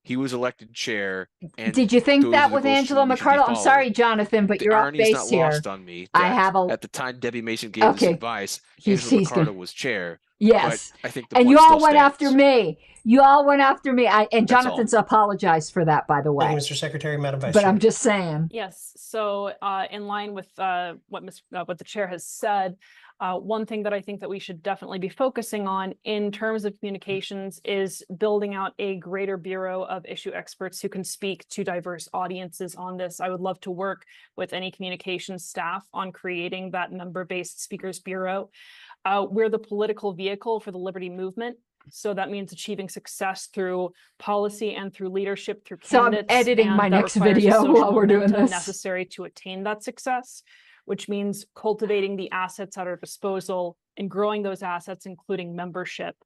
he was elected chair. And did you think that with Angela McCardle? I'm sorry, Jonathan, but you're off base here. Lost on me. I have at the time Debbie Mason gave this advice, Angela McCardle was chair. Yes, but I think the and you all went stands. after me. You all went after me. And Jonathan's apologized for that, by the way. Thank you, Mr. Secretary, Madam Vice But Chair. I'm just saying. Yes. So in line with what the chair has said, one thing that I think that we should definitely be focusing on in terms of communications is building out a greater bureau of issue experts who can speak to diverse audiences on this. I would love to work with any communications staff on creating that member-based speakers bureau. We're the political vehicle for the liberty movement. So that means achieving success through policy and through leadership, through candidates. So I'm editing my next video while we're doing this. Necessary to attain that success, which means cultivating the assets at our disposal and growing those assets, including membership.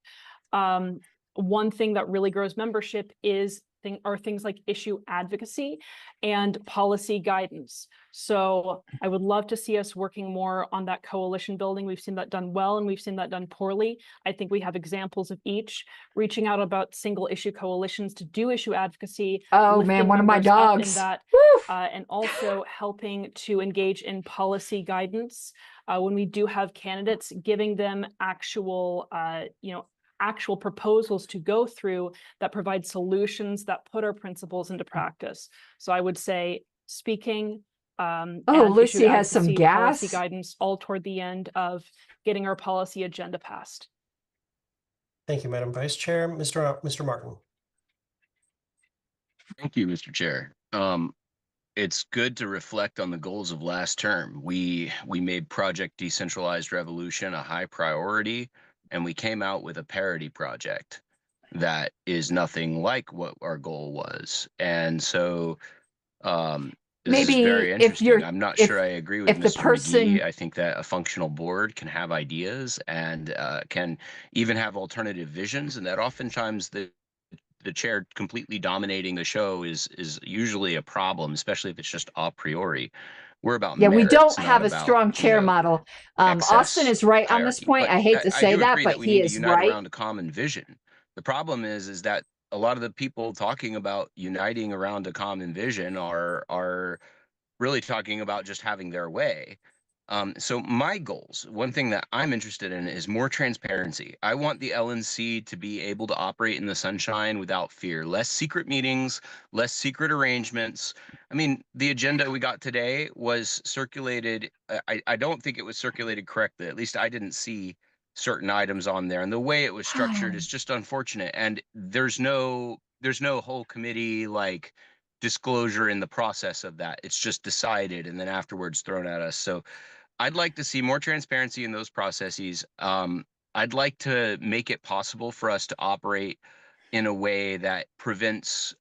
One thing that really grows membership are things like issue advocacy and policy guidance. So I would love to see us working more on that coalition building. We've seen that done well, and we've seen that done poorly. I think we have examples of each. Reaching out about single issue coalitions to do issue advocacy. Oh man, one of my dogs. And also helping to engage in policy guidance. When we do have candidates, giving them actual proposals to go through that provide solutions that put our principles into practice. So I would say speaking, Lucy has some gas. Policy guidance, all toward the end of getting our policy agenda passed. Thank you, Madam Vice Chair. Mr. Martin. Thank you, Mr. Chair. It's good to reflect on the goals of last term. We made Project Decentralized Revolution a high priority, and we came out with a parity project that is nothing like what our goal was. And so this is very interesting. I'm not sure I agree with Mr. McGee. I think that a functional board can have ideas and can even have alternative visions, and that oftentimes the chair completely dominating the show is usually a problem, especially if it's just a priori. We're about we merits, don't have a about, strong chair model. Austin is right on this point. I hate to say that, but he is right. Around a common vision. The problem is that a lot of the people talking about uniting around a common vision are really talking about just having their way. So my goals, one thing that I'm interested in is more transparency. I want the LNC to be able to operate in the sunshine without fear, less secret meetings, less secret arrangements. I mean, the agenda we got today was circulated. I don't think it was circulated correctly. At least I didn't see certain items on there. And the way it was structured is just unfortunate. And there's no whole committee like disclosure in the process of that. It's just decided and then afterwards thrown at us. So I'd like to see more transparency in those processes. I'd like to make it possible for us to operate in a way that prevents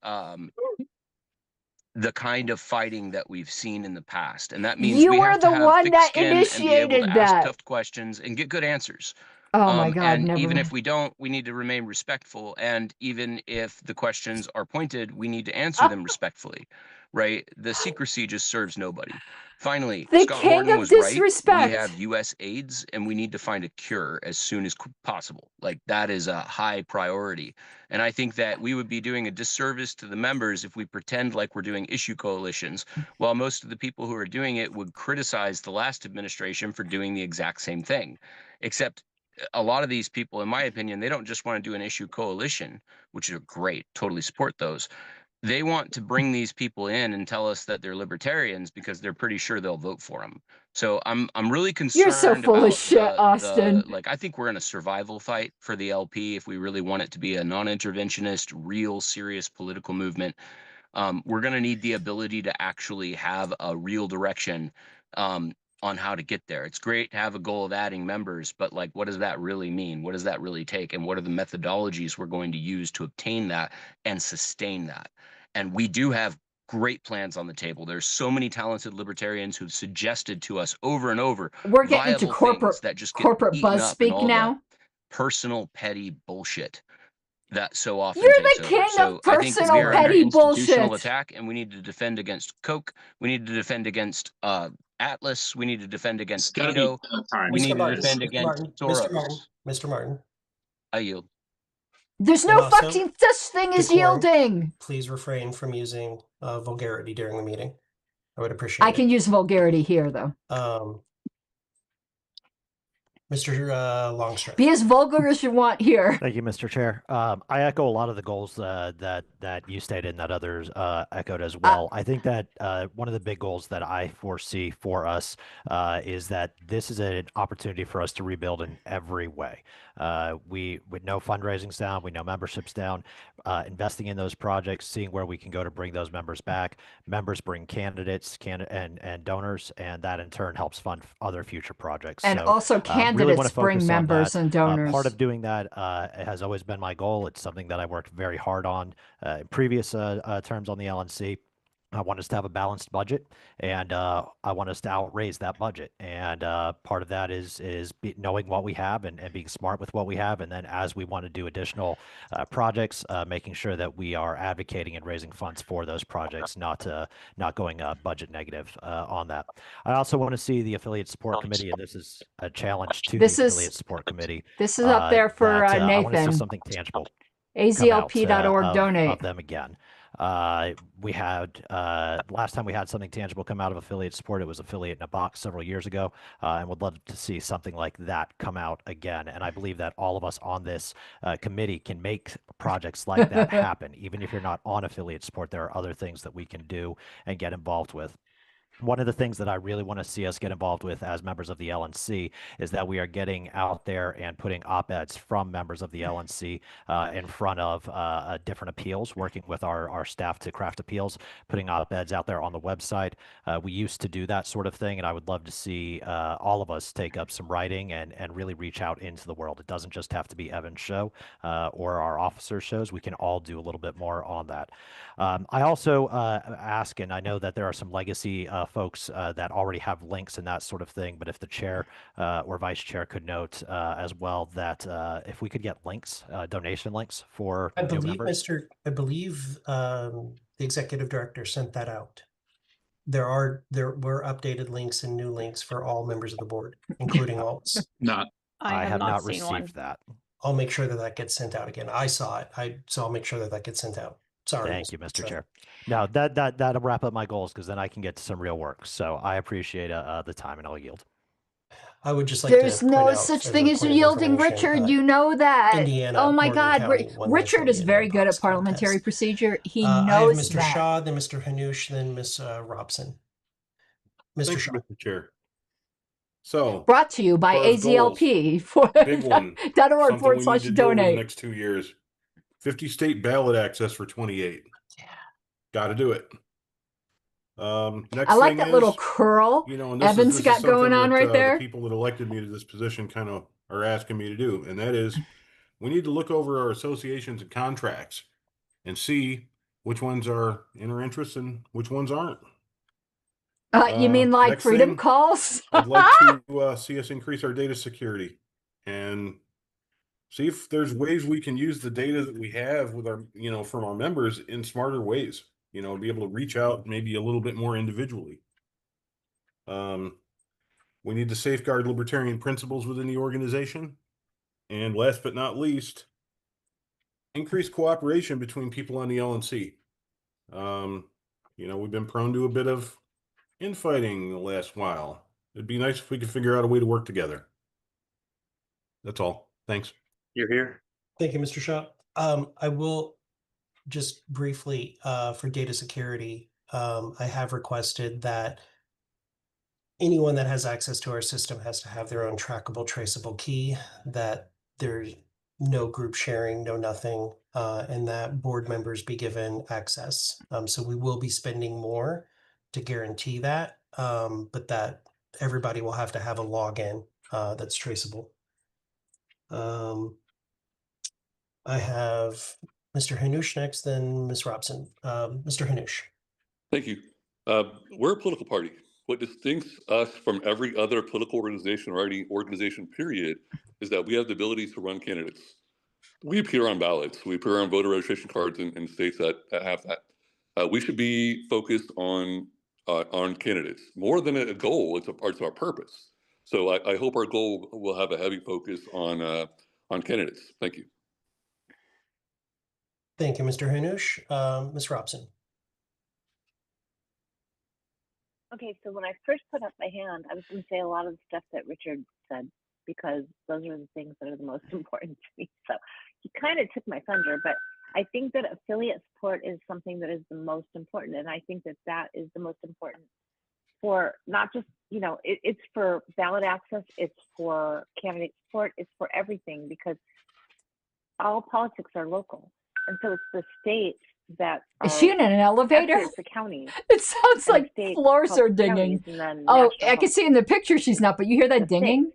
the kind of fighting that we've seen in the past. And that means You we were have to the have one thick that skin and be able to initiated ask that. tough questions and get good answers. Oh my God, And never even mind. if we don't, we need to remain respectful. And even if the questions are pointed, we need to answer them respectfully, right? The secrecy just serves nobody. Finally, The Scott king Horton of was right. We disrespect. have U.S. AIDS, and we need to find a cure as soon as possible. Like, that is a high priority. And I think that we would be doing a disservice to the members if we pretend like we're doing issue coalitions, while most of the people who are doing it would criticize the last administration for doing the exact same thing. Except a lot of these people, in my opinion, they don't just want to do an issue coalition, which are great, totally support those. They want to bring these people in and tell us that they're libertarians because they're pretty sure they'll vote for them. So I'm really concerned You're so full about of shit, Austin. like, I think we're in a survival fight for the LP if we really want it to be a non-interventionist, real serious political movement. We're going to need the ability to actually have a real direction on how to get there. It's great to have a goal of adding members, but like, what does that really mean? What does that really take? And what are the methodologies we're going to use to obtain that and sustain that? And we do have great plans on the table. There's so many talented libertarians who've suggested to us over and over We're getting into viable things that just get corporate eaten buzz up in speak all now. the personal petty bullshit that so often You're takes the over. king So of I think we personal are under petty institutional bullshit. attack, and we need to defend against Coke. We need to defend against Atlas. We need to defend against Cato. We need to defend against Soros. Mr. Martin. I yield. There's And no also, fucking such thing as decorum. yielding. Please refrain from using vulgarity during the meeting. I would appreciate it. I can use vulgarity here, though. Mr. Longstreth. Be as vulgar as you want here. Thank you, Mr. Chair. I echo a lot of the goals that you stated and that others echoed as well. I think that one of the big goals that I foresee for us is that this is an opportunity for us to rebuild in every way. We know fundraising's down, we know membership's down, investing in those projects, seeing where we can go to bring those members back. Members bring candidates and donors, and that in turn helps fund other future projects. And so, also candidates really bring members and donors. Part of doing that has always been my goal. It's something that I worked very hard on in previous terms on the LNC. I want us to have a balanced budget, and I want us to outraise that budget. And part of that is knowing what we have and being smart with what we have. And then as we want to do additional projects, making sure that we are advocating and raising funds for those projects, not going budget negative on that. I also want to see the affiliate support committee, and this is a challenge to the affiliate support committee. This is up there for Nathan. I want to see something tangible. azlp.org donate. Of them again. We had last time we had something tangible come out of affiliate support, it was affiliate in a box several years ago, and would love to see something like that come out again. And I believe that all of us on this committee can make projects like that happen. Even if you're not on affiliate support, there are other things that we can do and get involved with. One of the things that I really want to see us get involved with as members of the LNC is that we are getting out there and putting op-eds from members of the LNC in front of different appeals, working with our staff to craft appeals, putting op-eds out there on the website. We used to do that sort of thing, and I would love to see all of us take up some writing and really reach out into the world. It doesn't just have to be Evan's show or our officers' shows. We can all do a little bit more on that. I also ask, and I know that there are some legacy folks that already have links and that sort of thing, but if the chair or vice chair could note as well that if we could get links, donation links for new members. I believe the executive director sent that out. There were updated links and new links for all members of the board, including alts. I have not received that. I'll make sure that that gets sent out again. I saw it. So I'll make sure that that gets sent out. Sorry. Thank you, Mr. Chair. No, that'll wrap up my goals because then I can get to some real work. So I appreciate the time, and I'll yield. I would just like There's to point no out such as thing a as point of yielding, information, Richard. You know that. Indiana, Oh my Morgan God, County won the Richard is affiliate very good inbox at parliamentary contest. procedure. He I have knows Mr. that. Shaw, then Mr. Hanoush, then Ms. Robson. Mr. Thank Shaw. you, Mr. Chair. So, Brought to you by as far as goals, AZLP for big one, .org something we need / to do over the donate. next 2 years. 50 state ballot access for 28. Got to do it. Next I like thing that is, little curl you know, and Evans got going on right the there. people that elected me to this position kind of are asking me to do, and that is, we need to look over our associations and contracts and see which ones are in our interest and which ones aren't. You mean like Next freedom thing, calls? I'd like to see us increase our data security and see if there's ways we can use the data that we have with our, you know, from our members in smarter ways, you know, be able to reach out maybe a little bit more individually. We need to safeguard libertarian principles within the organization. And last but not least, increase cooperation between people on the LNC. You know, we've been prone to a bit of infighting the last while. It'd be nice if we could figure out a way to work together. That's all. Thanks. You're here. Thank you, Mr. Shaw. I will just briefly, for data security, I have requested that anyone that has access to our system has to have their own trackable, traceable key, that there's no group sharing, no nothing, and that board members be given access. So we will be spending more to guarantee that, but that everybody will have to have a login that's traceable. I have Mr. Hanoush next, then Ms. Robson. Mr. Hanoush. Thank you. We're a political party. What distincts us from every other political organization or any organization, period, is that we have the ability to run candidates. We appear on ballots. We appear on voter registration cards in states that have that. We should be focused on candidates more than a goal. It's a part of our purpose. So I hope our goal will have a heavy focus on candidates. Thank you. Thank you, Mr. Hanoush. Ms. Robson. Okay, so when I first put up my hand, I was going to say a lot of the stuff that Richard said, because those are the things that are the most important to me. So he kind of took my thunder, but I think that affiliate support is something that is the most important. And I think that that is the most important for not just, you know, it's for ballot access, it's for candidate support, it's for everything, because all politics are local. And so it's the states that Is she in an elevator? Actually, it's the counties. It sounds like floors are dinging. Oh, I can see in the picture she's not, but you hear that dinging?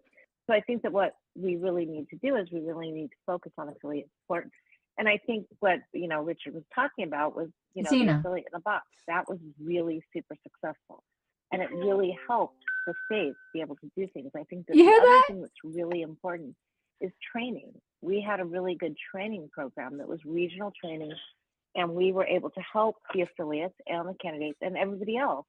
So I think that what we really need to do is we really need to focus on affiliate support. And I think what, you know, Richard was talking about was, you know, the affiliate in a box. That was really super successful. And it really helped the states be able to do things. I think that the other thing that's really important is training. We had a really good training program that was regional training, and we were able to help the affiliates and the candidates and everybody else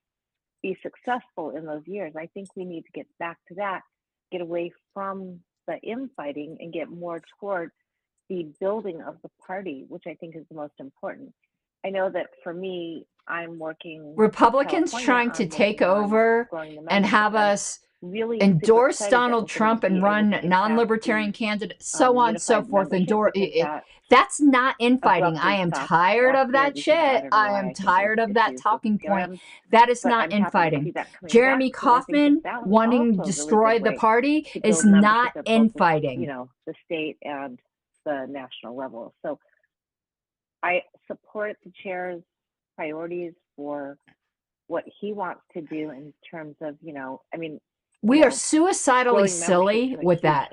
be successful in those years. I think we need to get back to that, get away from the infighting and get more toward the building of the party, which I think is the most important. I know that for me, I'm working Republicans trying to take over and have us really endorse Donald Trump and run non-libertarian candidates, so on and so forth. That's not infighting. I am tired of that shit. I am tired of that talking point. That is not infighting. Jeremy Kauffman wanting to destroy the party is not infighting. You know, the state and the national level. So I support the chair's priorities for what he wants to do in terms of, you know, I mean, we are suicidally silly with that.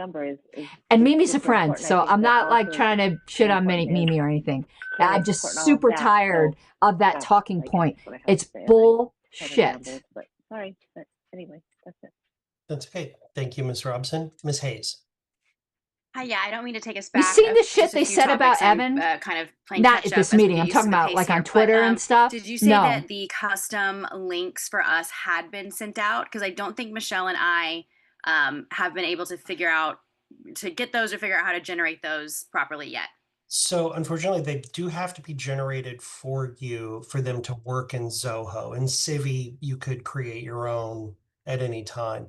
And Mimi's a friend, so I'm not like trying to shit on Mimi or anything. I'm just super tired of that talking point. It's bullshit. But sorry, but anyway, that's it. That's okay. Thank you, Ms. Robson. Ms. Hayes. Hi, yeah, I don't mean to take us back. You seen the shit they said about Evan? Kind of playing not at this meeting. I'm talking about like on Twitter and stuff. Did you say that the custom links for us had been sent out? Because I don't think Michelle and I have been able to figure out to get those or figure out how to generate those properly yet. So unfortunately, they do have to be generated for you for them to work in Zoho. In Civi, you could create your own at any time.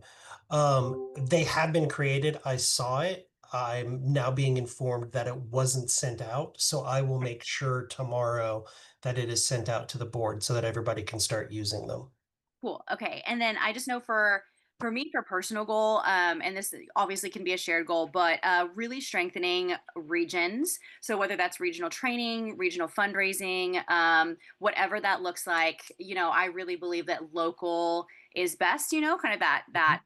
They have been created. I saw it. I'm now being informed that it wasn't sent out. So I will make sure tomorrow that it is sent out to the board so that everybody can start using them. Cool. Okay. And then I just know for me, for personal goal, and this obviously can be a shared goal, but really strengthening regions. So whether that's regional training, regional fundraising, whatever that looks like, you know, I really believe that local is best, you know, kind of that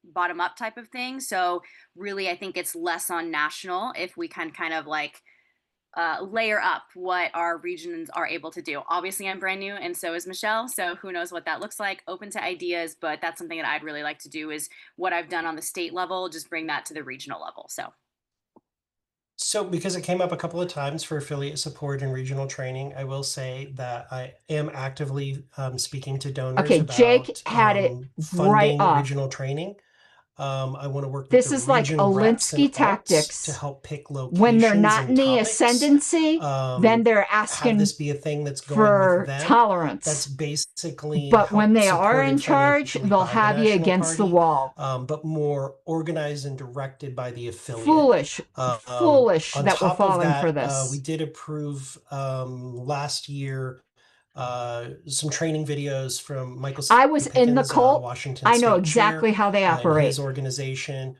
bottom up type of thing. So really, I think it's less on national if we can kind of like layer up what our regions are able to do. Obviously, I'm brand new, and so is Michelle. So who knows what that looks like? Open to ideas, but that's something that I'd really like to do. Is what I've done on the state level, just bring that to the regional level. So because it came up a couple of times for affiliate support and regional training, I will say that I am actively speaking to donors Okay, about Jake had it right funding off. regional training. I want to work with This the is like region reps and Alinsky alts tactics. to help pick When they're locations not in and the topics. ascendancy, then they're Have asking this be a thing that's going for with them. tolerance. That's basically But when they are supported in charge, financially they'll by the have you National against the Party, wall. but more organized and directed by the affiliate. Foolish, foolish On that we're top of falling for that, this. we did approve last year some training videos from Michael I was in the Pickens, cult. Washington I know State exactly Chair, how they and operate. his organization,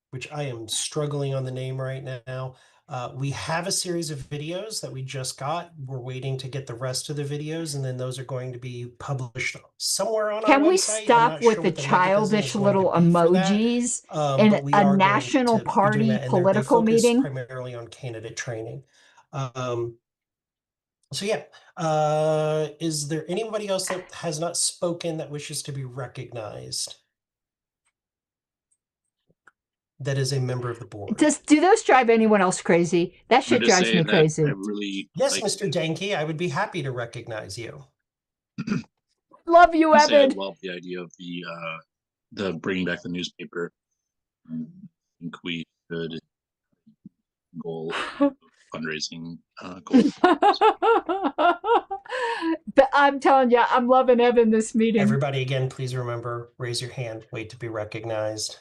which I am struggling on the name right now. We have a series of videos that we just got. We're waiting to get the rest of the videos, and then those are going to be published somewhere on our Can we website. I'm stop not with sure the what the mechanism is childish going to little be for that, emojis but in we a are going national to be doing party that, and they're political focused meeting? primarily on candidate training. So yeah, is there anybody else that has not spoken that wishes to be recognized? That is a member of the board. Do those drive anyone else crazy? That I'm shit gonna drives say me that crazy. I really Yes, like Mr. Danke, I would be happy to recognize you. Love you, I say I Evan. love the idea of the bringing back the newspaper. I think we should goal fundraising goal. But I'm telling you, I'm loving Evan this meeting. Everybody, again, please remember, raise your hand, wait to be recognized.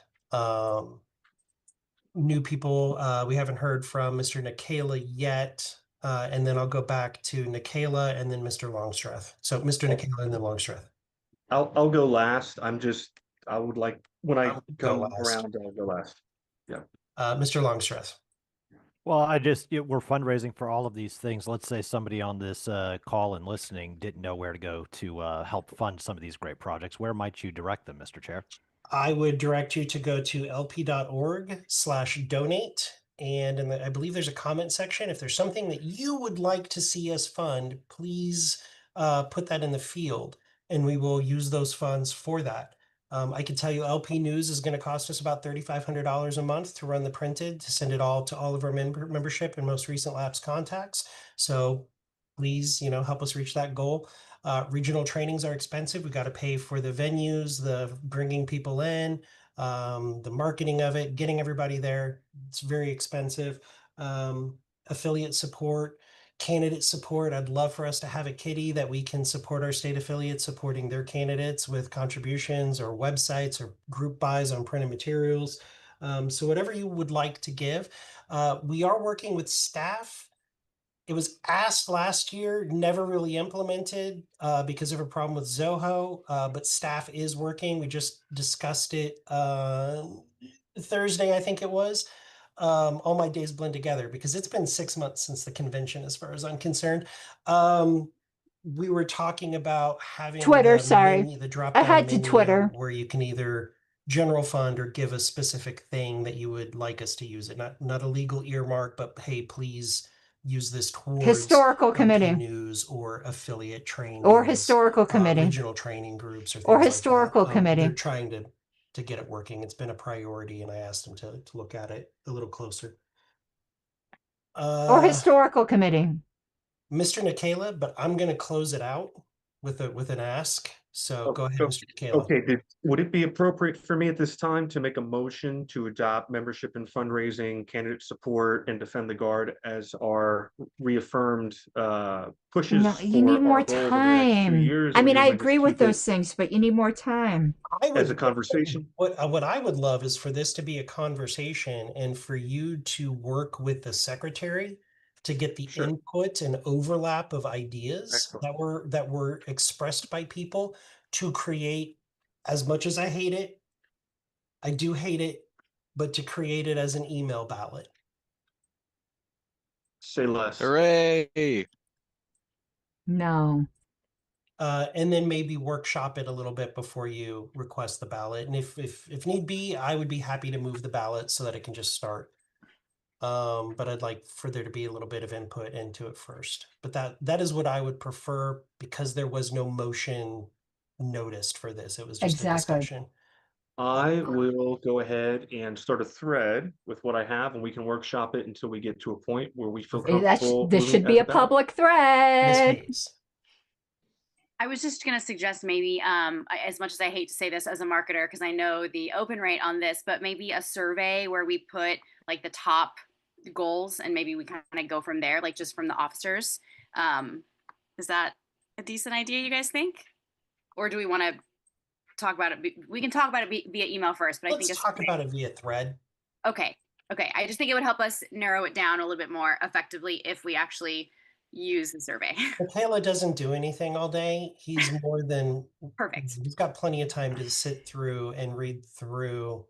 New people, we haven't heard from Mr. Nikela yet. And then I'll go back to Nikela and then Mr. Longstreth. So Mr. Nikela and then Longstreth. I'll go last. I would like, when I go come last. around, I'll go last. Yeah. Mr. Longstreth. Well, we're fundraising for all of these things. Let's say somebody on this call and listening didn't know where to go to help fund some of these great projects. Where might you direct them, Mr. Chair? I would direct you to go to lp.org/donate. And I believe there's a comment section. If there's something that you would like to see us fund, please put that in the field and we will use those funds for that. I can tell you LP News is going to cost us about $3,500 a month to run the printed, to send it all to all of our membership and most recent lapsed contacts. So please, help us reach that goal. Regional trainings are expensive. We got to pay for the venues, the bringing people in, the marketing of it, getting everybody there. It's very expensive. Affiliate support, candidate support. I'd love for us to have a kitty that we can support our state affiliates supporting their candidates with contributions or websites or group buys on printed materials. So whatever you would like to give. We are working with staff. It was asked last year, never really implemented because of a problem with Zoho, but staff is working. We just discussed it Thursday, I think it was. All my days blend together because it's been 6 months since the convention, as far as I'm concerned. We were talking about having Twitter, the drop down I had menu to Twitter. where you can either general fund or give a specific thing that you would like us to use it. Not a legal earmark, but hey, please use this towards Historical committee news or affiliate training or historical committee, regional training groups, or historical committee. They're trying to get it working. It's been a priority, and I asked them to look at it a little closer. Or historical committee. Mr. Nikela, but I'm going to close it out with an ask. So go ahead, Mr. Kayla. Okay, would it be appropriate for me at this time to make a motion to adopt membership and fundraising, candidate support, and defend the guard as our reaffirmed pushes No, you need for more our goal over the next 2 time. years? I Or mean, do you I want to just agree with keep it those things, but you need more time. as a conversation? What I would love is for this to be a conversation and for you to work with the secretary to get the input and overlap of ideas that were expressed by people to create, as much as I hate it, I do hate it, but to create it as an email ballot. Say less. Hooray! No. And then maybe workshop it a little bit before you request the ballot. And if need be, I would be happy to move the ballot so that it can just start. But I'd like for there to be a little bit of input into it first. But that is what I would prefer because there was no motion noticed for this. It was just a discussion. I will go ahead and start a thread with what I have, and we can workshop it until we get to a point where we feel comfortable. This should be a public thread. I was just going to suggest maybe, as much as I hate to say this as a marketer, because I know the open rate on this, but maybe a survey where we put like the top goals and maybe we kind of go from there, like just from the officers. Is that a decent idea, you guys think? Or do we want to talk about it? We can talk about it via email first, but I think let's talk about it via thread. Okay. Okay. I just think it would help us narrow it down a little bit more effectively if we actually use the survey. Kayla doesn't do anything all day. He's more than perfect. He's got plenty of time to sit through and read through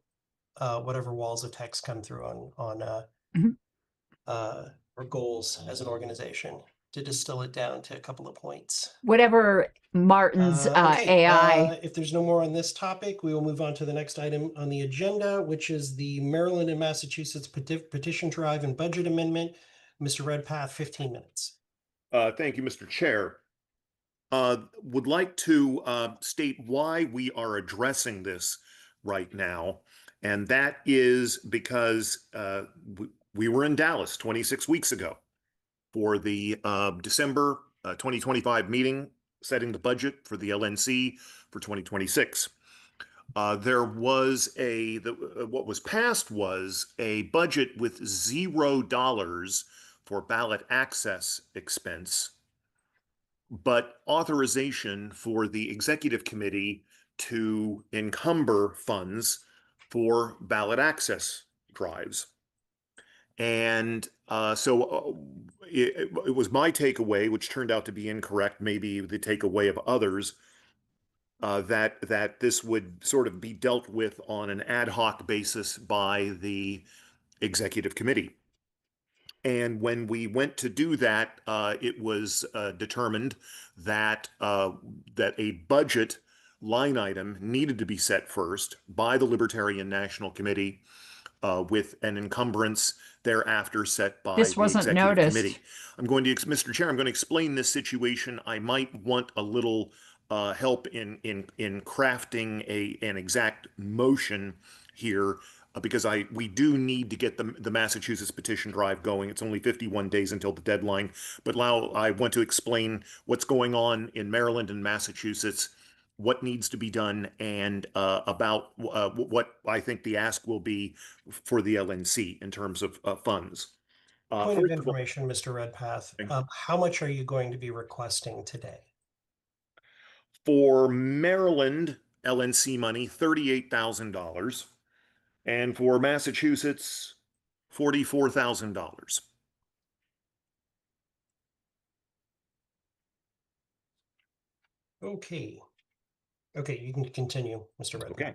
whatever walls of text come through on our goals as an organization to distill it down to a couple of points. Whatever Martin's AI. If there's no more on this topic, we will move on to the next item on the agenda, which is the Maryland and Massachusetts petition drive and budget amendment. Mr. Redpath, 15 minutes. Thank you, Mr. Chair. Would like to state why we are addressing this right now, and that is because we were in Dallas 26 weeks ago for the December 2025 meeting setting the budget for the LNC for 2026. There was what was passed was a budget with $0 for ballot access expense, but authorization for the executive committee to encumber funds for ballot access drives. And it was my takeaway, which turned out to be incorrect, maybe the takeaway of others, that this would sort of be dealt with on an ad hoc basis by the executive committee. And when we went to do that, it was determined that that a budget line item needed to be set first by the Libertarian National Committee, with an encumbrance thereafter set by the executive committee. I'm going to, Mr. Chair, I'm going to explain this situation. I might want a little help in crafting an exact motion here. Because we do need to get the Massachusetts petition drive going. It's only 51 days until the deadline. But now I want to explain what's going on in Maryland and Massachusetts, what needs to be done, and about what I think the ask will be for the LNC in terms of funds. Point of information, Mr. Redpath. How much are you going to be requesting today? For Maryland LNC money, $38,000. And for Massachusetts, $44,000. Okay. Okay, you can continue, Mr. Redpath. Okay.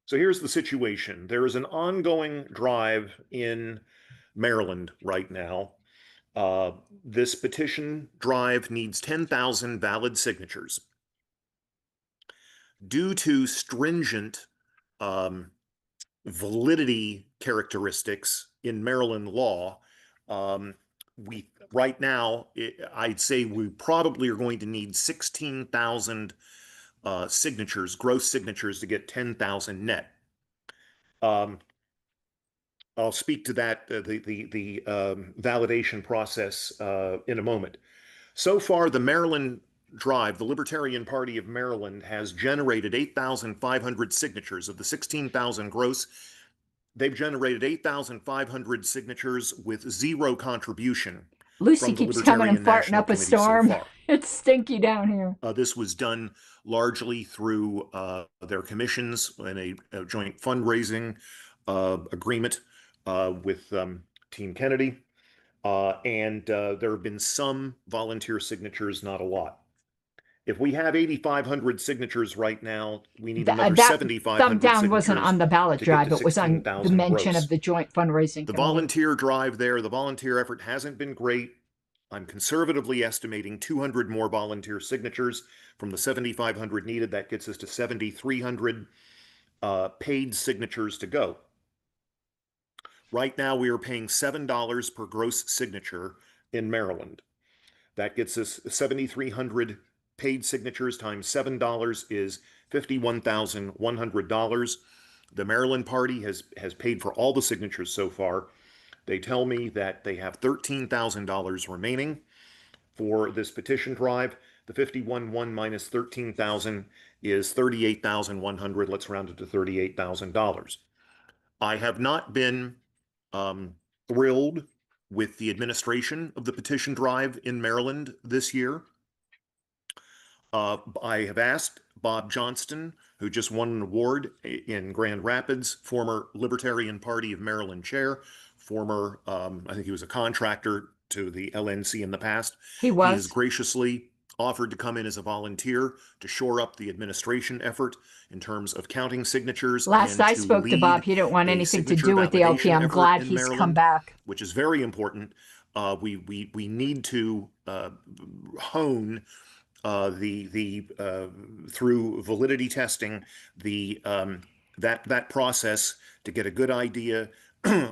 So here's the situation. There is an ongoing drive in Maryland right now. This petition drive needs 10,000 valid signatures. Due to stringent validity characteristics in Maryland law, right now, I'd say we probably are going to need 16,000 signatures, gross signatures, to get 10,000 net. I'll speak to that, the validation process in a moment. So far, the Maryland drive, the Libertarian Party of Maryland has generated 8,500 signatures of the 16,000 gross. They've generated 8,500 signatures with zero contribution Lucy from the keeps coming and Libertarian farting National up a Committee so storm. far. It's stinky down here. This was done largely through their commissions and a joint fundraising agreement with Team Kennedy. And there have been some volunteer signatures, not a lot. If we have 8,500 signatures right now, we need another That 7,500 thumb down signatures wasn't on the ballot to get drive. to It was on the 16,000 mention gross. of the joint fundraising The committee. volunteer drive there, the volunteer effort hasn't been great. I'm conservatively estimating 200 more volunteer signatures from the 7,500 needed. That gets us to 7,300 paid signatures to go. Right now, we are paying $7 per gross signature in Maryland. That gets us 7,300 paid signatures times $7 is $51,100. The Maryland Party has paid for all the signatures so far. They tell me that they have $13,000 remaining for this petition drive. The 51,100 minus 13,000 is 38,100. Let's round it to $38,000. I have not been thrilled with the administration of the petition drive in Maryland this year. I have asked Bob Johnston, who just won an award in Grand Rapids, former Libertarian Party of Maryland chair, former, I think he was a contractor to the LNC in the past. He was. He has graciously offered to come in as a volunteer to shore up the administration effort in terms of counting signatures. Last I spoke to Bob, he didn't want anything to do with the LP. I'm glad he's come back. Which is very important. We need to hone through validity testing that process to get a good idea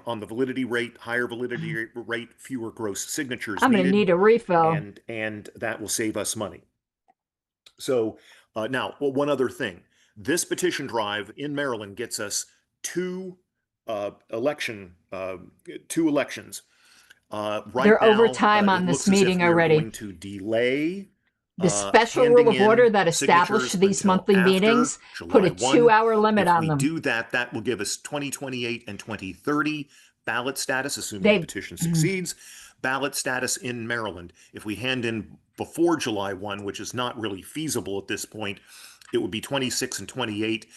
on the validity rate, higher validity rate, fewer gross signatures. I'm going to need a refill, and that will save us money. So now, one other thing: this petition drive in Maryland gets us two elections. They're over time on this meeting already. Going to delay the special rule of order that established these monthly meetings put a 2-hour limit on them. If we do that, that will give us 2028 and 2030 ballot status, assuming the petition succeeds, ballot status in Maryland. If we hand in before July 1, which is not really feasible at this point, it would be 26 and 28.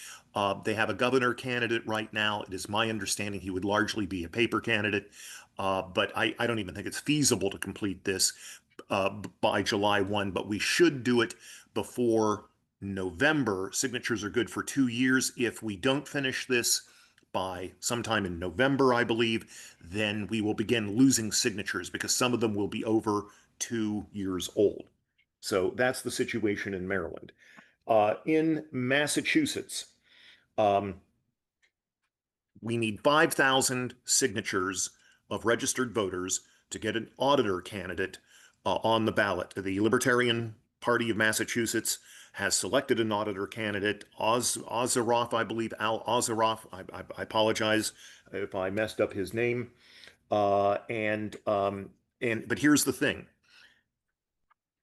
They have a governor candidate right now. It is my understanding he would largely be a paper candidate, but I don't even think it's feasible to complete this by July 1, but we should do it before November. Signatures are good for 2 years. If we don't finish this by sometime in November, I believe, then we will begin losing signatures because some of them will be over 2 years old. So that's the situation in Maryland. In Massachusetts, we need 5,000 signatures of registered voters to get an auditor candidate on the ballot. The Libertarian Party of Massachusetts has selected an auditor candidate, Ozeroff, I believe, Al Ozeroff. I apologize if I messed up his name. But here's the thing.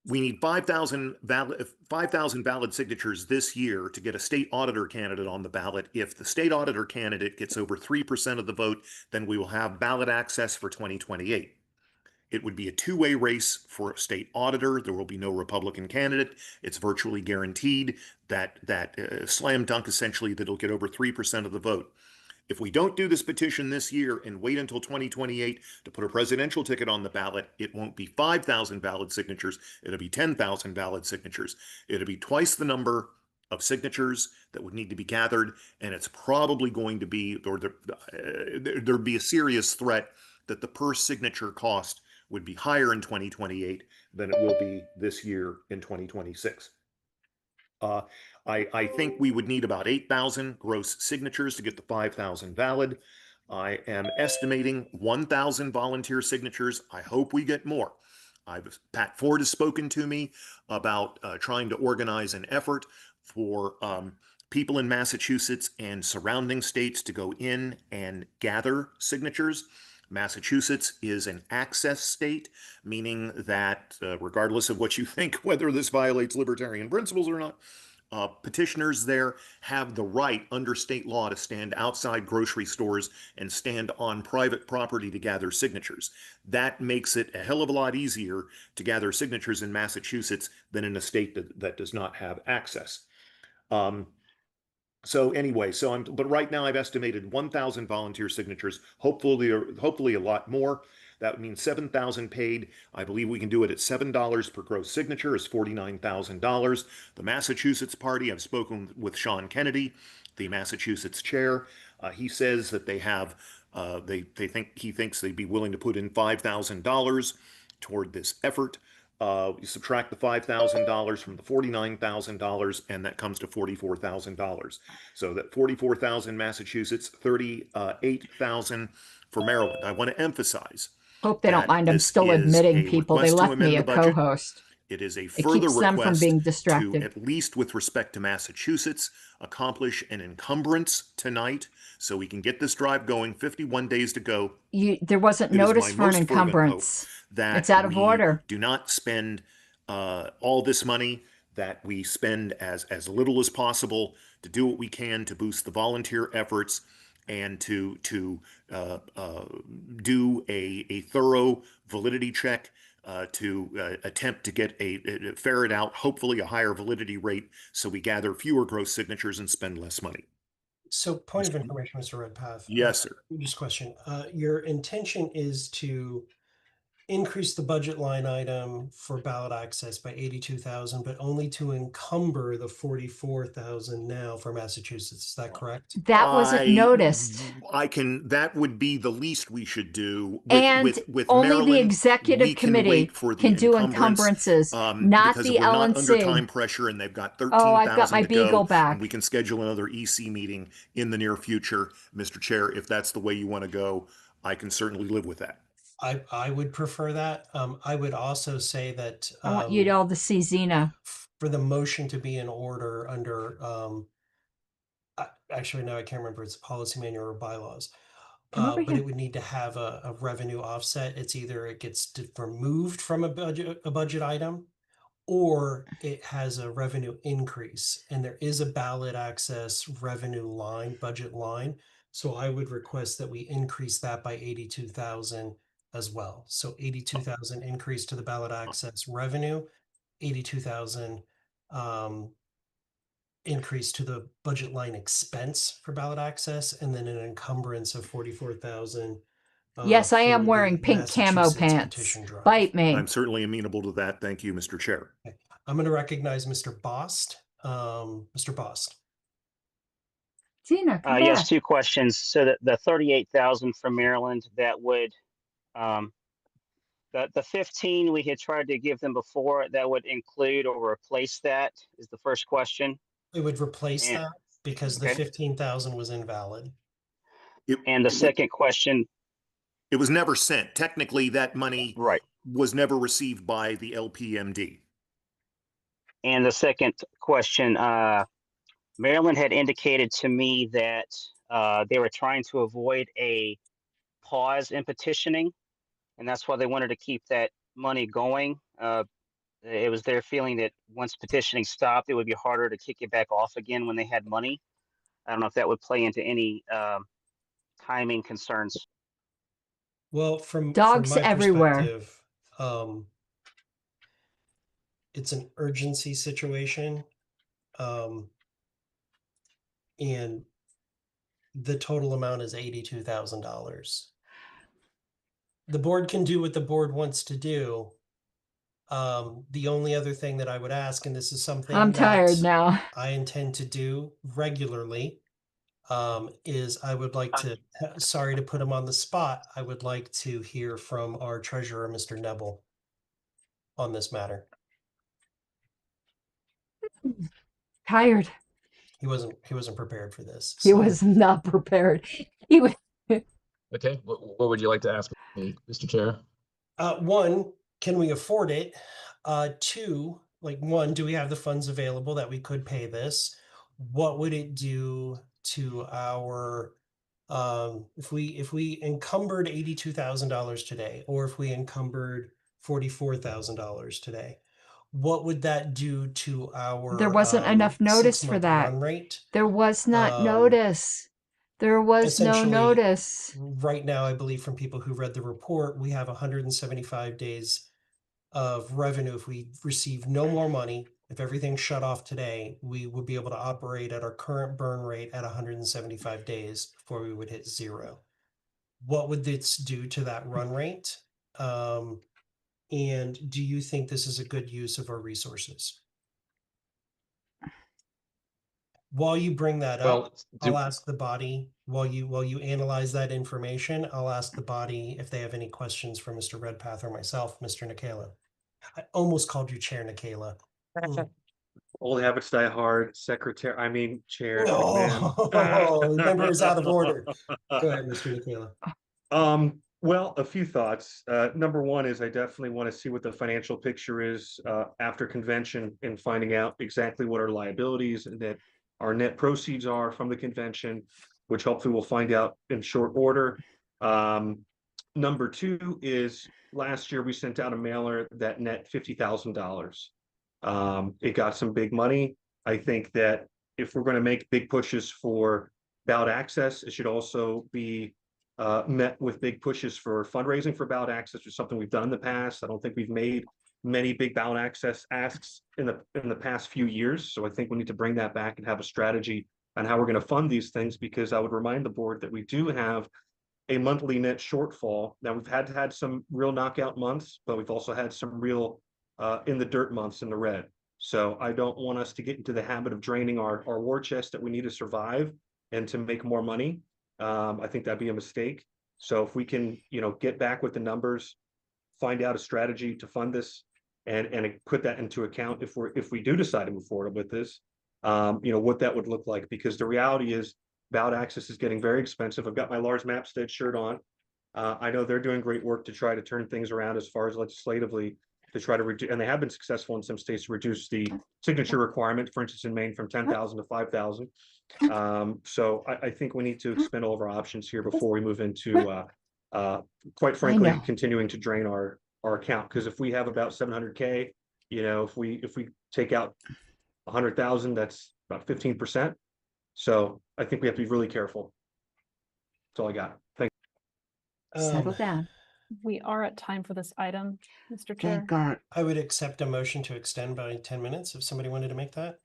We need 5,000 valid signatures this year to get a state auditor candidate on the ballot. If the state auditor candidate gets over 3% of the vote, then we will have ballot access for 2028. It would be a two-way race for a state auditor. There will be no Republican candidate. It's virtually guaranteed that slam dunk, essentially, that it'll get over 3% of the vote. If we don't do this petition this year and wait until 2028 to put a presidential ticket on the ballot, it won't be 5,000 valid signatures. It'll be 10,000 valid signatures. It'll be twice the number of signatures that would need to be gathered, and it's probably going to be, or there'd be a serious threat that the per signature cost would be higher in 2028 than it will be this year in 2026. I think we would need about 8,000 gross signatures to get the 5,000 valid. I am estimating 1,000 volunteer signatures. I hope we get more. Pat Ford has spoken to me about trying to organize an effort for people in Massachusetts and surrounding states to go in and gather signatures. Massachusetts is an access state, meaning that regardless of what you think, whether this violates libertarian principles or not, petitioners there have the right under state law to stand outside grocery stores and stand on private property to gather signatures. That makes it a hell of a lot easier to gather signatures in Massachusetts than in a state that does not have access. So anyway, but right now I've estimated 1,000 volunteer signatures, hopefully a lot more. That means 7,000 paid. I believe we can do it at $7 per gross signature is $49,000. The Massachusetts Party, I've spoken with Sean Kennedy, the Massachusetts chair. He says that they have, he thinks they'd be willing to put in $5,000 toward this effort. You subtract the $5,000 from the $49,000, and that comes to $44,000. So that 44,000 Massachusetts, 38,000 for Maryland. I want to emphasize. Hope they don't mind. I'm still admitting people. They left me a co-host. It is a further request from being distracted. to, at least with respect to Massachusetts, accomplish an encumbrance tonight so we can get this drive going. 51 days to go. There wasn't notice for an encumbrance. It's out of order. Do not spend all this money, that we spend as little as possible to do what we can to boost the volunteer efforts and to do a thorough validity check to attempt to get ferret out, hopefully a higher validity rate, so we gather fewer gross signatures and spend less money. So point of information, Mr. Redpath. Yes, sir. Just question. Your intention is to increase the budget line item for ballot access by 82,000, but only to encumber the 44,000 now for Massachusetts. Is that correct? That wasn't noticed. That would be the least we should do. With only Maryland, the executive committee can do encumbrances, not because the we're LNC. Not under time pressure, and they've got 13,000 I've got my to beagle go, back. and we can schedule another EC meeting in the near future, Mr. Chair. If that's the way you want to go, I can certainly live with that. I would prefer that. I would also say that I want you all to see Xena. For the motion to be in order under actually no, I can't remember, it's a policy manual or bylaws. But it would need to have a revenue offset. It's either it gets removed from a budget item, or it has a revenue increase, and there is a ballot access revenue line, budget line. So I would request that we increase that by 82,000 as well. So 82,000 increase to the ballot access revenue, 82,000 increase to the budget line expense for ballot access, and then an encumbrance of 44,000. Yes, I am wearing pink camo pants. Bite me. I'm certainly amenable to that. Thank you, Mr. Chair. Okay. I'm going to recognize Mr. Bost. Mr. Bost. Tina, yes, two questions. So the 38,000 from Maryland, that would the 15 we had tried to give them before, that would include or replace that, is the first question. It would replace that because the 15,000 was invalid. And the second question, it was never sent. Technically, that money was never received by the LPMD. And the second question, Maryland had indicated to me that they were trying to avoid a pause in petitioning, and that's why they wanted to keep that money going. It was their feeling that once petitioning stopped, it would be harder to kick it back off again when they had money. I don't know if that would play into any timing concerns. Well, from dogs my everywhere. It's an urgency situation. And the total amount is $82,000. The board can do what the board wants to do. The only other thing that I would ask, and this is something I'm tired now. I intend to do regularly, is I would like to, sorry to put him on the spot, I would like to hear from our treasurer, Mr. Nebel, on this matter. Tired. He wasn't prepared for this. He was not prepared. He was. Okay, what would you like to ask me, Mr. Chair? One, can we afford it? Two, one, do we have the funds available that we could pay this? What would it do to our If we encumbered $82,000 today, or if we encumbered $44,000 today, what would that do to our There wasn't enough notice for 6-month that. run rate? There was not notice. There was no Essentially, notice. right now, I believe from people who read the report, we have 175 days of revenue. If we receive no more money, if everything shut off today, we would be able to operate at our current burn rate at 175 days before we would hit zero. What would this do to that run rate? And do you think this is a good use of our resources? While you bring that up, I'll ask the body, while you analyze that information, I'll ask the body if they have any questions for Mr. Redpath or myself, Mr. Nikela. I almost called you Chair Nikela. Old habits die hard. Chair No, McMahon. remember is out of order. Go ahead, Mr. Nikela. Well, a few thoughts. Number one is I definitely want to see what the financial picture is after convention and finding out exactly what our liabilities and that our net proceeds are from the convention, which hopefully we'll find out in short order. Number two is last year we sent out a mailer that net $50,000. It got some big money. I think that if we're going to make big pushes for ballot access, it should also be met with big pushes for fundraising for ballot access, which is something we've done in the past. I don't think we've made many big ballot access asks in the past few years. So I think we need to bring that back and have a strategy on how we're going to fund these things, because I would remind the board that we do have a monthly net shortfall. Now we've had some real knockout months, but we've also had some real in the dirt months in the red. So I don't want us to get into the habit of draining our war chest that we need to survive and to make more money. I think that'd be a mistake. So if we can, get back with the numbers, find out a strategy to fund this, and put that into account if we do decide to move forward with this, what that would look like. Because the reality is ballot access is getting very expensive. I've got my Lars Mapstead shirt on. I know they're doing great work to try to turn things around as far as legislatively to try to reduce, and they have been successful in some states to reduce the signature requirement, for instance, in Maine from 10,000 to 5,000. So I think we need to expend all of our options here before we move into, quite frankly, continuing to drain our account. Because if we have about 700K, if we take out 100,000, that's about 15%. So I think we have to be really careful. That's all I got. Thank you. Settle down. We are at time for this item, Mr. Chair. Thank God. I would accept a motion to extend by 10 minutes if somebody wanted to make that.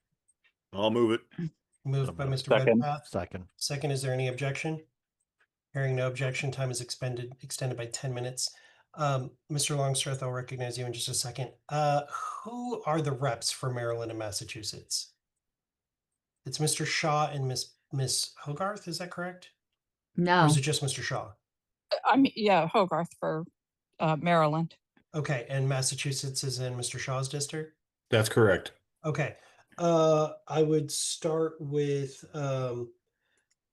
I'll move it. Moved by Mr. Redpath. Second, is there any objection? Hearing no objection, time is extended by 10 minutes. Mr. Longstreth, I'll recognize you in just a second. Who are the reps for Maryland and Massachusetts? It's Mr. Shaw and Miss Hogarth, is that correct? No. Or is it just Mr. Shaw? Yeah, Hogarth for Maryland. Okay, and Massachusetts is in Mr. Shaw's district? That's correct. Okay. I would start with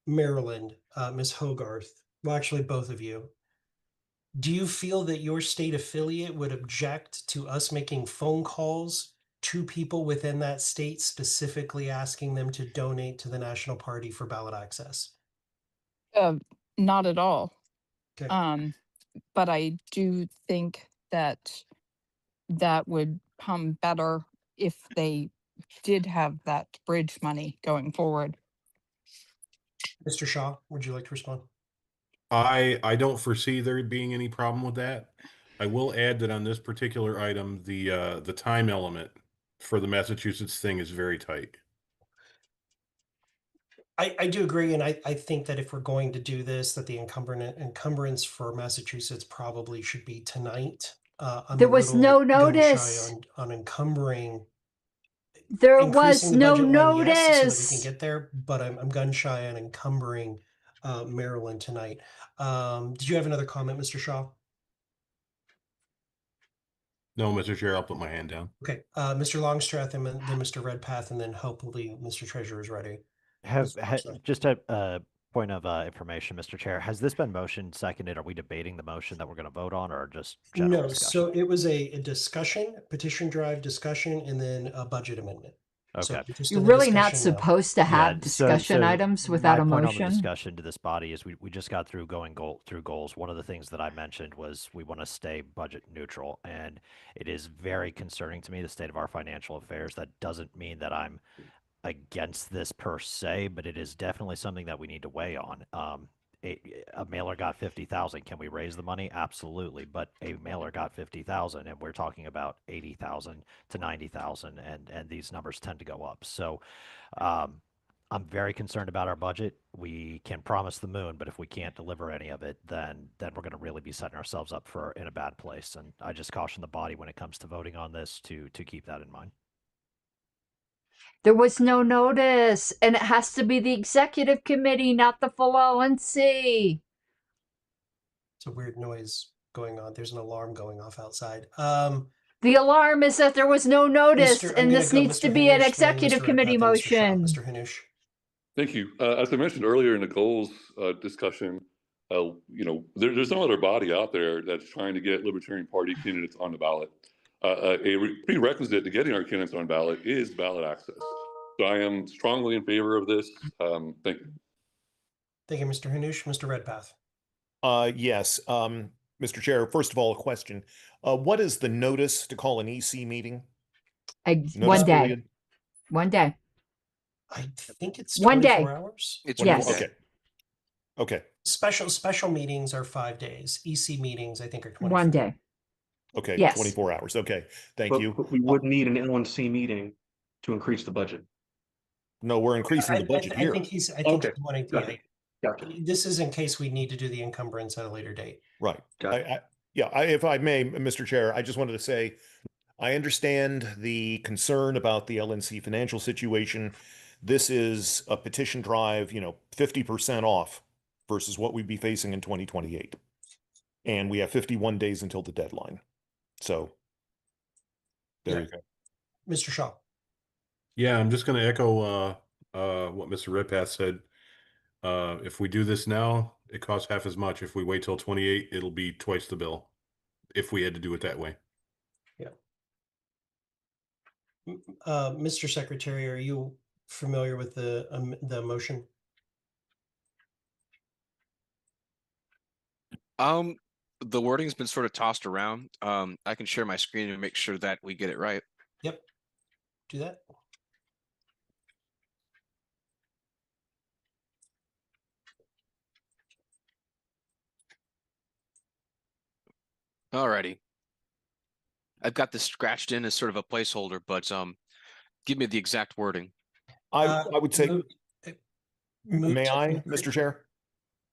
Maryland, Ms. Hogarth. Well, actually, both of you. Do you feel that your state affiliate would object to us making phone calls to people within that state, specifically asking them to donate to the National Party for ballot access? Not at all. Okay. But I do think that would come better if they did have that bridge money going forward. Mr. Shaw, would you like to respond? I don't foresee there being any problem with that. I will add that on this particular item, the time element for the Massachusetts thing is very tight. I do agree, and I think that if we're going to do this, that the encumbrance for Massachusetts probably should be tonight. There was no notice on encumbering. There was no notice. Yes, so that we can get there, but I'm gun shy on encumbering Maryland tonight. Did you have another comment, Mr. Shaw? No, Mr. Chair, I'll put my hand down. Okay, Mr. Longstreth and then Mr. Redpath, and then hopefully Mr. Treasurer is ready. Just a point of information, Mr. Chair. Has this been motion seconded? Are we debating the motion that we're going to vote on, or just general discussion? So it was a discussion, petition drive discussion, and then a budget amendment. So Okay. just You're in the really not discussion now. supposed to have discussion items without my a point on the motion. discussion to this body is we just got through through goals. One of the things that I mentioned was we want to stay budget neutral, and it is very concerning to me, the state of our financial affairs. That doesn't mean that I'm against this per se, but it is definitely something that we need to weigh on. A mailer got 50,000. Can we raise the money? Absolutely. But a mailer got 50,000, and we're talking about 80,000 to 90,000, and these numbers tend to go up. So, I'm very concerned about our budget. We can promise the moon, but if we can't deliver any of it, then we're going to really be setting ourselves up for in a bad place. And I just caution the body when it comes to voting on this to keep that in mind. There was no notice, and it has to be the executive committee, not the full LNC. It's a weird noise going on. There's an alarm going off outside. The alarm is that there was no notice, and this needs to be an executive committee motion. Mr. Hanush. Thank you. As I mentioned earlier in the goals discussion, there's no other body out there that's trying to get Libertarian Party candidates on the ballot. A prerequisite to getting our candidates on ballot is ballot access. So I am strongly in favor of this. Thank you. Thank you, Mr. Hanush. Mr. Redpath. Yes, Mr. Chair, first of all, a question. What is the notice to call an EC meeting? One day. Period? 1 day. I think it's 1 day. 24 hours. It's yes. Okay. Okay. Special meetings are 5 days. EC meetings, I think, are 24. 1 day. Okay. Yes. 24 hours. Okay. Thank you. But we would need an LNC meeting to increase the budget. No, we're increasing the budget here. I think he's wanting to. Gotcha. This is in case we need to do the encumbrance at a later date. Right. If I may, Mr. Chair, I just wanted to say, I understand the concern about the LNC financial situation. This is a petition drive, 50% off versus what we'd be facing in 2028. And we have 51 days until the deadline. So there you go. Mr. Shaw. Yeah, I'm just going to echo what Mr. Redpath said. If we do this now, it costs half as much. If we wait till 28, it'll be twice the bill if we had to do it that way. Yeah. Mr. Secretary, are you familiar with the motion? The wording's been sort of tossed around. I can share my screen and make sure that we get it right. Yep. Do that. Alrighty. I've got this scratched in as sort of a placeholder, but give me the exact wording. I would say, may I, Mr. Chair?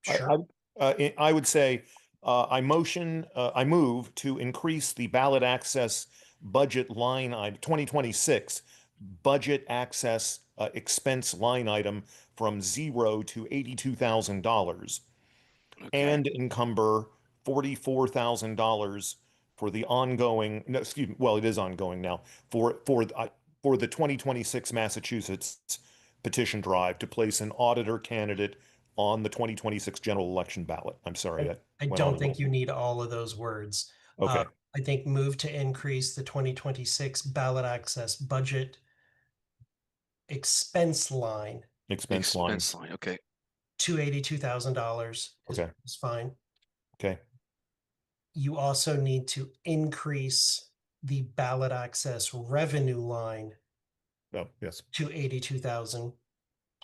Sure. I would say, I move to increase the ballot access budget line item, 2026 budget access expense line item from $0 to $82,000 and encumber $44,000 for the ongoing, no, excuse me, well, it is ongoing now, for the 2026 Massachusetts petition drive to place an auditor candidate on the 2026 general election ballot. I'm sorry. I don't think you need all of those words. Okay. I think move to increase the 2026 ballot access budget expense line. Expense line. Okay. To $82,000 is fine. Okay. You also need to increase the ballot access revenue line. Oh, yes. To 82,000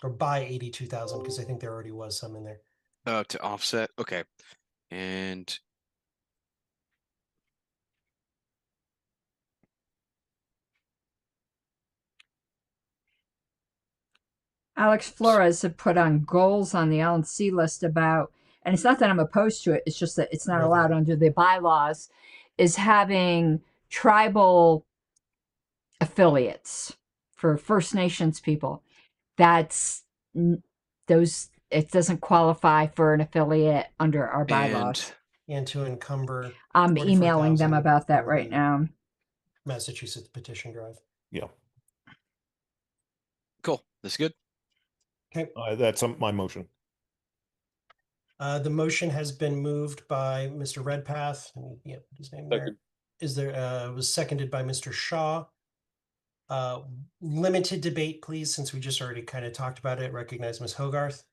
or by 82,000, because I think there already was some in there. To offset. Okay. And Alex Flores had put on goals on the LNC list about, and it's not that I'm opposed to it, it's just that it's not allowed under the bylaws, is having tribal affiliates for First Nations people. That's those, it doesn't qualify for an affiliate under our bylaws. And to encumber. I'm emailing them about that right now. Massachusetts petition drive. Yeah. Cool. That's good. Okay. That's my motion. The motion has been moved by Mr. Redpath. Yeah, his name there. Is there was seconded by Mr. Shaw. Limited debate, please, since we just already kind of talked about it. Recognize Ms. Hogarth.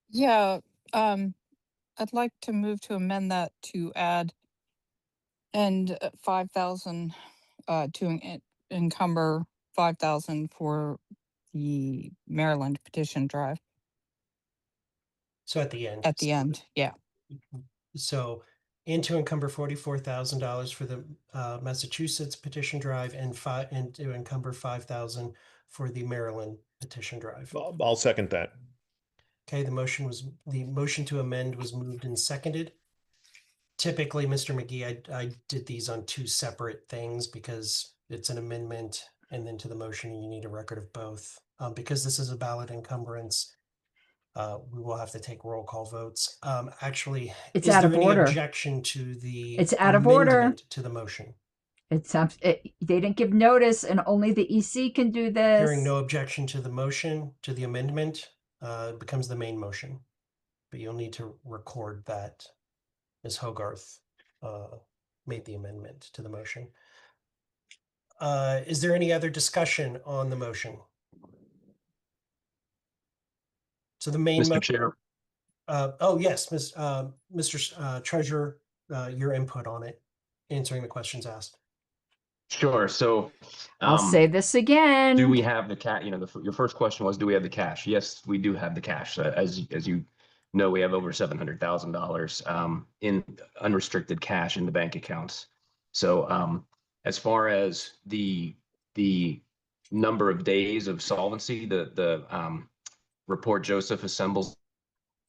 Yeah, I'd like to move to amend that to add and 5,000 to encumber 5,000 for the Maryland petition drive. So at the end. At the end, yeah. So, and to encumber $44,000 for the Massachusetts petition drive, and to encumber 5,000 for the Maryland petition drive. I'll second that. Okay, the motion to amend was moved and seconded. Typically, Mr. McGee, I did these on two separate things because it's an amendment, and then to the motion, you need a record of both. Because this is a ballot encumbrance, we will have to take roll call votes. Actually, It's is out there of any order. objection to the It's out of order. amendment to the motion? They didn't give notice, and only the EC can do this. Hearing no objection to the motion, to the amendment, it becomes the main motion. But you'll need to record that Ms. Hogarth made the amendment to the motion. Is there any other discussion on the motion? So the main Mr. Chair. Oh yes, Mr. Treasurer, your input on it, answering the questions asked. Sure. So I'll say this again. do we have the cash? You know, your first question was, do we have the cash? Yes, we do have the cash. As you know, we have over $700,000 in unrestricted cash in the bank accounts. So as far as the number of days of solvency, the report Joseph assembles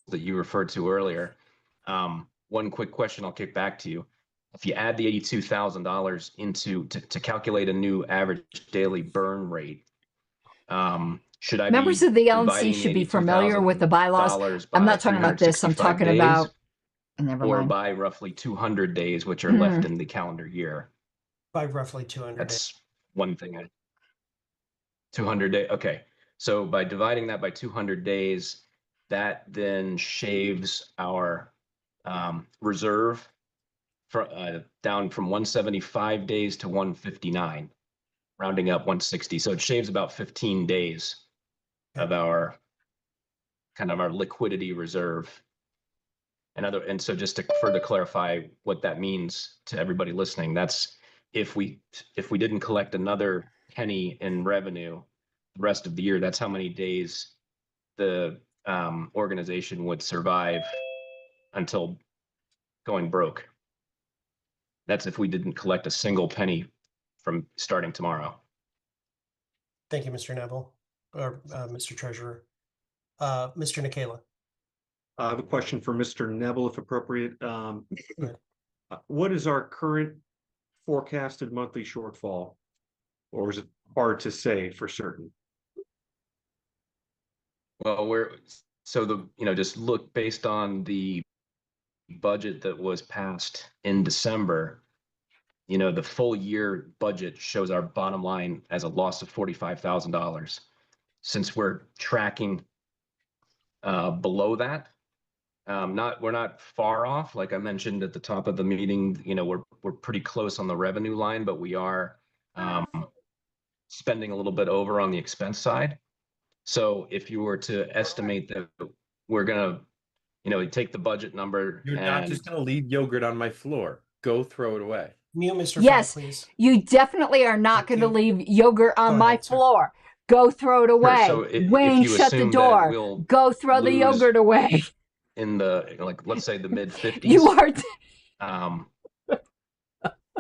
that you referred to earlier, one quick question I'll kick back to you. If you add the $82,000 into to calculate a new average daily burn rate, should I Members of the LNC should be familiar with the bylaws. I'm not talking about this. I'm talking about. Never or mind. by roughly 200 days, which are left in the calendar year. By roughly 200 That's one thing. 200 days. Okay. So by dividing that by 200 days, that then shaves our reserve down from 175 days to 159, rounding up 160. So it shaves about 15 days of our our liquidity reserve. And so just to further clarify what that means to everybody listening, that's if we didn't collect another penny in revenue the rest of the year, that's how many days the organization would survive until going broke. That's if we didn't collect a single penny from starting tomorrow. Thank you, Mr. Neville, or Mr. Treasurer. Mr. Nikela. I have a question for Mr. Neville, if appropriate. What is our current forecasted monthly shortfall? Or is it hard to say for certain? Well, just look based on the budget that was passed in December, the full year budget shows our bottom line as a loss of $45,000. Since we're tracking below that, we're not far off. Like I mentioned at the top of the meeting, we're pretty close on the revenue line, but we are spending a little bit over on the expense side. So if you were to estimate that we're gonna, take the budget number. You're not just gonna leave yogurt on my floor. Go throw it away. Mute Mr. Yes, Fry, please. you definitely are not going to leave yogurt on my floor. Go throw it away. So if Wayne, you shut the assume that door. we'll Go throw the lose yogurt away. in the let's say the mid 50s. You are.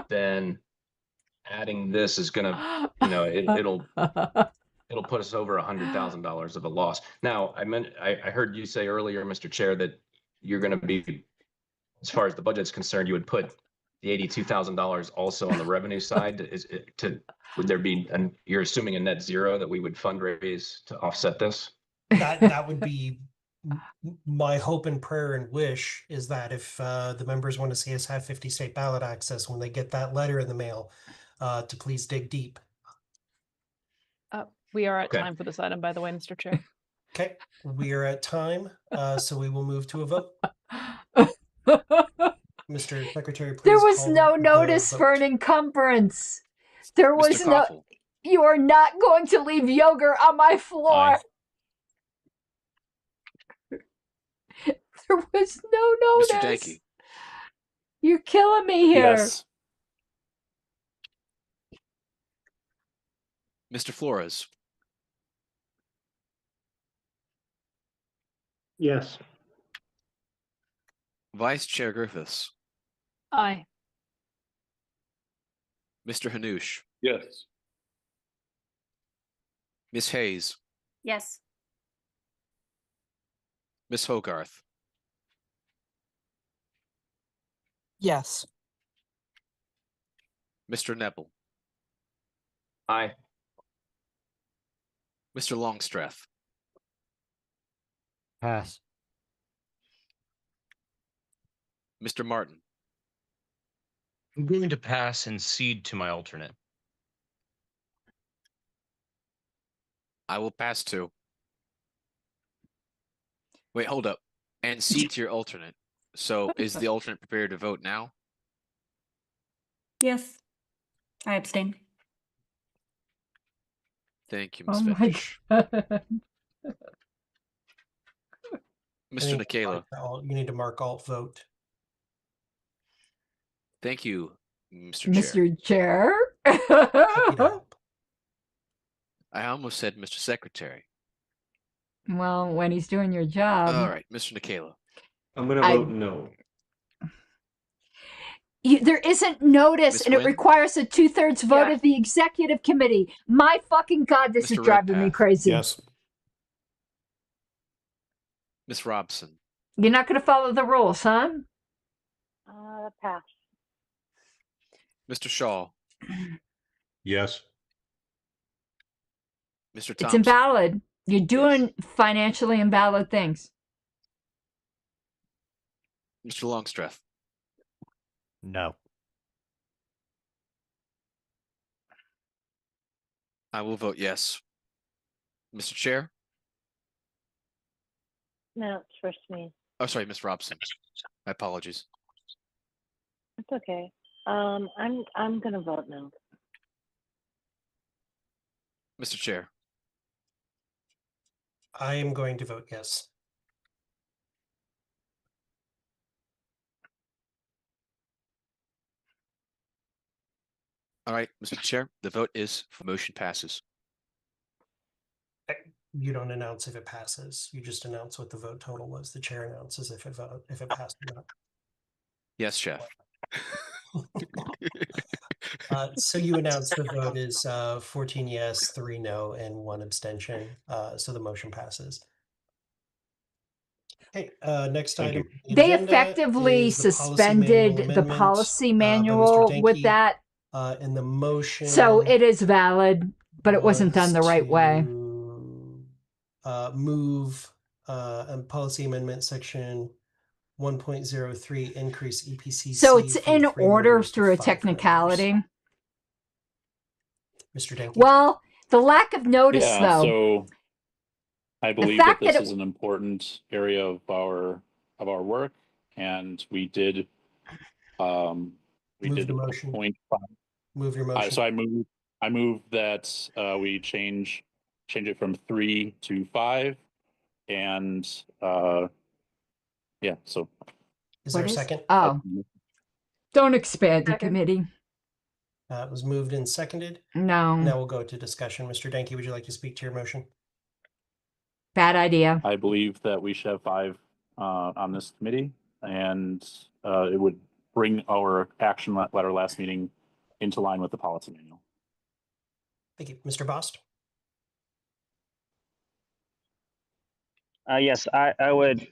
Then adding this is gonna, it'll put us over $100,000 of a loss. Now, I heard you say earlier, Mr. Chair, that you're going to be, as far as the budget's concerned, you would put the $82,000 also on the revenue side. Would there be, you're assuming a net zero that we would fundraise to offset this? That would be my hope and prayer and wish, is that if the members want to see us have 50 state ballot access when they get that letter in the mail, to please dig deep. We are at time for this item, by the way, Mr. Chair. Okay, we are at time, so we will move to a vote. Mr. Secretary, please. There was no notice for an encumbrance. There was no. You are not going to leave yogurt on my floor. Aye. There was no Mr. notice. Danke. You're killing me here. Yes. Mr. Flores. Yes. Vice Chair Griffiths. Aye. Mr. Hanoush. Yes. Miss Hayes. Yes. Miss Hogarth. Yes. Mr. Nebel. Aye. Mr. Longstreth. Pass. Mr. Martin. I'm going to pass and cede to my alternate. I will pass too. Wait, hold up. And cede to your alternate. So is the alternate prepared to vote now? Yes. I abstain. Thank you, Oh Ms. my Fitch. God. Mr. Nikela. You need to mark alt vote. Thank you, Mr. Chair. Mr. Chair. I almost said Mr. Secretary. Well, when he's doing your job. All right, Mr. Nikela. I'm going to vote no. There isn't notice, Ms. and it Nguyen? requires a 2/3 vote Yeah. of the executive committee. My fucking God, this is Mr. driving me Redpath. crazy. Yes. Miss Robson. You're not going to follow the rules, huh? Pass. Mr. Shaw. Yes. Mr. It's Thompson. invalid. You're doing financially invalid things. Mr. Longstreth. No. I will vote yes. Mr. Chair. No, it's first me. Oh, sorry, Miss Robson. My apologies. It's okay. I'm gonna vote no. Mr. Chair. I am going to vote yes. All right, Mr. Chair, the vote is the motion passes. You don't announce if it passes. You just announce what the vote total was. The chair announces if it passed or not. Yes, Chef. So you announce the vote is 14 yes, 3 no, and 1 abstention. So the motion passes. Okay, next item. on the They agenda effectively is the policy manual suspended the amendment, policy by Mr. manual with Danke. that. And the motion. So it is valid, but it wasn't done the right way. Move and policy amendment section 1.03 increase EPCC. So it's from in 3 order members to through a 5 technicality. members. Mr. Danke. Well, the lack of notice, Yeah, though. so I believe fact that this that it- is an important area of our work, and we did Move the motion. appoint. Move your motion. So I move that we change it from 3 to 5, and yeah. So Is there a second? Oh, don't expand the Second. committee. It was moved and seconded. No, Now we'll go to discussion. Mr. Danke, would you like to speak to your motion? bad idea. I believe that we should have 5 on this committee, and it would bring our action letter last meeting into line with the policy manual. Thank you. Mr. Bost? Yes, I would.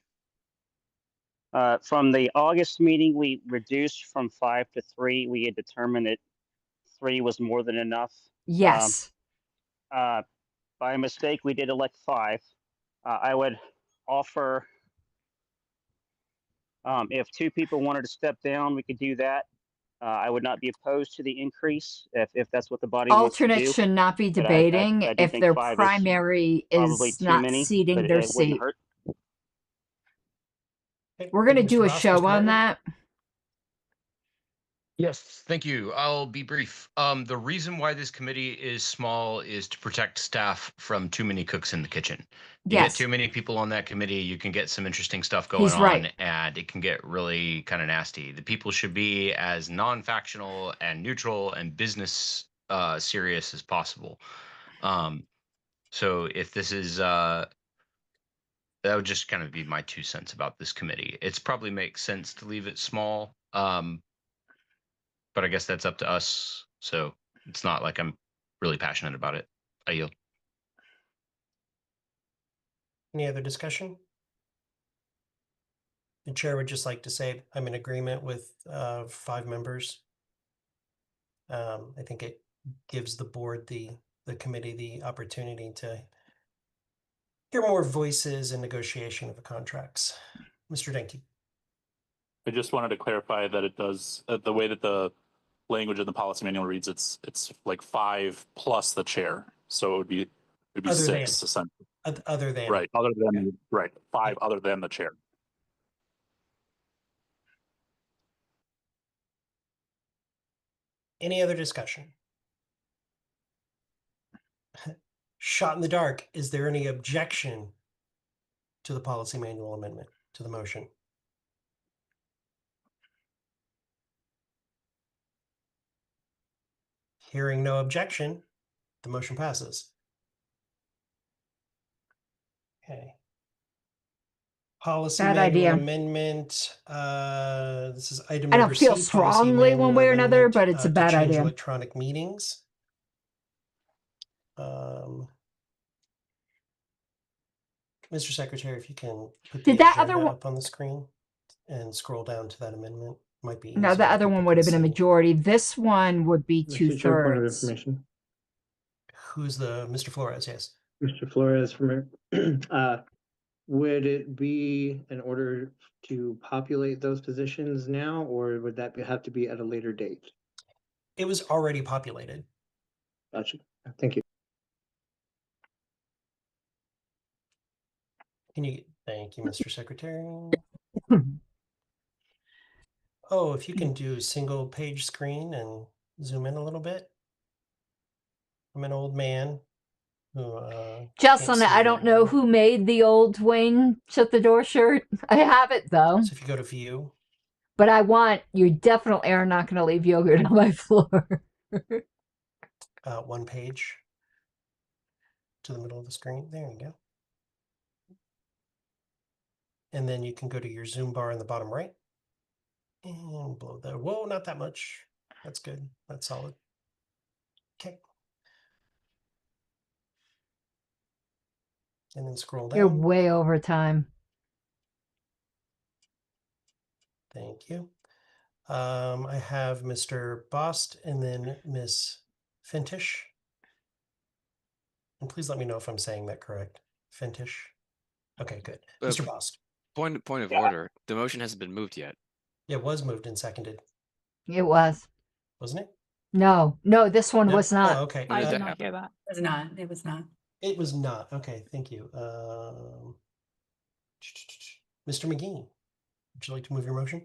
From the August meeting, we reduced from 5 to 3. We had determined that 3 was more than enough. Yes. By mistake, we did elect 5. I would offer, if 2 people wanted to step down, we could do that. I would not be opposed to the increase if that's what the body wants to do. Alternates should not be But debating I do if think their 5 is primary probably is too not many, seating but their it wouldn't seat. hurt. Okay, We're going to thank you, do Mr. a Bost. show Mr. on Martin? that. Yes, thank you. I'll be brief. The reason why this committee is small is to protect staff from too many cooks in the kitchen. You get too many people on that committee, you can get some interesting stuff going He's on, right. and it can get really kind of nasty. The people should be as non-factional and neutral and business serious as possible. So if this is that would just kind of be my 2 cents about this committee. It's probably makes sense to leave it small. But I guess that's up to us. So it's not like I'm really passionate about it. I yield. Any other discussion? The chair would just like to say I'm in agreement with 5 members. I think it gives the board, the committee, the opportunity to hear more voices in negotiation of the contracts. Mr. Denke. I just wanted to clarify that it does the way that the language in the policy manual reads. It's like 5 plus the chair, so it would be Other 6 than. essentially. Other than. Right, other than right 5 other than the chair. Any other discussion? Shot in the dark. Is there any objection to the policy manual amendment, to the motion? Hearing no objection, the motion passes. Okay. Policy Bad manual idea. amendment. This is item I number don't feel C, policy strongly one manual way or another, amendment, but it's a to bad change idea. electronic meetings. Mr. Secretary, if you can put the Did that agenda other one? up on the screen and scroll down to that amendment, might be No, easier. the other one would have been a majority. This one would be Mr. Chair, point of 2/3. information. Who's the Mr. Flores? Yes. Mr. Flores from would it be in order to populate those positions now, or would that have to be at a later date? It was already populated. Gotcha. Thank you. Thank you, Mr. Secretary. Oh, if you can do single page screen and zoom in a little bit. I'm an old man who Jocelyn, I don't know who made the old Dwayne Shut the Door shirt. I have it though. So if you go to view. But you definitely are not going to leave yogurt on my floor. 1 page to the middle of the screen. There you go. And then you can go to your zoom bar in the bottom right. And below that. Whoa, not that much. That's good. That's solid. Okay. And then scroll down. You're way over time. Thank you. I have Mr. Bost and then Miss Fintish. And please let me know if I'm saying that correct. Fintish. Okay, good. Mr. Bost. Point of order. The motion hasn't been moved yet. It was moved and seconded. It was. Wasn't it? No, this one was not. Oh, okay. I did not hear that. It was not. It was not. It was not. Okay, thank you. Mr. McGee, would you like to move your motion?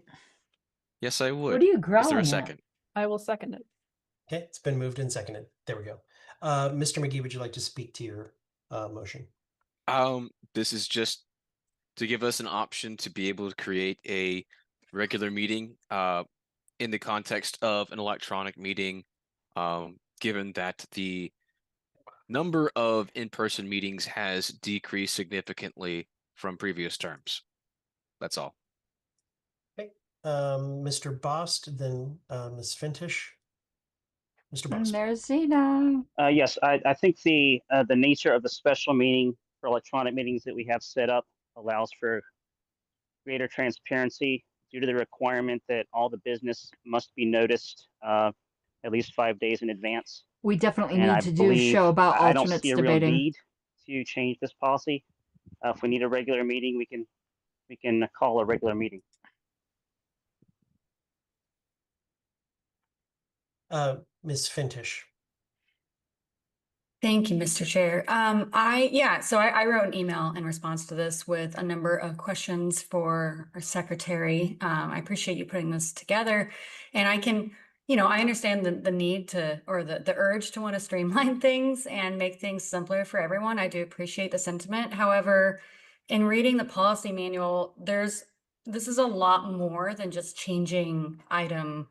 Yes, I would. What are you Is there growling a at? second? I will second it. Okay, it's been moved and seconded. There we go. Mr. McGee, would you like to speak to your motion? This is just to give us an option to be able to create a regular meeting in the context of an electronic meeting, given that the number of in-person meetings has decreased significantly from previous terms. That's all. Okay. Mr. Bost, then Ms. Fintish. Mr. Bost. And there's Zena. Yes, I think the nature of the special meeting for electronic meetings that we have set up allows for greater transparency due to the requirement that all the business must be noticed at least 5 days in advance. We definitely And need I to do a believe show about I don't alternates see a real debating. need to change this policy. If we need a regular meeting, we can call a regular meeting. Ms. Fintish. Thank you, Mr. Chair. So I wrote an email in response to this with a number of questions for our secretary. I appreciate you putting this together, and I can, I understand the need to, or the urge to want to streamline things and make things simpler for everyone. I do appreciate the sentiment. However, in reading the policy manual, this is a lot more than just changing item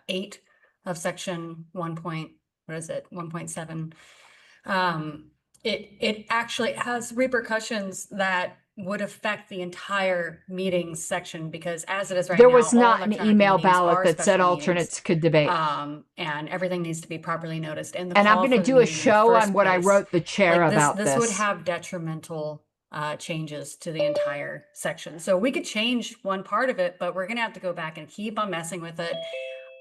8 of section 1.7. It actually has repercussions that would affect the entire meetings section, because as it is right There now, was all not an electronic email meetings ballot are that said special alternates meetings, could debate. and everything needs to be properly noticed. And the And I'm call going to for the do a meeting in the show first on what I place, wrote the chair like about this would this. have detrimental changes to the entire section. So we could change one part of it, but we're going to have to go back and keep on messing with it.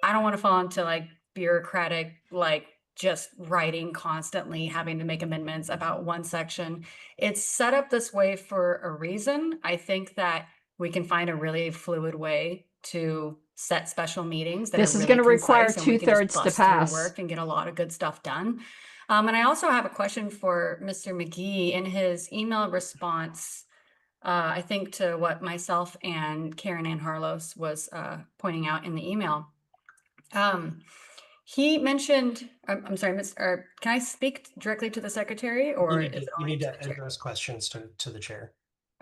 I don't want to fall into like bureaucratic, like just writing constantly, having to make amendments about one section. It's set up this way for a reason. I think that we can find a really fluid way to set special meetings that This are is really going to require concise, and we can just 2/3 to bust through pass. work and get a lot of good stuff done. And I also have a question for Mr. McGee. In his email response, I think to what myself and Karen Ann Harlos was pointing out in the email. He mentioned, I'm sorry, can I speak directly to the secretary, or You need to chair? address questions to the chair.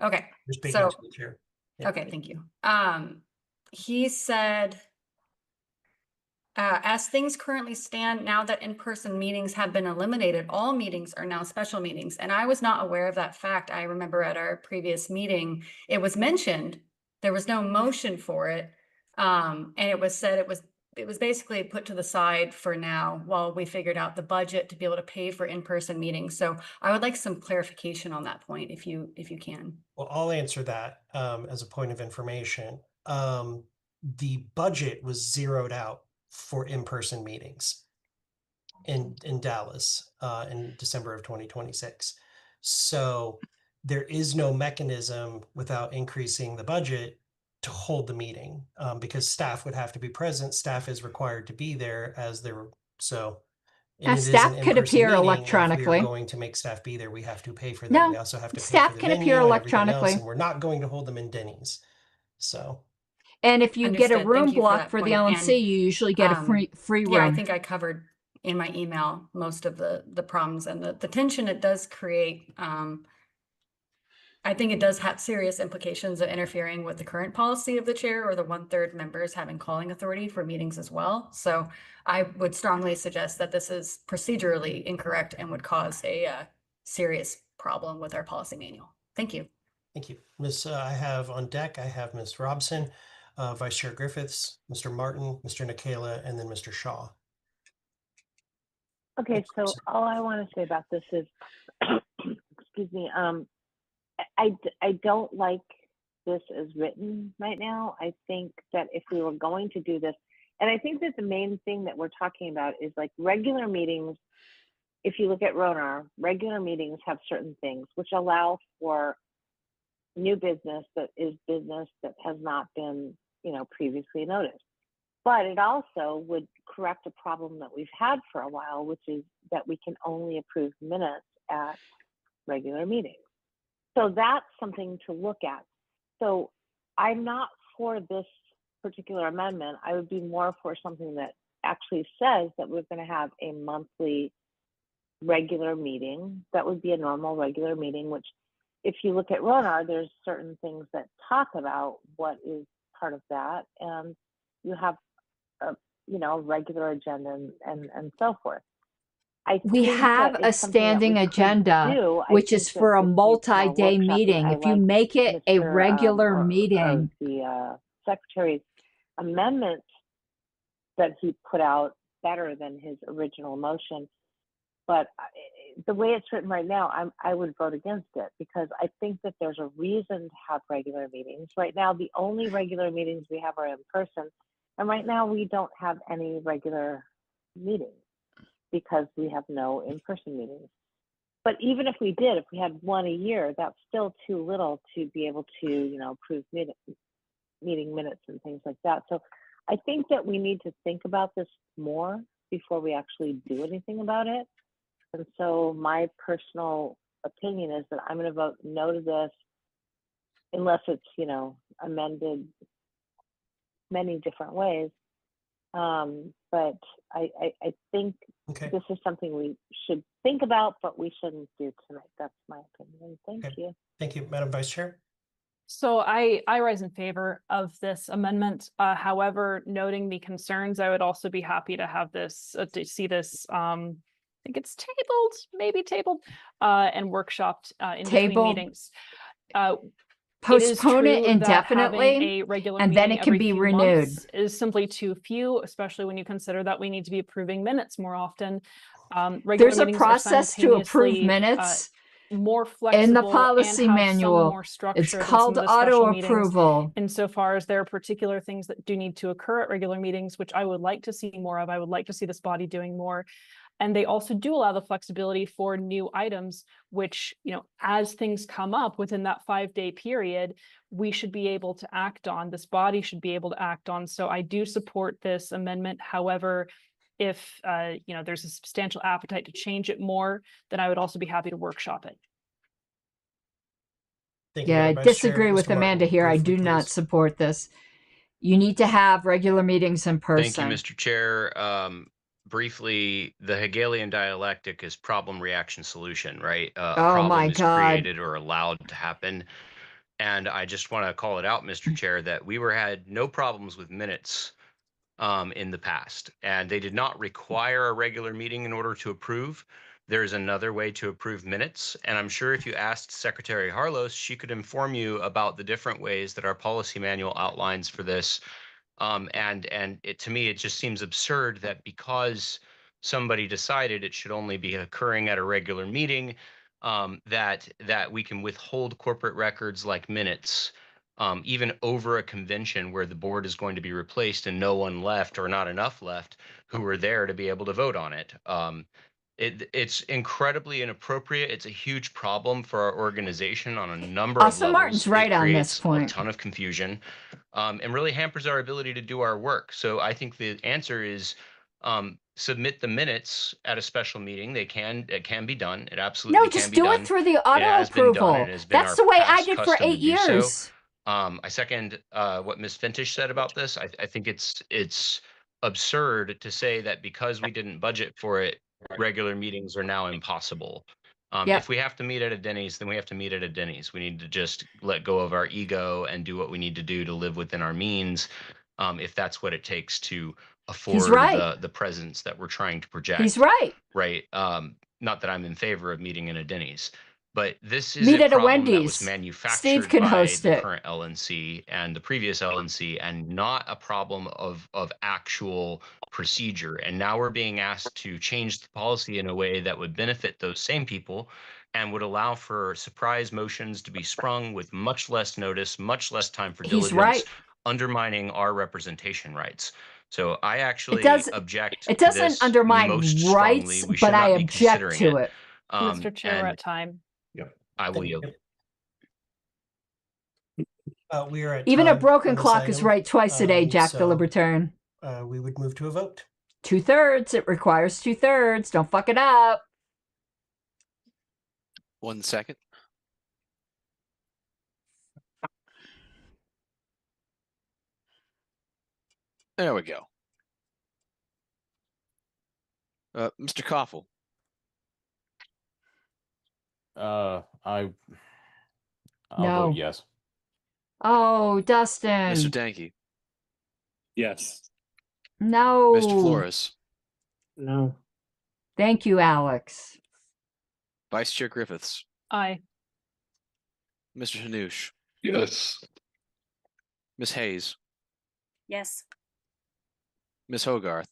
Okay. You're speaking to the chair. Yeah. Okay, thank you. He said, as things currently stand, now that in-person meetings have been eliminated, all meetings are now special meetings. And I was not aware of that fact. I remember at our previous meeting, it was mentioned, there was no motion for it. And it was said it was basically put to the side for now while we figured out the budget to be able to pay for in-person meetings. So I would like some clarification on that point, if you can. Well, I'll answer that as a point of information. The budget was zeroed out for in-person meetings in Dallas in December of 2026. So there is no mechanism without increasing the budget to hold the meeting because staff would have to be present. Staff is required to be there as they're so. And it is staff an could in-person appear meeting. electronically. If we are going to make staff be there, we have to pay for them. No, We also have to pay staff for the can venue appear and everything else, electronically. and we're not going to hold them in Denny's. So. And if you get a Understood. room Thank you block for the LNC, you usually get a free room. Yeah, I think I covered in my email most of the problems and the tension it does create. I think it does have serious implications of interfering with the current policy of the chair or the 1/3 members having calling authority for meetings as well. So I would strongly suggest that this is procedurally incorrect and would cause a serious problem with our policy manual. Thank you. Thank you. I have on deck, I have Ms. Robson, Vice Chair Griffiths, Mr. Martin, Mr. Nikela, and then Mr. Shaw. Okay, so all I want to say about this is, excuse me, I don't like this as written right now. I think that if we were going to do this, and I think that the main thing that we're talking about is like regular meetings. If you look at RONAR, regular meetings have certain things which allow for new business that is business that has not been, previously noticed. But it also would correct a problem that we've had for a while, which is that we can only approve minutes at regular meetings. So that's something to look at. So I'm not for this particular amendment. I would be more for something that actually says that we're going to have a monthly regular meeting. That would be a normal regular meeting, which if you look at RONAR, there's certain things that talk about what is part of that. And you have a regular agenda and so forth. We have a standing agenda, which is for a multi-day meeting. If you make it a regular meeting. The Secretary's amendment that he put out better than his original motion. But the way it's written right now, I would vote against it because I think that there's a reason to have regular meetings. Right now, the only regular meetings we have are in person. And right now, we don't have any regular meetings because we have no in-person meetings. But even if we did, if we had one a year, that's still too little to be able to, approve meeting minutes and things like that. So I think that we need to think about this more before we actually do anything about it. And so my personal opinion is that I'm going to vote no to this unless it's, you know, amended many different ways. But I think this is something we should think about, but we shouldn't do tonight. That's my opinion. Thank you. Thank you, Madam Vice Chair. So I rise in favor of this amendment. However, noting the concerns, I would also be happy to have this, to see this, I think it's tabled, maybe tabled, and workshopped in between meetings. Postpone it indefinitely, a regular and then meeting it can every be few renewed. months is simply too few, especially when you consider that we need to be approving minutes more often. There's a process to approve minutes more flexible in the policy and have manual. some more structure It's than some called of the special auto meetings, approval. insofar as there are particular things that do need to occur at regular meetings, which I would like to see more of. I would like to see this body doing more. And they also do allow the flexibility for new items, which, you know, as things come up within that 5-day period, we should be able to act on. This body should be able to act on. So I do support this amendment. However, if you know, there's a substantial appetite to change it more, then I would also be happy to workshop it. Yeah, I disagree with Amanda here. I do not support this. You need to have regular meetings in person. Thank you, Mr. Chair. Briefly, the Hegelian dialectic is problem, reaction, solution, right? A problem is created or allowed to happen. And I just want to call it out, Mr. Chair, that we had no problems with minutes in the past, and they did not require a regular meeting in order to approve. There's another way to approve minutes, and I'm sure if you asked Secretary Harlos, she could inform you about the different ways that our policy manual outlines for this. And to me, it just seems absurd that because somebody decided it should only be occurring at a regular meeting, that we can withhold corporate records like minutes, even over a convention where the board is going to be replaced and no one left or not enough left who were there to be able to vote on it. It's incredibly inappropriate. It's a huge problem for our organization on a number of levels. Martin's right on this point. A ton of confusion, and really hampers our ability to do our work. So I think the answer is submit the minutes at a special meeting. It can be done. It absolutely can be done. No, just do it through the auto approval. That's the way I did for 8 years. I second what Ms. Fintish said about this. I think it's absurd to say that because we didn't budget for it, regular meetings are now impossible. If we have to meet at a Denny's, then we have to meet at a Denny's. We need to just let go of our ego and do what we need to do to live within our means, if that's what it takes to afford the presence that we're trying to project. He's right. Right. Not that I'm in favor of meeting in a Denny's, but this is a problem that was manufactured by the current LNC and the previous LNC, and not a problem of actual procedure. And now we're being asked to change the policy in a way that would benefit those same people and would allow for surprise motions to be sprung with much less notice, much less time for diligence, undermining our representation rights. So I actually object. It doesn't undermine rights, but I object to it. Mr. Chair, we're at time. I will yield. We are at even a time broken on this clock is item. right twice a day, Jack the Libertarian. We would move to a vote. 2/3. It requires 2/3. Don't fuck it up. 1 second. There we go. Mr. Koffel. I'll No. vote yes. Oh, Dustin. Mr. Danke. Yes. No. Mr. Flores. No. Thank you, Alex. Vice Chair Griffiths. Aye. Mr. Hanush. Yes. Ms. Hayes. Yes. Ms. Hogarth.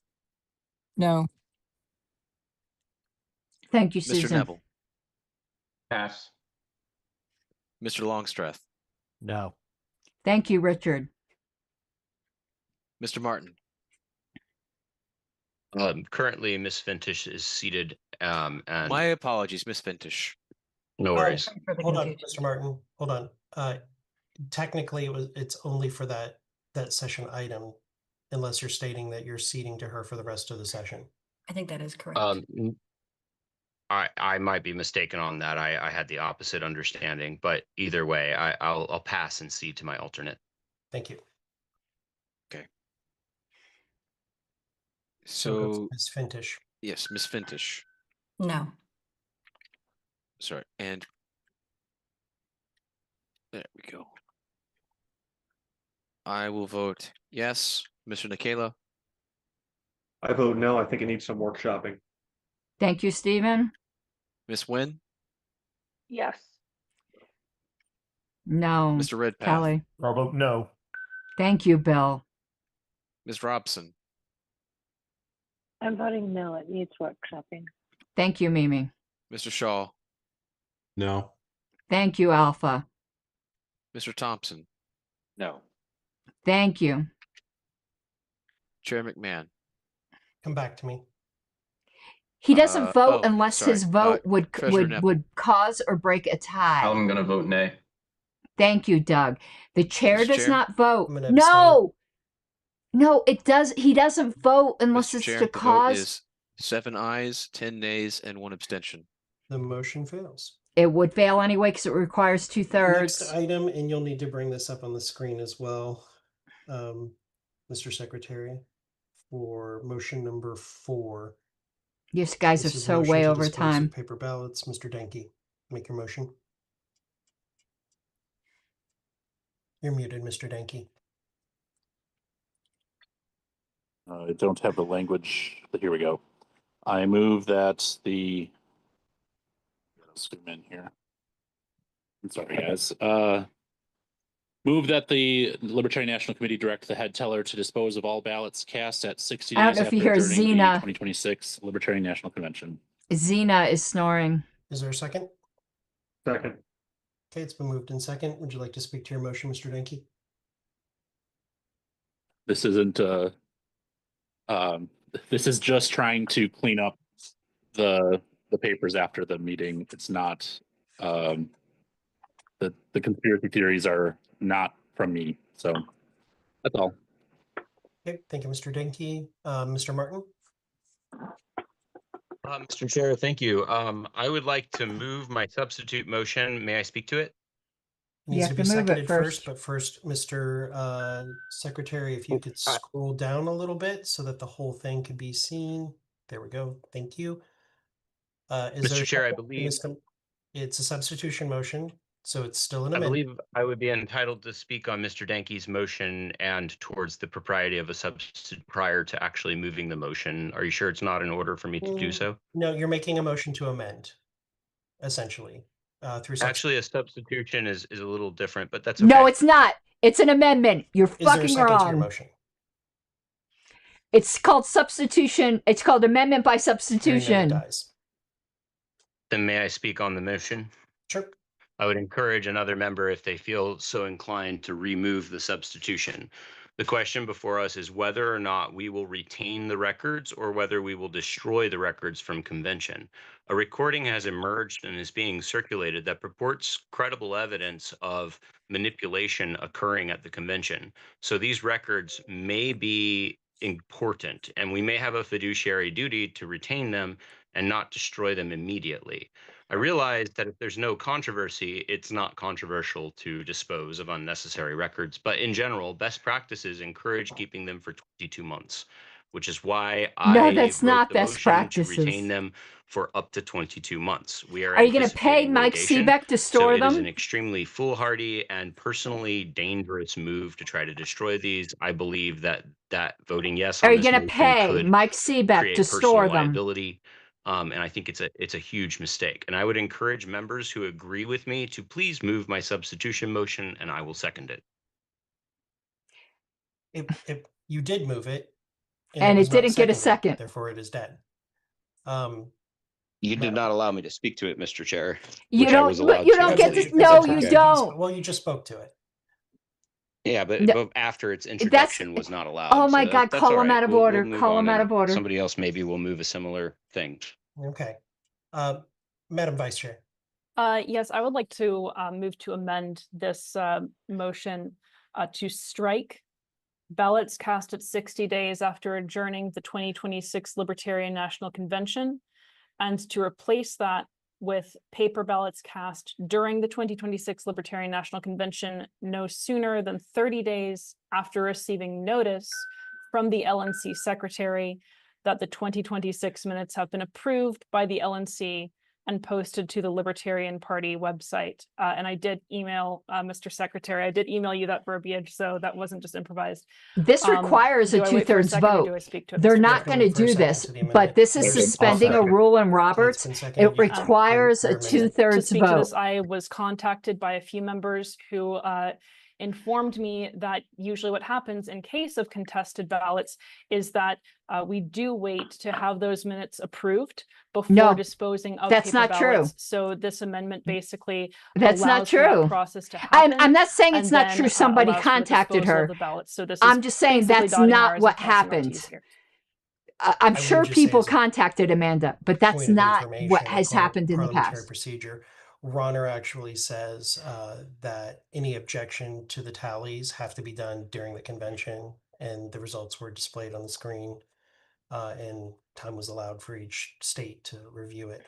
No. Thank you, Mr. Susan. Neville. Pass. Mr. Longstreth. No. Thank you, Richard. Mr. Martin. Currently, Ms. Fintish is seated. And my apologies, Ms. Fintish. No worries. Hold on, Mr. Martin. Hold on. Technically, it's only for that session item, unless you're stating that you're ceding to her for the rest of the session. I think that is correct. I might be mistaken on that. I had the opposite understanding, but either way, I'll pass and cede to my alternate. Thank you. Okay. So So Ms. Fintish. yes, Ms. Fintish. No. Sorry, and there we go. I will vote yes. Mr. Nikela. I vote no. I think it needs some workshopping. Thank you, Stephen. Miss Wynn. Yes. No. Mr. Redpath. Kelly. I'll vote no. Thank you, Bill. Ms. Robson. I'm voting no. It needs workshopping. Thank you, Mimi. Mr. Shaw. No. Thank you, Alpha. Mr. Thompson. No. Thank you. Chair McMahon. Come back to me. He doesn't vote oh, unless sorry. his vote Treasurer Nepple. would cause or break a tie. I'm going to vote nay. Thank you, Doug. The chair Mr. does Chair? not vote. I'm gonna abstain. No. No, it does. He doesn't vote unless Mr. it's Chair, to the vote cause. is 7 ayes, 10 nays, and 1 abstention. The motion fails. It would fail anyway because it requires 2/3. Next item, and you'll need to bring this up on the screen as well, Mr. Secretary, for motion number 4. You guys This are is so motion way to over dispose of time. paper ballots. Mr. Denke, make your motion. You're muted, Mr. Denke. I don't have the language, but here we go. I move that the, let's zoom in here. I'm sorry, guys. Move that the Libertarian National Committee direct the head teller to dispose of all ballots cast at 60 I don't days know if after you hear adjourning the Xena. 2026 Libertarian National Convention. Xena is snoring. Is there a second? Second. Okay, it's been moved in second. Would you like to speak to your motion, Mr. Denke? This isn't this is just trying to clean up the papers after the meeting. It's not the conspiracy theories are not from me. So that's all. Okay, thank you, Mr. Denke. Mr. Martin? Mr. Chair, thank you. I would like to move my substitute motion. May I speak to it? It needs to be have to move it seconded first, first. but first, Mr. Secretary, if you could scroll down a little bit so that the whole thing could be seen. There we go. Thank you. Is there Mr. a Chair, I second? believe It's a substitution motion, so it's still an I amendment. believe I would be entitled to speak on Mr. Denke's motion and towards the propriety of a substitute prior to actually moving the motion. Are you sure it's not in order for me to do so? No, you're making a motion to amend, essentially, through Actually, a substitution is a little different, but that's okay. No, it's not. It's an amendment. You're Is there a fucking second to your wrong. motion? It's called substitution. It's called amendment by Hearing none, it substitution. dies. Then may I speak on the motion? Sure. I would encourage another member, if they feel so inclined, to remove the substitution. The question before us is whether or not we will retain the records or whether we will destroy the records from convention. A recording has emerged and is being circulated that purports credible evidence of manipulation occurring at the convention. So these records may be important, and we may have a fiduciary duty to retain them and not destroy them immediately. I realize that if there's no controversy, it's not controversial to dispose of unnecessary records. But in general, best practices encourage keeping them for 22 months, which is why No, I that's wrote not the best motion to retain practices. them for up to 22 months. We are Are you going to pay anticipating Mike litigation, Seebeck to so store it is an them? extremely foolhardy and personally dangerous move to try to destroy these. I believe that voting yes Are on you this going to motion pay could Mike Seebeck create to personal store them? liability. And I think it's a huge mistake. And I would encourage members who agree with me to please move my substitution motion, and I will second it. If you did move it, And was it not didn't get a seconded, second. therefore it is dead. You did not allow me to speak to it, Mr. Chair. You which I don't. was But allowed you to, don't I get believe. to. No, you Okay. don't. Well, you just spoke to it. Yeah, but, No, but after its introduction was not allowed. Oh my so God! that's Call all him right. out of We'll order. move Call on, him out and of order. somebody else maybe will move a similar thing. Okay. Madam Vice Chair. Yes, I would like to move to amend this motion to strike ballots cast at 60 days after adjourning the 2026 Libertarian National Convention, and to replace that with paper ballots cast during the 2026 Libertarian National Convention no sooner than 30 days after receiving notice from the LNC secretary that the 2026 minutes have been approved by the LNC and posted to the Libertarian Party website. And I did email Mr. Secretary. I did email you that verbiage, so that wasn't just improvised. This requires a Do I wait for a 2/3 second or vote. do I speak to it, They're Mr. not Chair? going to do this, but this is suspending a rule in Okay, it's Roberts. been seconded. It You can requires a for a minute. 2/3 To speak to this, vote. I was contacted by a few members who informed me that usually what happens in case of contested ballots is that we do wait to have those minutes approved before No, disposing of that's paper not true. ballots. So this amendment basically That's not allows for that true. process to happen. I'm not saying it's and not then, true somebody allows for the contacted disposal her. of the ballots. So this I'm is just saying basically that's dotting not Rs what and crossing happened. Ts here. I'm I sure would just say people as a contacted Amanda, but that's point of not what information, has happened in the parliamentary past. procedure, Ronner actually says that any objection to the tallies have to be done during the convention, and the results were displayed on the screen, and time was allowed for each state to review it.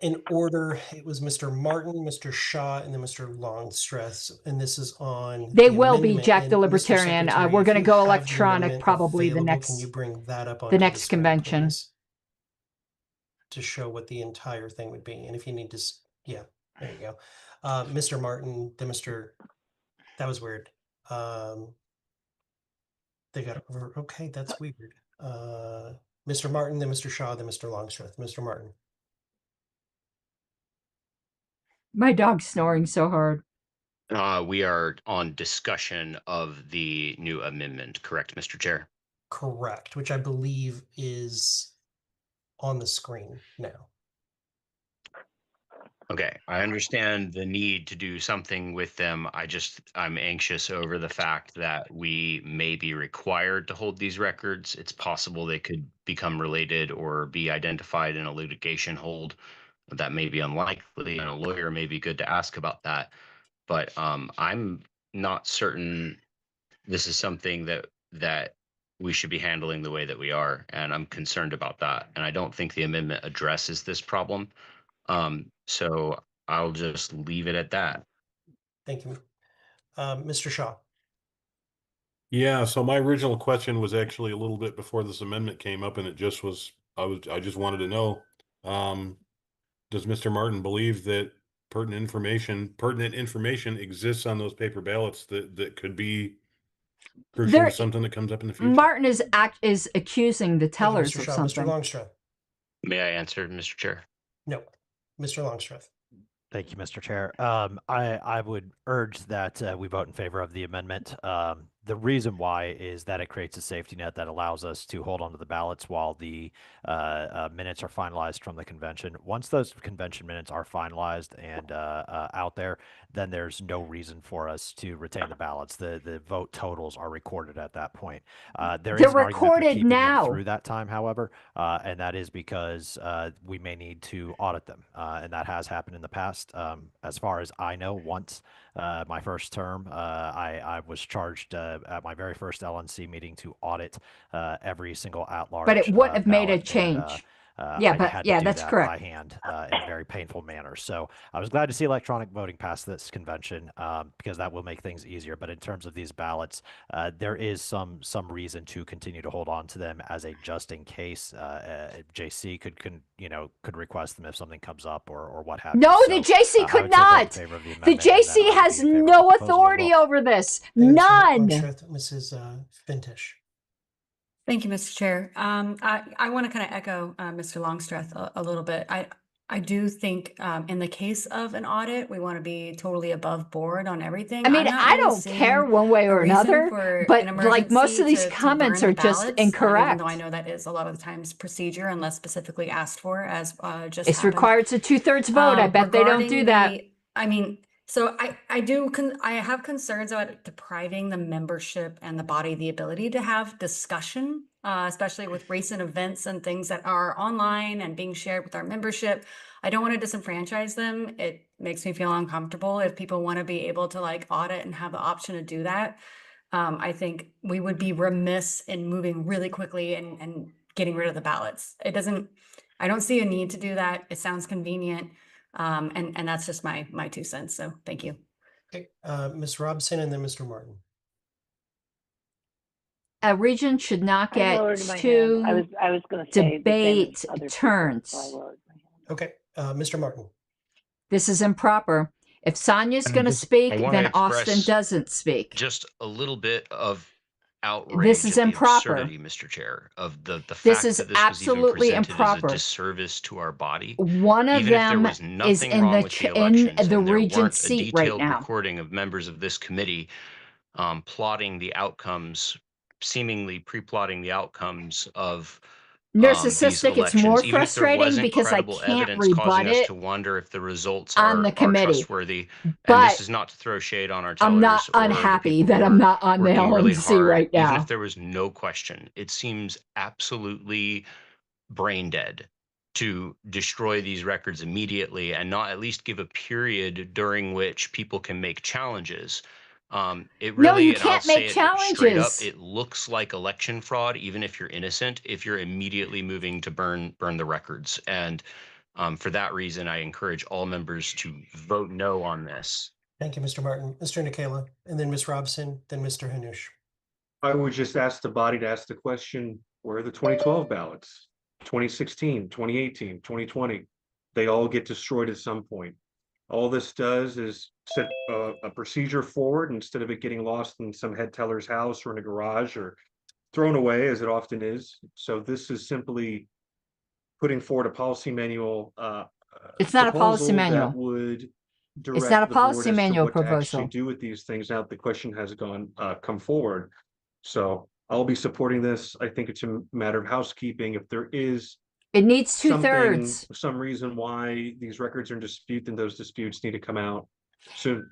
In order, it was Mr. Martin, Mr. Shaw, and then Mr. Longstreth, and this is on They the will be amendment. Jack the And Mr. Libertarian. Secretary, We're if going to you go have the electronic amendment probably available, can you bring that up onto the the next screen, convention. please? To show what the entire thing would be. And if you need to, yeah, there you go. Mr. Martin, the Mr. That was weird. They got over. Okay, that's weird. Mr. Martin, then Mr. Shaw, then Mr. Longstreth. Mr. Martin. My dog's snoring so hard. We are on discussion of the new amendment, correct, Mr. Chair? Correct, which I believe is on the screen now. Okay, I understand the need to do something with them. I'm anxious over the fact that we may be required to hold these records. It's possible they could become related or be identified in a litigation hold. That may be unlikely, and a lawyer may be good to ask about that. But I'm not certain this is something that we should be handling the way that we are, and I'm concerned about that. And I don't think the amendment addresses this problem. So I'll just leave it at that. Thank you. Mr. Shaw. Yeah, so my original question was actually a little bit before this amendment came up, and it just was I just wanted to know, does Mr. Martin believe that pertinent information exists on those paper ballots that could be crucial to something that comes up in the future? Martin is accusing the tellers of Mr. Shaw. something. Mr. Longstreth. May I answer, Mr. Chair? No, Mr. Longstreth. Thank you, Mr. Chair. I would urge that we vote in favor of the amendment. The reason why is that it creates a safety net that allows us to hold on to the ballots while the minutes are finalized from the convention. Once those convention minutes are finalized and out there, then there's no reason for us to retain the ballots. The vote totals are recorded at that point. They're recorded now through that time, however, and that is because we may need to audit them, and that has happened in the past. As far as I know, once my first term, I was charged at my very first LNC meeting to audit every single at-large. But it wouldn't have made a ballot, change. and, Yeah, I but had to yeah, do that's that correct. by hand in a very painful manner. So I was glad to see electronic voting pass this convention because that will make things easier. But in terms of these ballots, there is some reason to continue to hold on to them as a just in case. JC could request them if something comes up or what have you. No, So, the JC I could would say vote in not. favor of the The amendment, and then JC I would has be in favor of the no proposal as authority well. over this. Thank you, Mr. None. Longstreth. Mrs. Fintish. Thank you, Mr. Chair. I want to kind of echo Mr. Longstreth a little bit. I do think in the case of an audit, we want to be totally above board on everything. I mean, I'm not I really don't care seeing one way a or reason another, for but an like most of emergency these to comments burn are the just ballots, even incorrect. though I know that is a lot of the times procedure unless specifically asked for, as just It's happened. required a 2/3 vote. I bet they don't do Regarding that. I mean, so I have concerns about depriving the membership and the body the ability to have discussion, especially with recent events and things that are online and being shared with our membership. I don't want to disenfranchise them. It makes me feel uncomfortable if people want to be able to like audit and have the option to do that. I think we would be remiss in moving really quickly and getting rid of the ballots. It doesn't, I don't see a need to do that. It sounds convenient. And that's just my 2 cents. So thank you. Okay, Ms. Robson and then Mr. Martin. A region should not I get lowered my hand. two I was going to say the same as debate other people, turns. so I lowered my hand. Okay, Mr. Martin. This is improper. If Sonia's And going to just- speak, I wanna then Austin express doesn't speak. Just a little bit of outrage This is at the improper. absurdity, Mr. Chair, of the This fact is that this was even absolutely presented improper. as a disservice to our body. One of Even if there them was is nothing in wrong the with the in elections the and there region weren't a seat right detailed now. recording of members of this committee plotting the outcomes, seemingly pre-plotting the outcomes of these Narcissistic, it's more elections, even if there frustrating wasn't because I credible can't evidence causing rebut us it to wonder if the results on the are committee. trustworthy. And But this is not to throw shade on our I'm not tellers or the unhappy people that who I'm are not on the working really LNC hard. right Even now. if there was no question, it seems absolutely brain dead to destroy these records immediately and not at least give a period during which people can make challenges. It No, really, you and I'll can't say make it straight up, challenges. it looks like election fraud, even if you're innocent, if you're immediately moving to burn the records. And for that reason, I encourage all members to vote no on this. Thank you, Mr. Martin. Mr. Nikela, and then Ms. Robson, then Mr. Hanush. I would just ask the body to ask the question, where are the 2012 ballots? 2016, 2018, 2020, they all get destroyed at some point. All this does is set a procedure forward instead of it getting lost in some head teller's house or in a garage or thrown away, as it often is. So this is simply putting forward a policy manual It's not a policy proposal manual. that would It's direct not a the board policy as to manual what to actually proposal. do with these things now that the question has come forward. So I'll be supporting this. I think it's a matter of housekeeping. If there is It needs something, 2/3. some reason why these records are in dispute, then those disputes need to come out soon.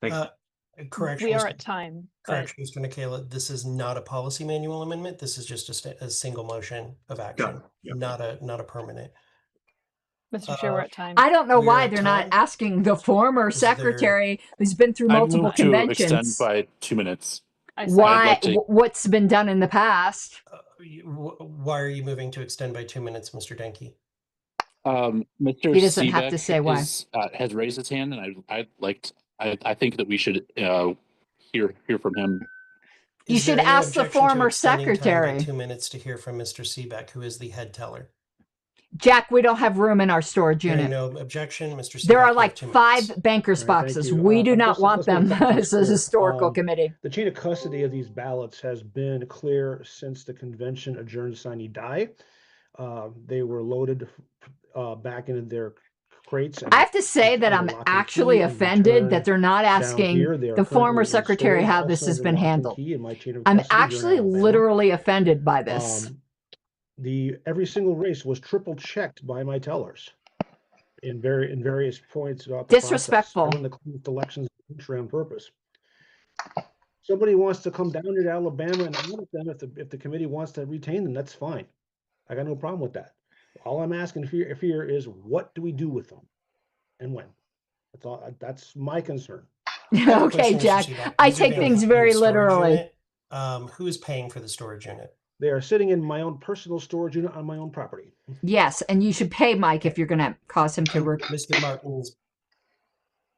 Thank you. Correction. We are Mr. at time. But Correction, Mr. Nikela, this is not a policy manual amendment. This is just a single motion of action, not a permanent. Mr. Chair, we're at time. I don't know We're why at they're not time. asking the former Is there- secretary who's been through I multiple move to extend conventions. by 2 minutes. Why? to- What's been done in the past? Why are you moving to extend by 2 minutes, Mr. Denke? Mr. He doesn't have to Seebeck say why. has raised his hand, and I think that we should hear from him. You Is there should any ask the objection to former extending time by secretary. 2 minutes to hear from Mr. Seebeck, who is the head teller. Jack, we don't have room in our storage Hearing unit. no objection, Mr. Seebeck. There are you have like 2 5 minutes. bankers All right, thank boxes. you. We do not want let's make them a couple things as a clear. historical committee. The chain of custody of these ballots has been clear since the convention adjourned sine die. They were loaded back into their crates. I have to say that I'm actually offended that they're not asking the former secretary how this has been handled. I'm actually literally offended by this. Every single race was triple checked by my tellers in various points throughout the Disrespectful. process. I wouldn't the elections on purpose. Somebody wants to come down here to Alabama and audit them. If the committee wants to retain them, that's fine. I got no problem with that. All I'm asking here is, what do we do with them and when? That's all. That's my concern. Okay, Jack. I take things very literally. Who is paying for the storage unit? They are sitting in my own personal storage unit on my own property. Yes, and you should pay Mike if you're going to cause him to. Mr. Martin's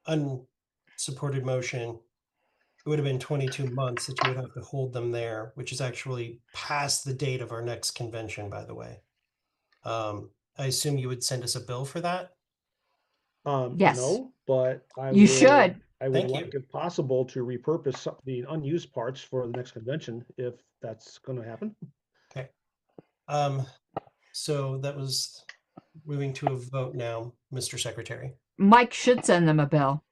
unsupported motion, it would have been 22 months that you would have to hold them there, which is actually past the date of our next convention, by the way. I assume you would send us a bill for that? Yes. No, but You should. I would Thank like, if possible, to repurpose some of the unused parts for the next convention, if that's going to happen. Okay. So that was moving to a vote now, Mr. Secretary. Mike should send them a bill.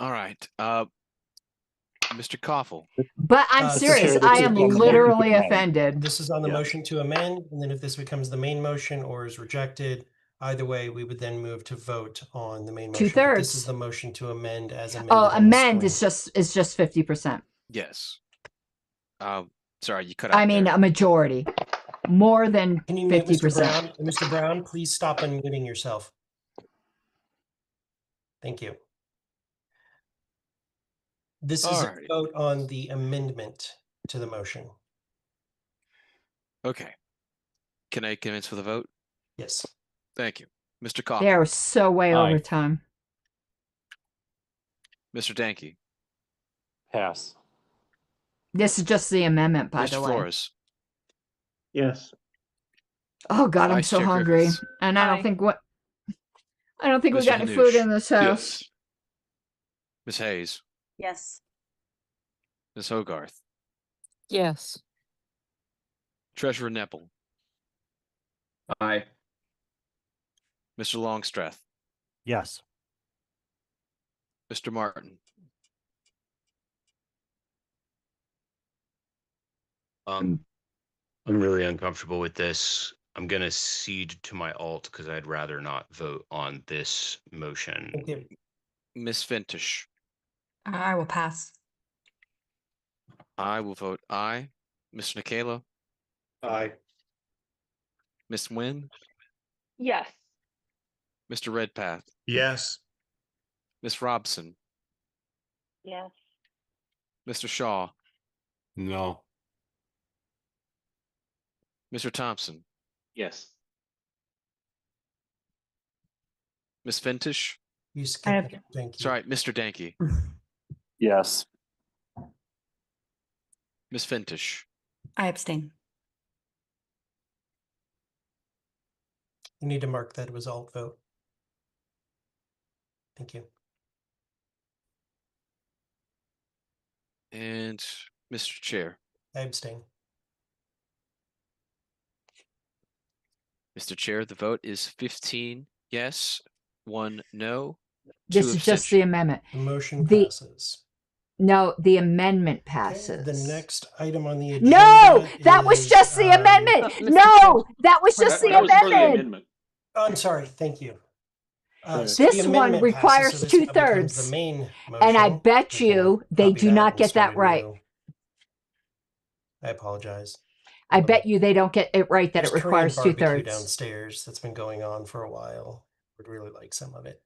All right. Mr. Koffel. But I'm serious. I am literally offended. This is on the motion to amend, and then if this becomes the main motion or is rejected, either way, we would then move to vote on the main motion. 2/3. This is the motion to amend as amended. Oh, on the amend screen. is just 50%. Yes. Sorry, you cut out. I mean, a majority. More than Can you mute 50%. Mr. Brown? Mr. Brown, please stop unmuting yourself. Thank you. This is a vote on the amendment to the motion. Okay. Can I commence for the vote? Yes. Thank you. Mr. Coughlin. They're so way over time. Mr. Danke. Pass. This is just the amendment, by Mr. the way. Flores. Yes. Oh God, I'm Vice so Chair hungry, Griffiths. and I don't think we Mr. got any food Hanush. in this house. Yes. Ms. Hayes. Yes. Ms. Hogarth. Yes. Treasurer Nepple. Aye. Mr. Longstreth. Yes. Mr. Martin. I'm really uncomfortable with this. I'm gonna cede to my alt because I'd rather not vote on this motion. Ms. Fintish. I will pass. I will vote aye. Mr. Nikela. Aye. Ms. Nguyen. Yes. Mr. Redpath. Yes. Ms. Robson. Yes. Mr. Shaw. No. Mr. Thompson. Yes. Ms. Fintish. You skipped it. Thank you. Sorry, Mr. Danke. Yes. Ms. Fintish. I abstain. You need to mark that it was alt vote. Thank you. And Mr. Chair. I abstain. Mr. Chair, the vote is 15 yes, 1 no, 2 This is just the amendment. The motion passes. No, the amendment Okay, passes. the next item on the agenda. No, that was just the amendment. Mr. No, that was just the amendment. Oh, I'm sorry. Thank you. So This the one amendment requires passes, so this now becomes 2/3. the main And I motion. bet you they Copy do not and get start that right. anew. I apologize. I bet you they don't get it right that There's it requires Korean barbecue 2/3. downstairs that's been going on for a while. Would really like some of it.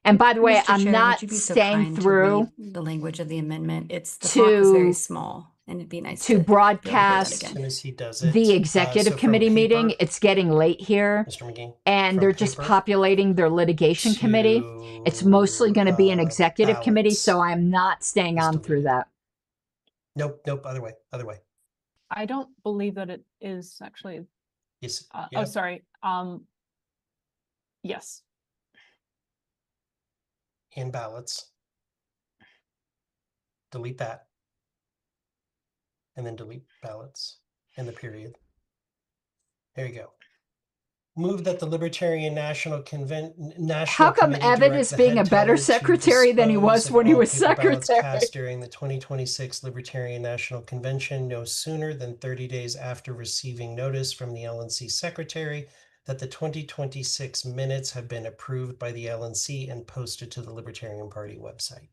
And by the way, Mr. I'm Chair, not would you be so staying kind to through read the language of the amendment? It's the font is very small, and it'd be nice to to be able to hear that broadcast again. As soon as he does it, the so executive from committee meeting. paper- It's getting late here. Mr. McGee, And from they're just paper populating their litigation committee. It's mostly going to be an executive committee, so I'm not staying on through that. Nope, other way. I don't believe that it is actually. Yes. Oh, yep. sorry. Yes. And ballots. Delete that. And then delete ballots and the period. There you go. Move that the Libertarian National How come Evan is being a better secretary than he was when he was secretary? Cast during the 2026 Libertarian National Convention no sooner than 30 days after receiving notice from the LNC secretary that the 2026 minutes have been approved by the LNC and posted to the Libertarian Party website.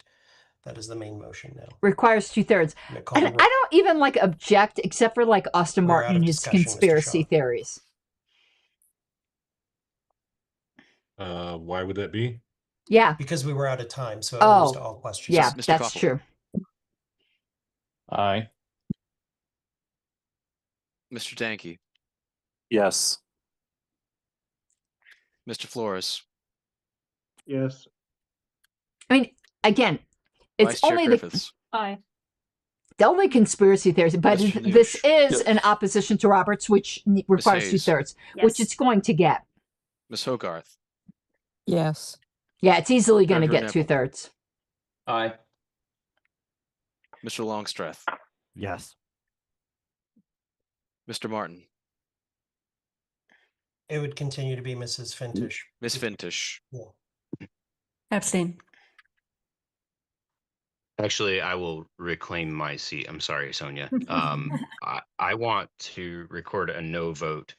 That is the main motion now. Requires 2/3. And I don't even like object except for like Austin Martin and his discussion, Mr. conspiracy Shaw. theories. Why would that be? Yeah. Because we were out of time, so it goes to all questions. Yeah, Mr. that's Koppel. true. Aye. Mr. Danke. Yes. Mr. Flores. Yes. I mean, again, it's Vice Chair only Griffiths. Aye. the only conspiracy theories, but Mr. this Noosh. is an opposition to Roberts, which requires Hayes. 2/3, which Yes. it's going to get. Ms. Hogarth. Yes. Yeah, it's easily going to Treasurer get Neville. 2/3. Aye. Mr. Longstreth. Yes. Mr. Martin. It would continue to be Mrs. Fintish. Ms. Fintish. Yeah. Abstain. Actually, I will reclaim my seat. I'm sorry, Sonia. I want to record a no vote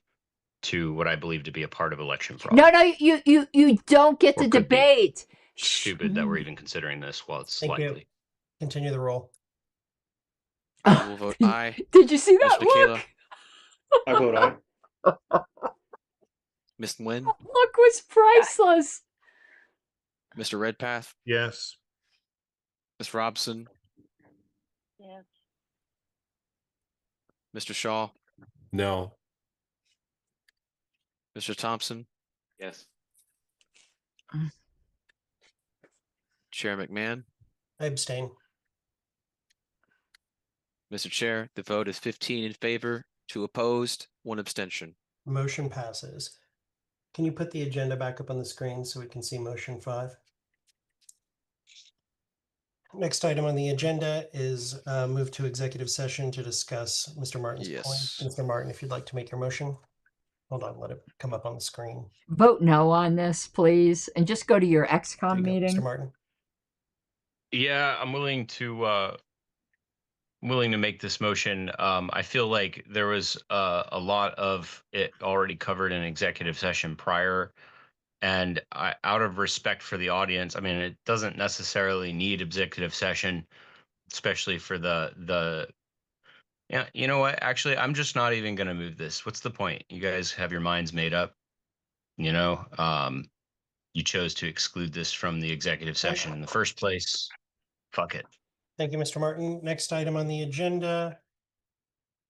to what I believe to be a part of election fraud. No, you don't get Or to could be. debate. Stupid that we're even considering this while it's Thank you. likely. Continue the roll. I will vote aye. Did you see that Mr. Nikela. look? I vote aye. Ms. Nguyen. Look was priceless. Mr. Redpath. Yes. Ms. Robson. Yes. Mr. Shaw, No. Mr. Thompson, Yes. Chair McMahon. I abstain. Mr. Chair, the vote is 15 in favor, 2 opposed, 1 abstention. Motion passes. Can you put the agenda back up on the screen so we can see motion 5? Next item on the agenda is move to executive session to discuss Mr. Martin's point. Yes. Mr. Martin, if you'd like to make your motion. Hold on, let it come up on the screen. Vote no on this, please, and just go to your There XCOM you go, meeting. Mr. Martin. Yeah, I'm willing to make this motion. I feel like there was a lot of it already covered in executive session prior, and out of respect for the audience, I mean, it doesn't necessarily need executive session, especially for the. Yeah, you know what? Actually, I'm just not even going to move this. What's the point? You guys have your minds made up. You know, you chose to exclude this from the executive session in the first place. Fuck it. Thank you, Mr. Martin. Next item on the agenda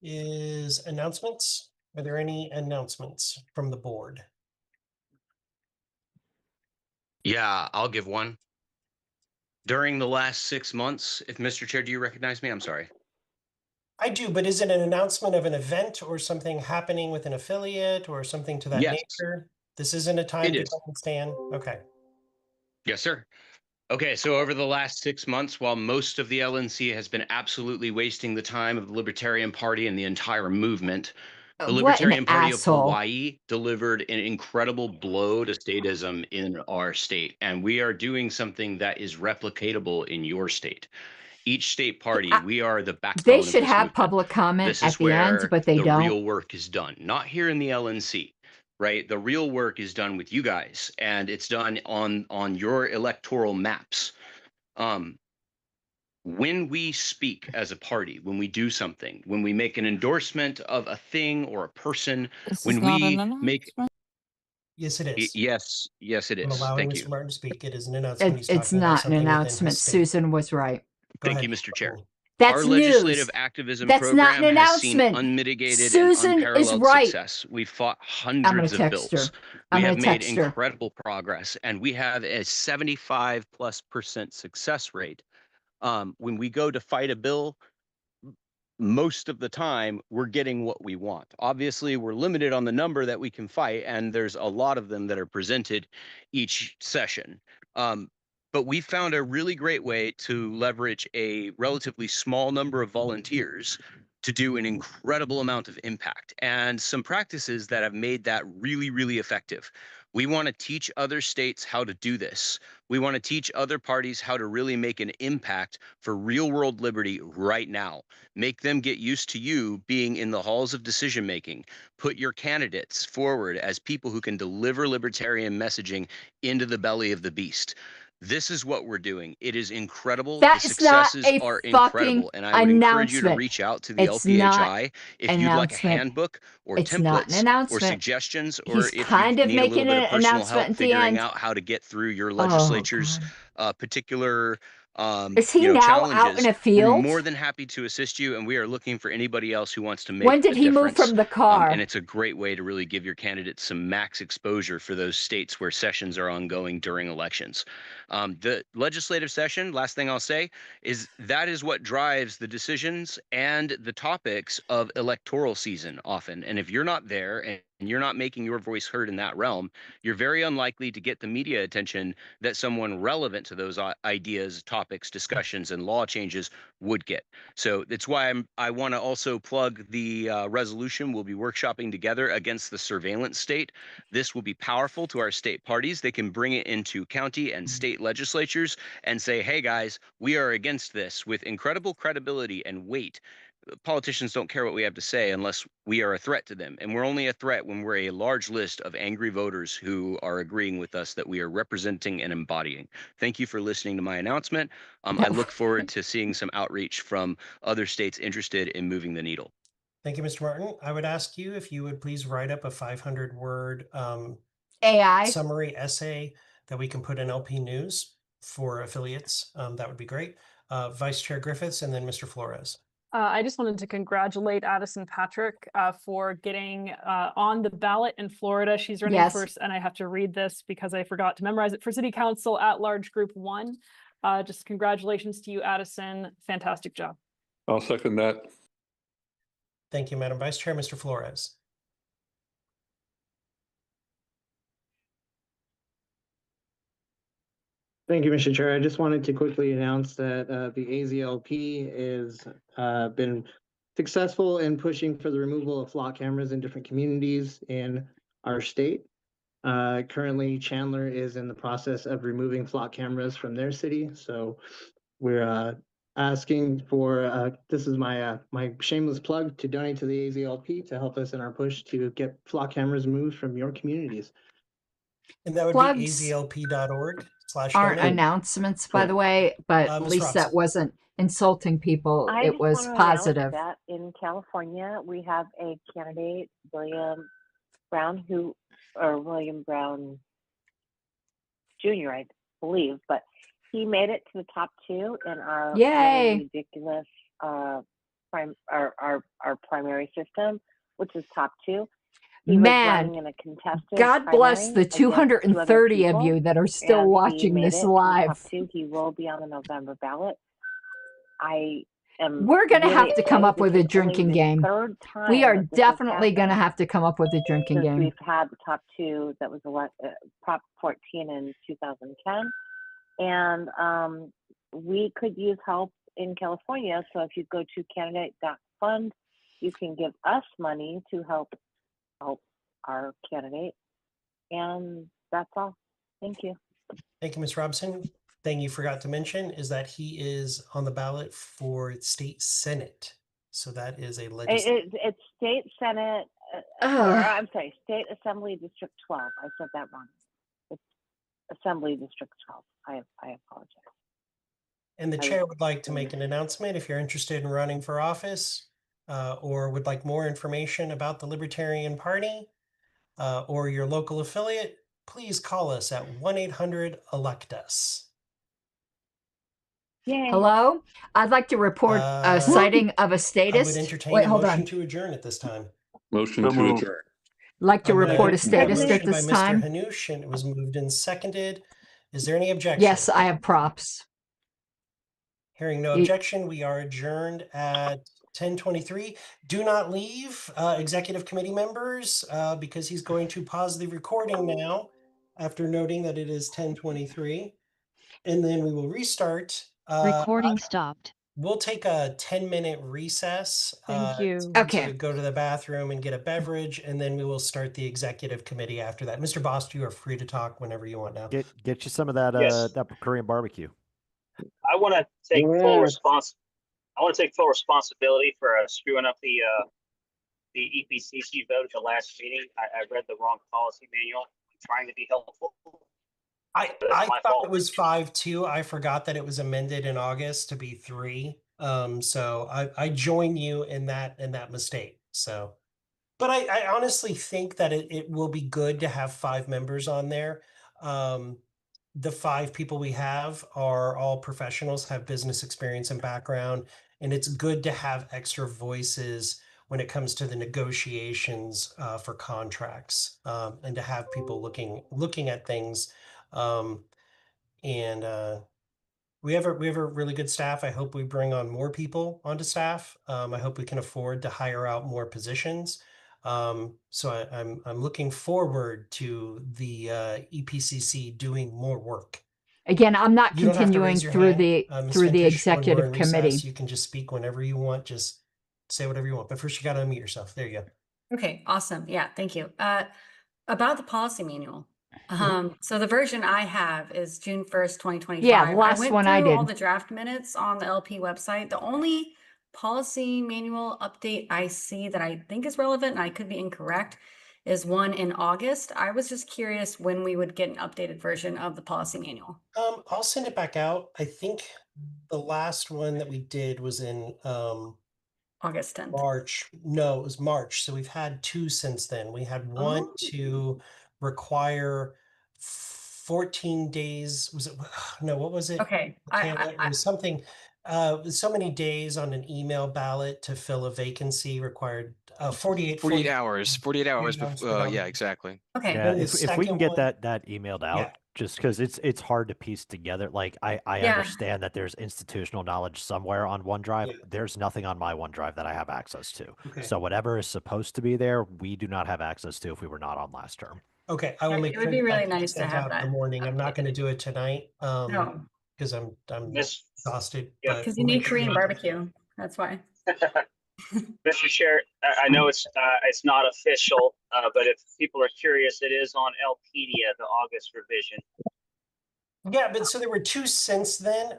is announcements. Are there any announcements from the board? Yeah, I'll give one. During the last 6 months, if Mr. Chair, do you recognize me? I'm sorry. I do, but is it an announcement of an event or something happening with an affiliate or something to that Yes, nature? This isn't a time it to is. come and stand. Okay. Yes, sir. Okay, so over the last 6 months, while most of the LNC has been absolutely wasting the time of the Libertarian Party and the entire movement, the What an Libertarian Party of asshole. Hawaii delivered an incredible blow to statism in our state, and we are doing something that is replicatable in your state. Each state party, we are the They backbone of should this have movement. public comment This at is the end, where but they the don't. real work is done, not here in the LNC, right? The real work is done with you guys, and it's done on your electoral maps. When we speak as a party, when we do something, when we make an endorsement of a thing or a person, This when is not an we make announcement. Yes, it is. yes, it I'm is. allowing Thank Mr. you. Martin to speak. It is an announcement. He's It's talking about not an something within announcement. his state. Susan was right. Go Thank ahead. you, Mr. Chair. That's Our news. legislative activism That's not program an has seen announcement. unmitigated and Susan is unparalleled right. success. We fought I'm going hundreds to of text bills. her. We I'm have going to made text her. incredible progress, and we have a 75+% success rate. When we go to fight a bill, most of the time we're getting what we want. Obviously, we're limited on the number that we can fight, and there's a lot of them that are presented each session. But we found a really great way to leverage a relatively small number of volunteers to do an incredible amount of impact, and some practices that have made that really, really effective. We want to teach other states how to do this. We want to teach other parties how to really make an impact for real world liberty right now. Make them get used to you being in the halls of decision making. Put your candidates forward as people who can deliver libertarian messaging into the belly of the beast. This is what we're doing. It is incredible. That The is not successes a are fucking incredible. And I would encourage you to announcement. reach out to the It's not LPHI if an you'd like a announcement. handbook or It's not an templates or announcement. suggestions, or He's if you kind of need a little making bit of an personal announcement help at the figuring end. out how to get through your Oh, legislature's God. particular Is he now out in challenges, a we're field? more than happy to assist you, and we are looking for anybody else who wants to When make did a he move difference. from the And car? it's a great way to really give your candidates some max exposure for those states where sessions are ongoing during elections. The legislative session, last thing I'll say, is that is what drives the decisions and the topics of electoral season often. And if you're not there and you're not making your voice heard in that realm, you're very unlikely to get the media attention that someone relevant to those ideas, topics, discussions, and law changes would get. So that's why I want to also plug the resolution we'll be workshopping together against the surveillance state. This will be powerful to our state parties. They can bring it into county and state legislatures and say, hey guys, we are against this with incredible credibility and weight. Politicians don't care what we have to say unless we are a threat to them. And we're only a threat when we're a large list of angry voters who are agreeing with us that we are representing and embodying. Thank you for listening to my announcement. I look forward to seeing some outreach from other states interested in moving the needle. Thank you, Mr. Martin. I would ask you if you would please write up a 500-word AI summary essay that we can put in LP News for affiliates. That would be great. Vice Chair Griffiths, and then Mr. Flores. I just wanted to congratulate Addison Patrick for getting on the ballot in Florida. She's running Yes. first, and I have to read this because I forgot to memorize it, for City Council at Large Group 1. Just congratulations to you, Addison. Fantastic job. I'll second that. Thank you, Madam Vice Chair. Mr. Flores. Thank you, Mr. Chair. I just wanted to quickly announce that the AZLP is been successful in pushing for the removal of flock cameras in different communities in our state. Currently, Chandler is in the process of removing flock cameras from their city. So we're asking for, this is my my shameless plug, to donate to the AZLP to help us in our push to get flock cameras removed from your communities. And that would Plugs be azlp.org/donate. aren't announcements, by the way, but at Ms. least that Robson. wasn't insulting people. I It just was want to announce positive. that in California, we have a candidate, William Brown, William Brown Jr., I believe, but he made it to the top 2 in our Yay. really ridiculous our primary system, which is top 2. He was running in a contested God bless primary the against 2 other 230 of people, you that are still and he watching made this it to the live. top 2. He will be on the November ballot. We're going to really have to come excited up with a because drinking only the game. 3rd time We are that this has definitely going to happened have to come up with a drinking since game. we've had the top 2 that was Prop 14 in 2010. And we could use help in California. So if you go to candidate.fund, you can give us money to help our candidate. And that's all. Thank you. Thank you, Ms. Robson. Thing you forgot to mention is that he is on the ballot for state senate. So that is a legislative. It's state senate, I'm sorry, state assembly district 12. I said that wrong. It's assembly district 12. I apologize. And the chair would like to make an announcement. If you're interested in running for office or would like more information about the Libertarian Party or your local affiliate, please call us at 1-800-ELECT-US. Yay. Hello? I'd like to report a sighting of a statist. I would entertain Wait, a hold motion on. to adjourn at this time. Motion to adjourn. Like to I'm gonna report a have statist motion at this by Mr. time. Hanoush, and it was moved and seconded. Is there any objection? Yes, I have props. Hearing no objection, we are adjourned at 10:23. Do not leave, executive committee members, because he's going to pause the recording now after noting that it is 10:23. And then we will restart. Recording stopped. We'll take a 10-minute recess. Thank you. To go to the bathroom and get a beverage, and then we will start the executive committee after that. Mr. Bost, you are free to talk whenever you want now. Get you some of that Yes. that Korean barbecue. I want to take full response. I want to take full responsibility for screwing up the EPCC vote at the last meeting. I read the wrong policy manual. I'm trying to be helpful. I thought it was 5-2. I forgot that it was amended in August to be 3. So I join you in that mistake. So, but I honestly think that it will be good to have 5 members on there. The 5 people we have are all professionals, have business experience and background, and it's good to have extra voices when it comes to the negotiations for contracts, and to have people looking at things. We have a really good staff. I hope we bring on more people onto staff. I hope we can afford to hire out more positions. So I'm looking forward to the EPCC doing more work. Again, I'm not You don't have to continuing raise your through hand, the Ms. through the Fintish. When we're executive in recess, committee. you can just speak whenever you want. Just say whatever you want. But first, you got to unmute yourself. There you go. Okay, awesome. Yeah, thank you. About the policy manual. So the version I have is June 1st, 2025. Yeah, the last I went one through I did. all the draft minutes on the LP website. The only policy manual update I see that I think is relevant, and I could be incorrect, is one in August. I was just curious when we would get an updated version of the policy manual. I'll send it back out. I think the last one that we did was in August 10th. March. No, it was March. So we've had 2 since then. We had one to require 14 days. Was it? No, what was it? Okay. It was something. So many days on an email ballot to fill a vacancy required 48 48 hours. 48 hours. 48 hours for Yeah, nomination. exactly. Okay. Yeah, Then the if we can second get one- that emailed out, Yeah. just because it's hard to piece together. Like I Yeah. understand that there's institutional knowledge somewhere on OneDrive. Yeah. There's nothing on my OneDrive that I have access to. Okay. So whatever is supposed to be there, we do not have access to if we were not on last term. Okay, I will make It would sure be that really gets nice to sent have out in the that morning. I'm not going to do it tonight No, because I'm Miss, exhausted. Yeah. But because you need Korean barbecue. That's why. Mr. Chair, I know it's not official, but if people are curious, it is on Elpedia, the August revision. Yeah, but so there were two since then.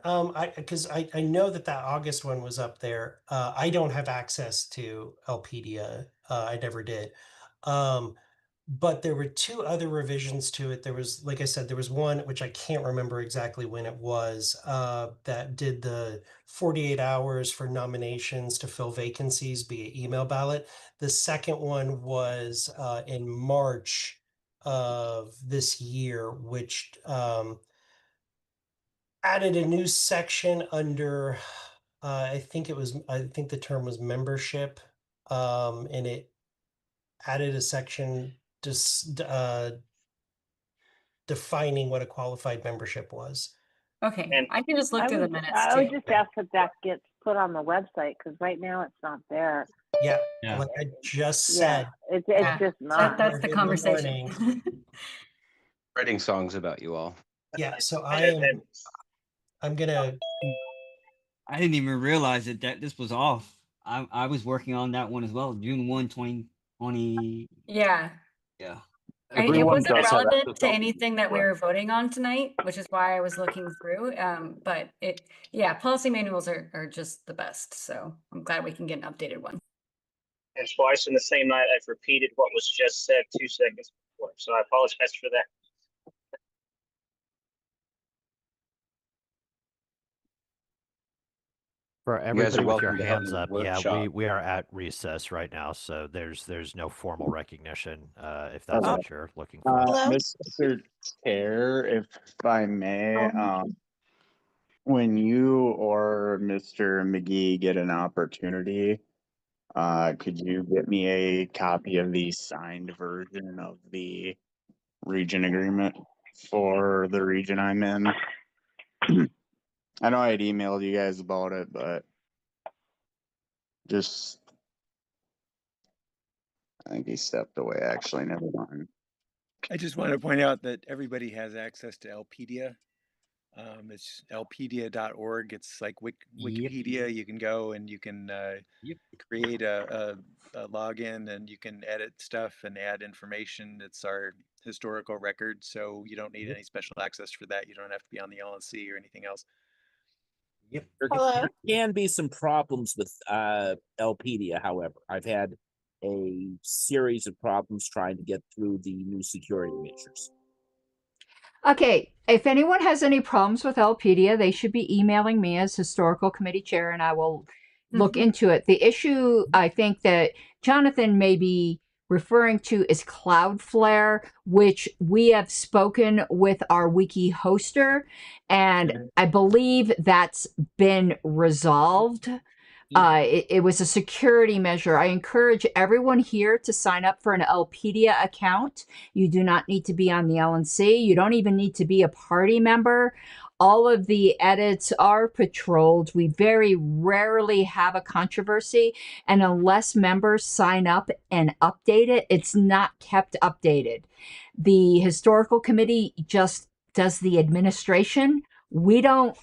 Because I know that August one was up there. I don't have access to Elpedia. I never did. But there were two other revisions to it. There was, like I said, there was one which I can't remember exactly when it was, that did the 48 hours for nominations to fill vacancies via email ballot. The second one was in March of this year, which added a new section under, I think the term was membership, and it added a section just defining what a qualified membership was. Okay, And I can just look through the minutes I too. would just ask that that gets put on the website because right now it's not there. Yeah, Yeah. like I just Yeah, said. it's Yeah, just not. that's the in conversation. morning. Writing songs about you all. Yeah, so and I'm gonna. I didn't even realize that this was off. I was working on that one as well. June 1, 2020. Yeah. Yeah. It Everyone wasn't does have relevant access to to anything that we were voting on tonight, which is why I was looking through. But policy manuals are just the best. So I'm glad we can get an updated one. and twice in the same night, I've repeated what was just said 2 seconds before. So I apologize for that. For You guys are everybody with your welcome to help hands me up, yeah, workshop. we are at recess right now, so there's no formal recognition, if that's Okay. what you're looking for. Mr. Chair, if I may, when you or Mr. McGee get an opportunity, could you get me a copy of the signed version of the region agreement for the region I'm in? I know I had emailed you guys about it, but just, I think he stepped away, actually, never mind. I just want to point out that everybody has access to Elpedia. It's elpedia.org. It's like Wikipedia. You can go and you can create a login and you can edit stuff and add information. It's our historical record, so you don't need any special access for that. You don't have to be on the LNC or anything else. Yep. There can be some problems with Elpedia, however. I've had a series of problems trying to get through the new security measures. Okay, if anyone has any problems with Elpedia, they should be emailing me as historical committee chair and I will look into it. The issue I think that Jonathan may be referring to is Cloudflare, which we have spoken with our wiki hoster, and I believe that's been resolved. It was a security measure. I encourage everyone here to sign up for an Elpedia account. You do not need to be on the LNC. You don't even need to be a party member. All of the edits are patrolled. We very rarely have a controversy. And unless members sign up and update it, it's not kept updated. The historical committee just does the administration. We don't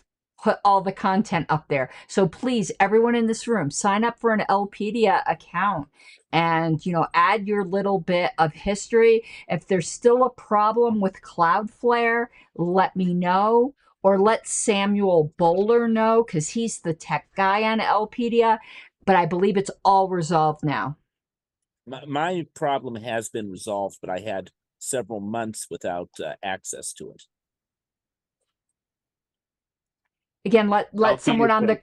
put all the content up there. So please, everyone in this room, sign up for an Elpedia account and, add your little bit of history. If there's still a problem with Cloudflare, let me know, or let Samuel Bowler know, because he's the tech guy on Elpedia, but I believe it's all resolved now. My problem has been resolved, but I had several months without access to it. Again, let someone on the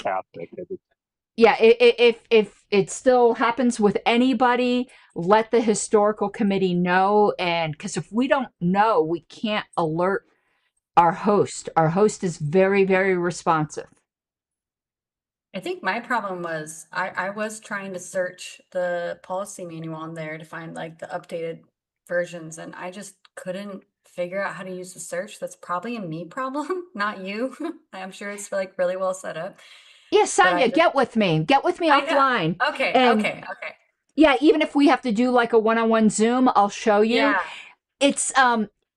if it still happens with anybody, let the historical committee know, and because if we don't know, we can't alert our host. Our host is very, very responsive. I think my problem was I was trying to search the policy manual on there to find like the updated versions, and I just couldn't figure out how to use the search. That's probably a me problem, not you. I'm sure it's like really well set up. Yeah, But Sonia, get with me. Get with me I know. offline. Okay, And okay. yeah, even if we have to do like a one-on-one Zoom, I'll show you. Yeah. It's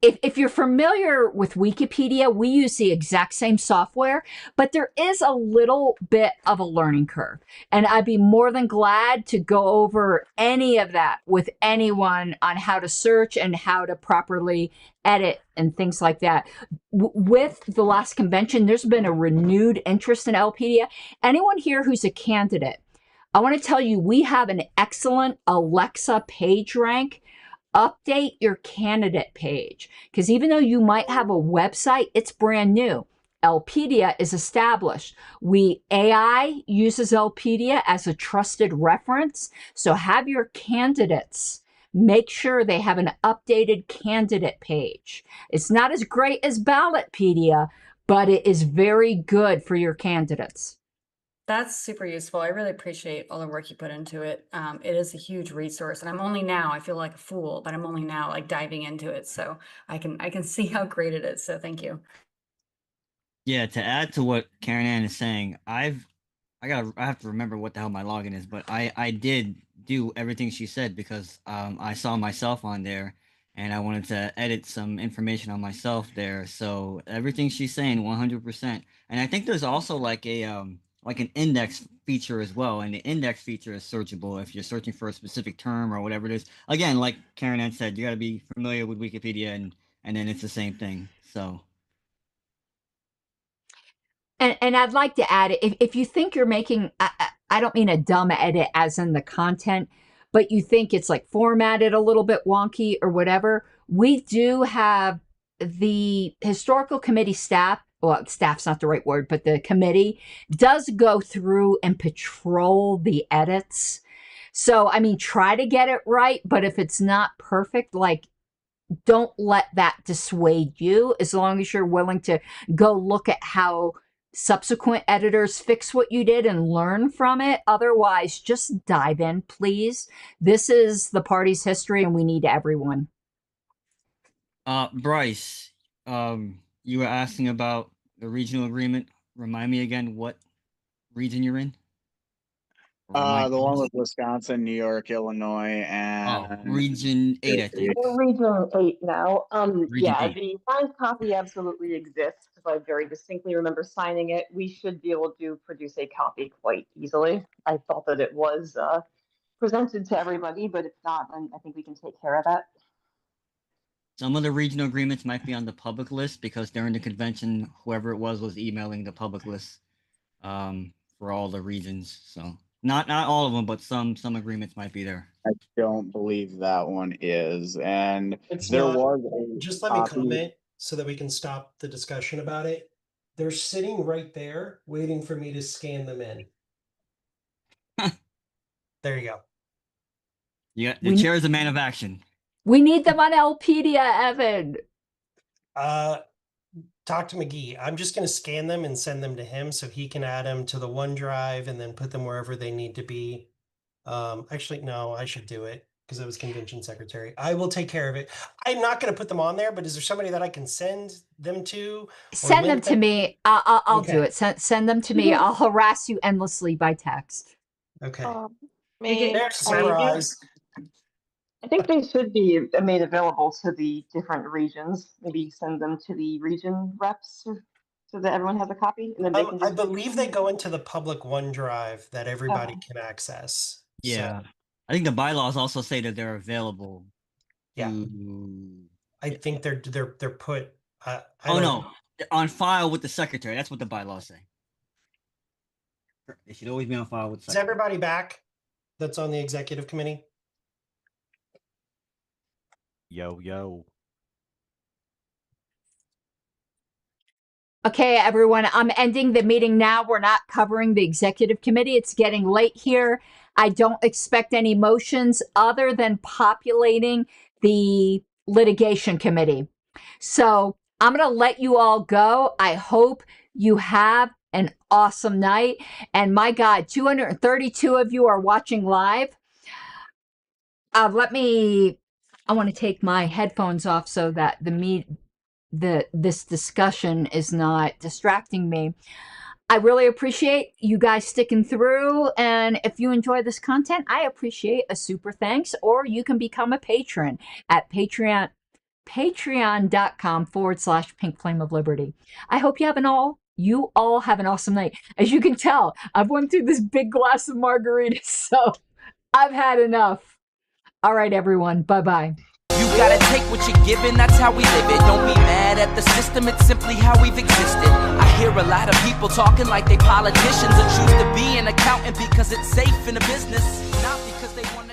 if you're familiar with Wikipedia, we use the exact same software, but there is a little bit of a learning curve. And I'd be more than glad to go over any of that with anyone on how to search and how to properly edit and things like that. With the last convention, there's been a renewed interest in LPedia. Anyone here who's a candidate, I want to tell you, we have an excellent Alexa page rank. Update your candidate page, because even though you might have a website, it's brand new. LPedia is established. AI uses LPedia as a trusted reference. So have your candidates make sure they have an updated candidate page. It's not as great as Ballotpedia, but it is very good for your candidates. That's super useful. I really appreciate all the work you put into it. It is a huge resource, and I'm only now, I feel like a fool, but I'm only now like diving into it. So I can see how great it is. So thank you. Yeah, to add to what Karen Ann is saying, I have to remember what the hell my login is, but I did do everything she said because I saw myself on there and I wanted to edit some information on myself there. So everything she's saying 100%. And I think there's also like an index feature as well, and the index feature is searchable if you're searching for a specific term or whatever it is. Again, like Karen Ann said, you got to be familiar with Wikipedia and then it's the same thing. So And I'd like to add, if you think you're making, I don't mean a dumb edit as in the content, but you think it's like formatted a little bit wonky or whatever, we do have the historical committee staff, well, staff's not the right word, but the committee does go through and patrol the edits. So, I mean, try to get it right, but if it's not perfect, like, don't let that dissuade you as long as you're willing to go look at how subsequent editors fix what you did and learn from it. Otherwise, just dive in, please. This is the party's history and we need everyone. Bryce, you were asking about the regional agreement. Remind me again what region you're in? The one with Wisconsin, New York, Illinois, and Region 8, I think. We're Region 8 now. Region 8. The signed copy absolutely exists because I very distinctly remember signing it. We should be able to produce a copy quite easily. I thought that it was presented to everybody, but it's not, and I think we can take care of that. Some of the regional agreements might be on the public list because during the convention, whoever it was emailing the public list for all the regions. So not all of them, but some agreements might be there. I don't believe that one is. And It's there not. was Just let me comment so that we can stop the discussion about it. They're sitting right there waiting for me to scan them in. There you go. Yeah, the chair is a man of action. We need them on LPedia, Evan. Talk to McGee. I'm just going to scan them and send them to him so he can add them to the OneDrive and then put them wherever they need to be. Actually, no, I should do it because I was convention secretary. I will take care of it. I'm not going to put them on there, but is there somebody that I can send them to? Send them to me. I'll do it. Send them to me. Yeah. I'll harass you endlessly by text. Okay. There's a surprise. I think they should be made available to the different regions. Maybe send them to the region reps so that everyone has a copy, and then they can just. I believe they go into the public OneDrive that everybody can access. Yeah, I think the bylaws also say that they're available. Yeah, I think they're put. No, they're on file with the secretary. That's what the bylaws say. They should always be on file with. Is everybody back? That's on the executive committee. Yo. Okay, everyone, I'm ending the meeting now. We're not covering the executive committee. It's getting late here. I don't expect any motions other than populating the litigation committee. So I'm going to let you all go. I hope you have an awesome night. And my God, 232 of you are watching live. I want to take my headphones off so that this discussion is not distracting me. I really appreciate you guys sticking through. And if you enjoy this content, I appreciate a super thanks, or you can become a patron at patreon.com/Pink Flame of Liberty. I hope you all have an awesome night. As you can tell, I've went through this big glass of margaritas, so I've had enough. All right, everyone. Bye-bye. You gotta take what you're given, that's how we live it. Don't be mad at the system, it's simply how we've existed. I hear a lot of people talking like they politicians or choose to be an accountant because it's safe in a business, not because they want to